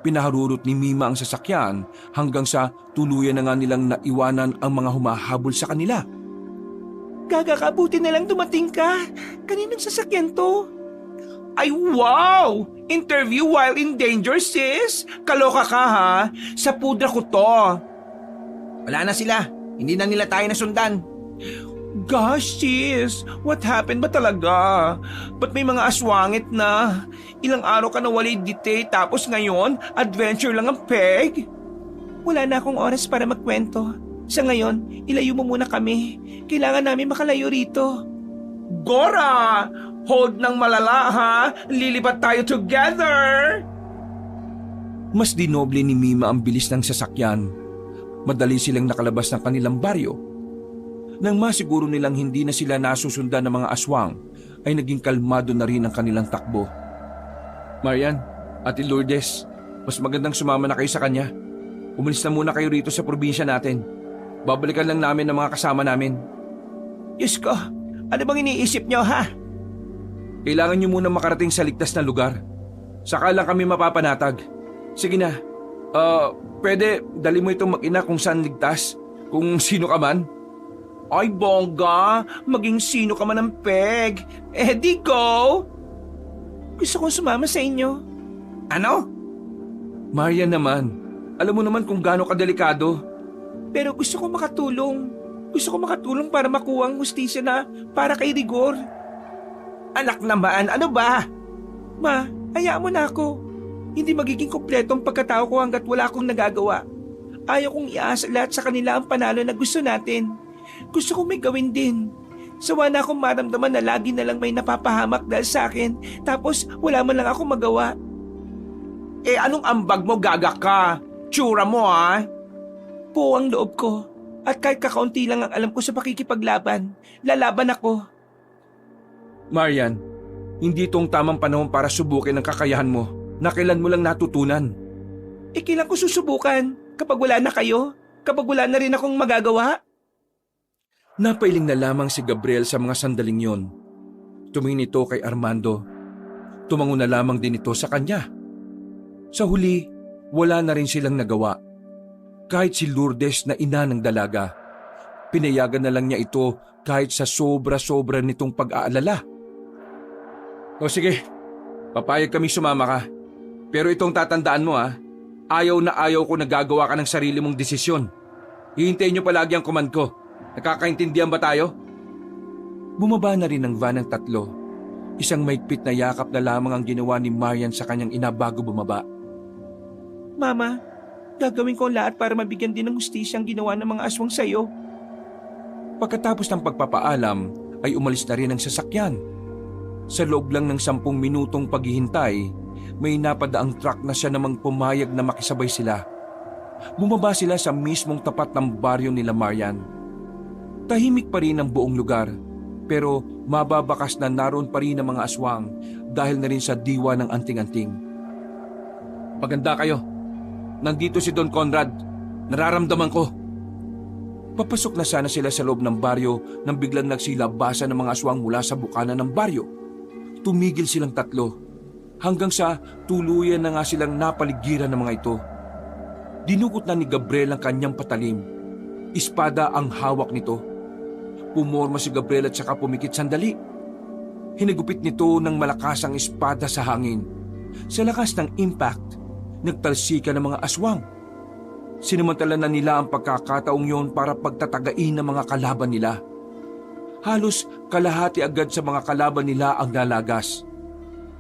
Pinaharurot ni Mima ang sasakyan hanggang sa tuluyan na nga nilang naiwanan ang mga humahabol sa kanila. Gagakabuti na lang dumating ka. Kaninong sasakyan to? Ay wow! Interview while in danger, sis! Kaloka ka ha? Sa pudra ko to. Wala na sila. Hindi na nila tayo nasundan. Gosh, sis! What happened ba talaga? Ba't may mga aswangit na? Ilang araw ka na walay dite tapos ngayon, adventure lang ang peg? Wala na akong oras para magkwento. Sa ngayon, ilayo mo muna kami. Kailangan namin makalayo rito. Gora! Hold ng malala ha! Lilipat tayo together! Mas dinoble ni Mima ang bilis ng sasakyan. Madali silang nakalabas ng kanilang baryo. Nang masiguro nilang hindi na sila nasusundan ng mga aswang, ay naging kalmado na rin ang kanilang takbo. Marian, Ate Lourdes, mas magandang sumama na kayo sa kanya. Umalis na muna kayo rito sa probinsya natin. Babalikan lang namin ang mga kasama namin. Diyos ko, ano bang iniisip nyo ha? Kailangan nyo muna makarating sa ligtas na lugar. Saka lang kami mapapanatag. Sige na, pwede dali mo itong mag-ina kung saan ligtas, kung sino ka man. Ay bongga, maging sino ka man ng peg. Di go! Gusto kong sumama sa inyo. Ano? Marian naman, alam mo naman kung gaano kadelikado. Pero gusto kong makatulong. Gusto ko makatulong para makuha ang hustisya na para kay Rigor. Anak naman, ano ba? Ma, hayaan mo na ako. Hindi magiging kumpleto ang pagkatao ko hanggat wala akong nagagawa. Ayaw kong iasa lahat sa kanila ang panalo na gusto natin. Gusto kong may gawin din. Sawa na akong maramdaman na lagi na lang may napapahamak dahil sa akin, tapos wala man lang akong magawa. Anong ambag mo, gaga ka? Tsura mo, ha? Po ang loob ko. At kahit kakaunti lang ang alam ko sa pakikipaglaban, lalaban ako. Marian, hindi itong tamang panahon para subukin ang kakayahan mo na kailan mo lang natutunan. Kailan ko susubukan? Kapag wala na kayo? Kapag wala na rin akong magagawa? Napailing na lamang si Gabriel sa mga sandaling yon. Tumingin ito kay Armando. Tumango na lamang din ito sa kanya. Sa huli, wala na rin silang nagawa. Kahit si Lourdes na ina ng dalaga, pinayagan na lang niya ito kahit sa sobra-sobra nitong pag-aalala. O sige, papayag kami sumama ka. Pero itong tatandaan mo ayaw na ayaw ko na gagawa ka ng sarili mong desisyon. Hihintayin niyo palagi ang command ko. Nakakaintindihan ba tayo? Bumaba na rin ang van ng tatlo. Isang maigpit na yakap na lamang ang ginawa ni Marian sa kanyang ina bago bumaba. Mama, gagawin ko ang lahat para mabigyan din ng hustisya ang ginawa ng mga aswang sa'yo. Pagkatapos ng pagpapaalam ay umalis na rin ang sasakyan. Sa loob lang ng 10 minutong paghihintay, may napadaang truck na siya namang pumayag na makisabay sila. Bumaba sila sa mismong tapat ng baryo nila Marian. Tahimik pa rin ang buong lugar, pero mababakas na naroon pa rin ang mga aswang dahil na rin sa diwa ng anting-anting. Maganda kayo. Nandito si Don Conrad. Nararamdaman ko. Papasok na sana sila sa loob ng baryo nang biglang nagsilabasan ng mga aswang mula sa bukana ng baryo. Tumigil silang tatlo, hanggang sa tuluyan na nga silang napaligiran ng mga ito. Dinukot na ni Gabriel ang kanyang patalim. Espada ang hawak nito. Pumorma si Gabriel at saka pumikit sandali. Hinagupit nito ng malakas ang espada sa hangin. Sa lakas ng impact, nagtalsika ng mga aswang. Sinamantala na nila ang pagkakataong yon para pagtatagain ng mga kalaban nila. Halos kalahati agad sa mga kalaban nila ang nalagas.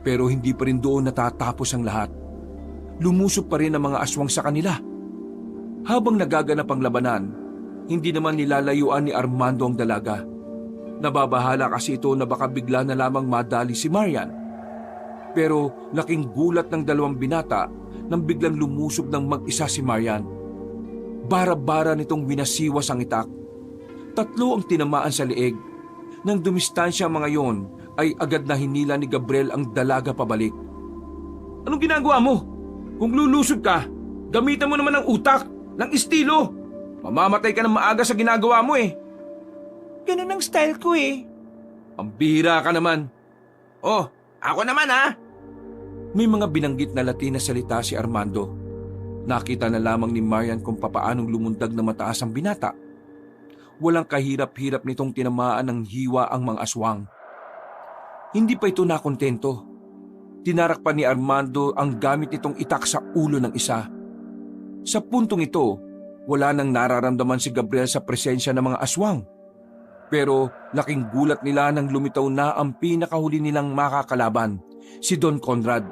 Pero hindi pa rin doon natatapos ang lahat. Lumusob pa rin ang mga aswang sa kanila. Habang nagaganap ang labanan, hindi naman nilalayuan ni Armando ang dalaga. Nababahala kasi ito na baka bigla na lamang madali si Marian. Pero laking gulat ng dalawang binata nang biglang lumusob ng mag-isa si Marian. Bara-bara nitong winasiwas ang itak. 3 ang tinamaan sa leeg. Nang dumistansya ang mga yon, ay agad na hinila ni Gabriel ang dalaga pabalik. Anong ginagawa mo? Kung lulusob ka, gamitan mo naman ng utak, ng estilo. Mamamatay ka ng maaga sa ginagawa mo eh. Ganun ang style ko eh. Ang bihira ka naman. Oh, ako naman May mga binanggit na Latin na salita si Armando. Nakita na lamang ni Marian kung papaanong lumundag na mataas ang binata. Walang kahirap-hirap nitong tinamaan ng hiwa ang mga aswang. Hindi pa ito nakontento. Tinarak pa ni Armando ang gamit nitong itak sa ulo ng isa. Sa puntong ito, wala nang nararamdaman si Gabriel sa presensya ng mga aswang. Pero laking gulat nila nang lumitaw na ang pinakahuli nilang makakalaban, si Don Conrad.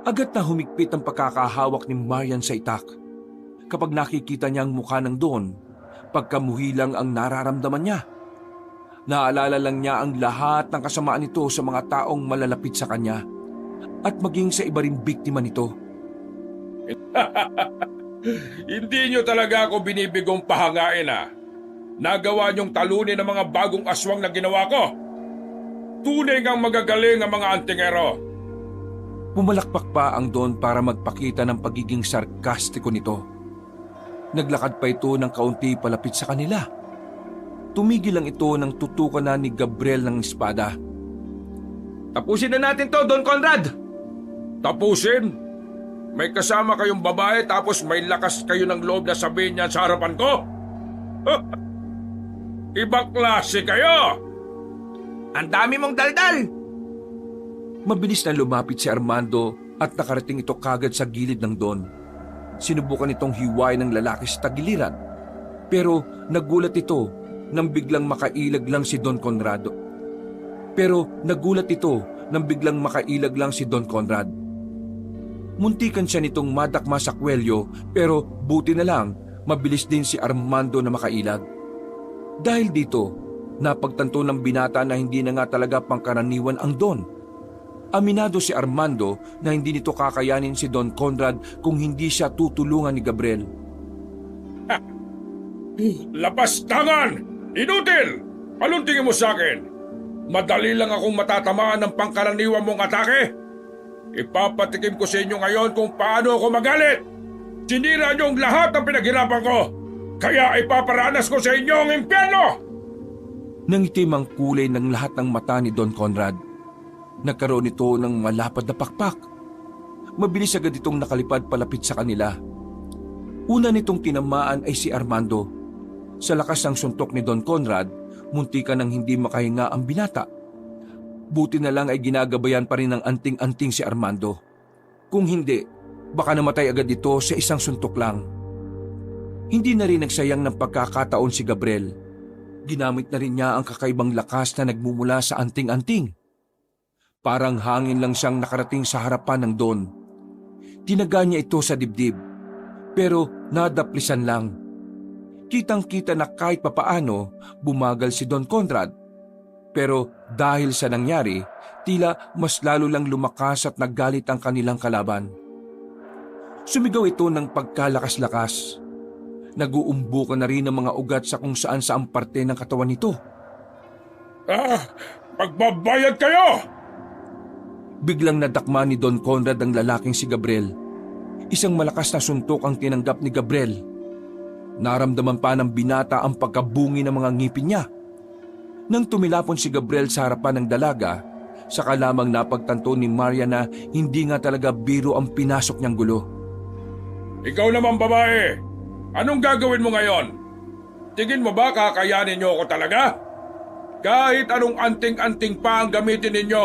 Agad na humigpit ang pagkakahawak ni Marian sa itak. Kapag nakikita niya ang mukha ng Don, pagkamuhi lang ang nararamdaman niya. Naalala lang niya ang lahat ng kasamaan nito sa mga taong malalapit sa kanya at maging sa iba ring biktima nito. Hindi nyo talaga ako binibigong pahangain Nagawa nyong talunin ang mga bagong aswang na ginawa ko. Tunay ngang magagaling ang mga antingero. Pumalakpak pa ang Don para magpakita ng pagiging sarkastiko nito. Naglakad pa ito ng kaunti palapit sa kanila. Tumigil lang ito nang tutukan na ni Gabriel ng espada. Tapusin na natin to, Don Conrad! Tapusin? May kasama kayong babae tapos may lakas kayo ng loob na sabihin niyan sa harapan ko? Ibang klase kayo! Ang dami mong daldal! Mabilis na lumapit si Armando at nakarating ito kagad sa gilid ng Don. Sinubukan itong hiwain ng lalaki sa tagiliran. Pero nagulat ito nang biglang makailag lang si Don Conrado. Muntikan siya nitong madakma sa kwelyo pero buti na lang mabilis din si Armando na makailag. Dahil dito, napagtanto ng binata na hindi na nga talaga pangkaraniwan ang Don. Aminado si Armando na hindi nito kakayanin si Don Conrad kung hindi siya tutulungan ni Gabriel. Labas tangan! Inutil! Anong tingin mo sa akin? Madali lang akong matatamaan ng pangkaraniwan mong atake? Ipapatikim ko sa inyo ngayon kung paano ako magalit! Sinira niyo ang lahat ng pinaghirapan ko! Kaya ipaparanas ko sa inyo ang impyerno! Nangitim ang kulay ng lahat ng mata ni Don Conrad. Nagkaroon ito ng malapad na pakpak. Mabilis agad itong nakalipad palapit sa kanila. Una nitong tinamaan ay si Armando. Sa lakas ng suntok ni Don Conrad, muntikan nang hindi makahinga ang binata. Buti na lang ay ginagabayan pa rin ng anting-anting si Armando. Kung hindi, baka namatay agad ito sa isang suntok lang. Hindi na rin nagsayang ng pagkakataon si Gabriel. Ginamit na rin niya ang kakaibang lakas na nagmumula sa anting-anting. Parang hangin lang siyang nakarating sa harapan ng Don. Tinaga niya ito sa dibdib, pero nadaplisan lang. Kitang-kita na kahit papaano bumagal si Don Conrad. Pero dahil sa nangyari, tila mas lalo lang lumakas at naggalit ang kanilang kalaban. Sumigaw ito ng pagkalakas-lakas. Nag-uumbukan na rin ang mga ugat sa kung saan saang parte ng katawan nito. Magbabayad kayo! Biglang nadakma ni Don Conrad ang lalaking si Gabriel. Isang malakas na suntok ang tinanggap ni Gabriel. Naramdaman pa ng binata ang pagkabungi ng mga ngipin niya. Nang tumilapon si Gabriel sa harapan ng dalaga, saka lamang napagtanto ni Maria na hindi nga talaga biro ang pinasok niyang gulo. Ikaw naman babae, anong gagawin mo ngayon? Tingin mo ba kakayanin niyo ako talaga? Kahit anong anting-anting pa ang gamitin ninyo,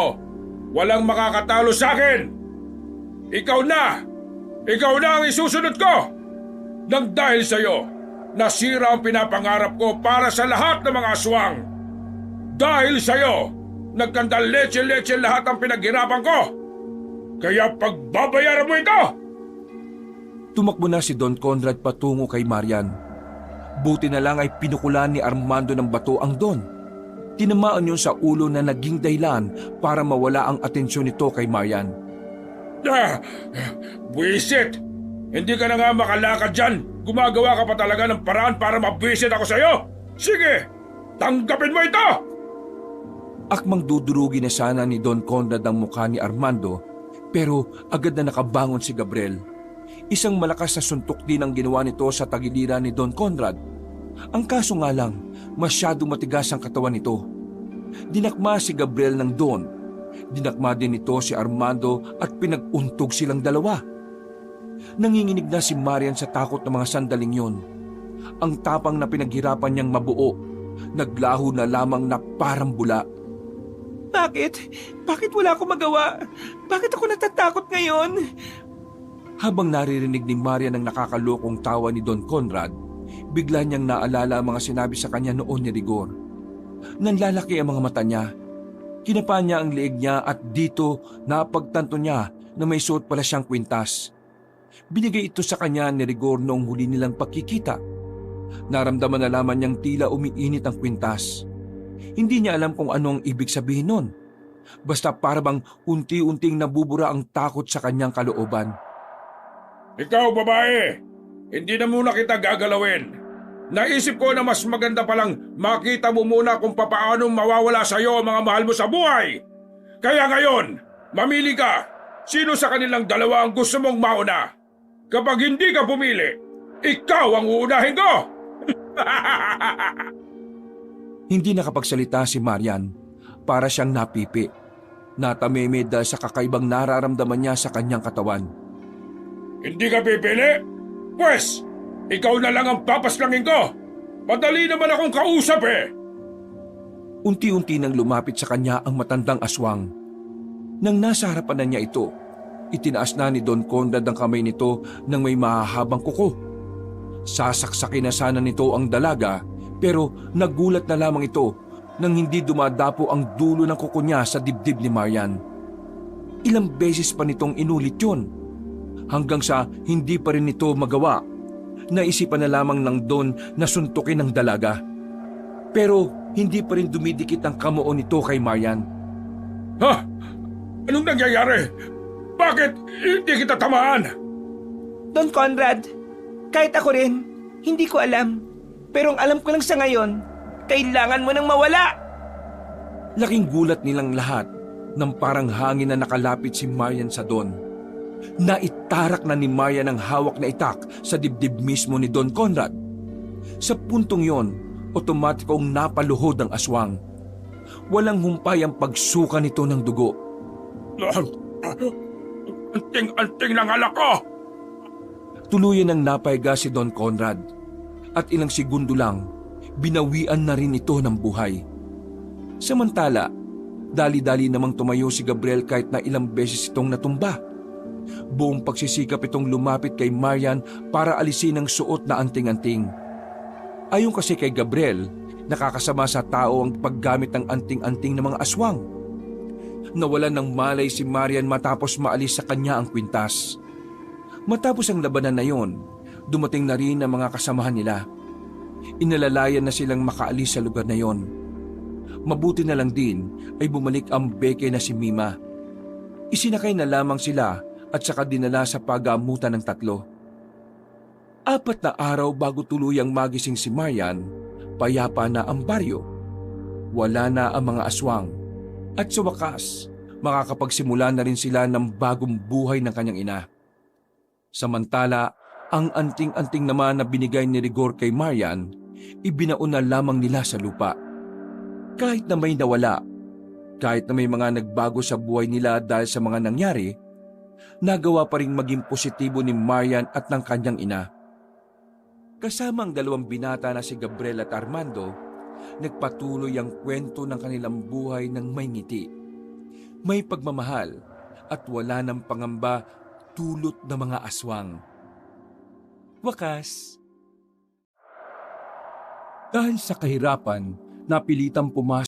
walang makakatalo sa akin! Ikaw na ang isusunod ko! Nang dahil sa'yo, nasira ang pinapangarap ko para sa lahat ng mga aswang. Dahil sa'yo, nagkandal leche-leche lahat ang pinaghirapan ko. Kaya pagbabayaran mo ito! Tumakbo na si Don Conrad patungo kay Marian. Buti na lang ay pinukulan ni Armando ng bato ang Don. Tinamaan yun sa ulo na naging dahilan para mawala ang atensyon nito kay Marian. Buwisit! Hindi ka na nga makalakad dyan. Gumagawa ka pa talaga ng paraan para mabuwisit ako sa'yo. Sige, tanggapin mo ito! Akmang dudurugin na sana ni Don Conrad ang mukha ni Armando, pero agad na nakabangon si Gabriel. Isang malakas na suntok din ang ginawa nito sa tagiliran ni Don Conrad. Ang kaso nga lang, masyado matigas ang katawan nito. Dinakma si Gabriel ng Don. Dinakma din nito si Armando at pinag-untog silang dalawa. Nanginginig na si Marian sa takot ng mga sandaling yon. Ang tapang na pinaghirapan niyang mabuo, naglaho na lamang na parang bula. Bakit? Bakit wala akong magawa? Bakit ako natatakot ngayon? Habang naririnig ni Marian ang nakakalokong tawa ni Don Conrad, bigla niyang naalala ang mga sinabi sa kanya noon ni Rigor. Nanlalaki ang mga mata niya. Kinapa niya ang leeg niya at dito napagtanto niya na may suot pala siyang kwintas. Binigay ito sa kanya ni Rigor noong huli nilang pagkikita. Naramdaman na lamang niyang tila umiinit ang kwintas. Hindi niya alam kung anong ibig sabihin nun. Basta parabang unti-unting nabubura ang takot sa kanyang kalooban. Ikaw babae, hindi na muna kita gagalawin. Naisip ko na mas maganda palang makita mo muna kung papaano mawawala sa iyo ang mga mahal mo sa buhay. Kaya ngayon, mamili ka. Sino sa kanilang dalawa ang gusto mong mauna? Kapag hindi ka pumili, ikaw ang uunahin ko! Hindi nakapagsalita si Marian. Para siyang napipi. Natameme dahil sa kakaibang nararamdaman niya sa kanyang katawan. Hindi ka pipili? Pwes, ikaw na lang ang papaslangin ko. Madali naman akong kausap eh. Unti-unti nang lumapit sa kanya ang matandang aswang. Nang nasa harapan na niya ito, itinaas na ni Don Conrad ang kamay nito ng may mahahabang kuko. Sasaksakin na sana nito ang dalaga pero nagulat na lamang ito nang hindi dumadapo ang dulo ng kuko niya sa dibdib ni Marian. Ilang beses pa nitong inulit yun hanggang sa hindi pa rin nito magawa. Naisipan na lamang ng Don na suntukin ang dalaga. Pero hindi pa rin dumidikit ang kamuo nito kay Marian. Ha? Anong nangyayari? Bakit hindi kita tamaan? Don Conrad, kahit ako rin, hindi ko alam. Pero ang alam ko lang sa ngayon, kailangan mo nang mawala. Laking gulat nilang lahat nang parang hangin na nakalapit si Marian sa Don. Naitarak na ni Marian ang hawak na itak sa dibdib mismo ni Don Conrad. Sa puntong yon, otomatikong napaluhod ang aswang. Walang humpay ang pagsuka nito ng dugo. Anting-anting ng alak ko! Tuluyan ang napahiga si Don Conrad at ilang segundo lang, binawian na rin ito ng buhay. Samantala, dali-dali namang tumayo si Gabriel kahit na ilang beses itong natumba. Buong pagsisikap itong lumapit kay Marian para alisin ang suot na anting-anting. Ayon kasi kay Gabriel, nakakasama sa tao ang paggamit ng anting-anting ng mga aswang. Nawalan ng malay si Marian matapos maalis sa kanya ang kwintas. Matapos ang labanan na yon, dumating na rin ang mga kasamahan nila. Inalalayan na silang makaalis sa lugar na yon. Mabuti na lang din ay bumalik ang beke na si Mima. Isinakay na lamang sila at saka dinala sa pagamutan ng tatlo. 4 na araw bago tuluyang magising si Marian, payapa na ang baryo. Wala na ang mga aswang. At sa wakas, makakapagsimula na rin sila ng bagong buhay ng kanyang ina. Samantala, ang anting-anting naman na binigay ni Rigor kay Marian, ibinaon na lamang nila sa lupa. Kahit na may nawala, kahit na may mga nagbago sa buhay nila dahil sa mga nangyari, nagawa pa rin maging positibo ni Marian at ng kanyang ina. Kasama ang 2 binata na si Gabriel at Armando, nagpatuloy ang kwento ng kanilang buhay ng may ngiti, may pagmamahal at wala ng pangamba tulot ng mga aswang. Wakas. Dahil sa kahirapan, napilitang pumasok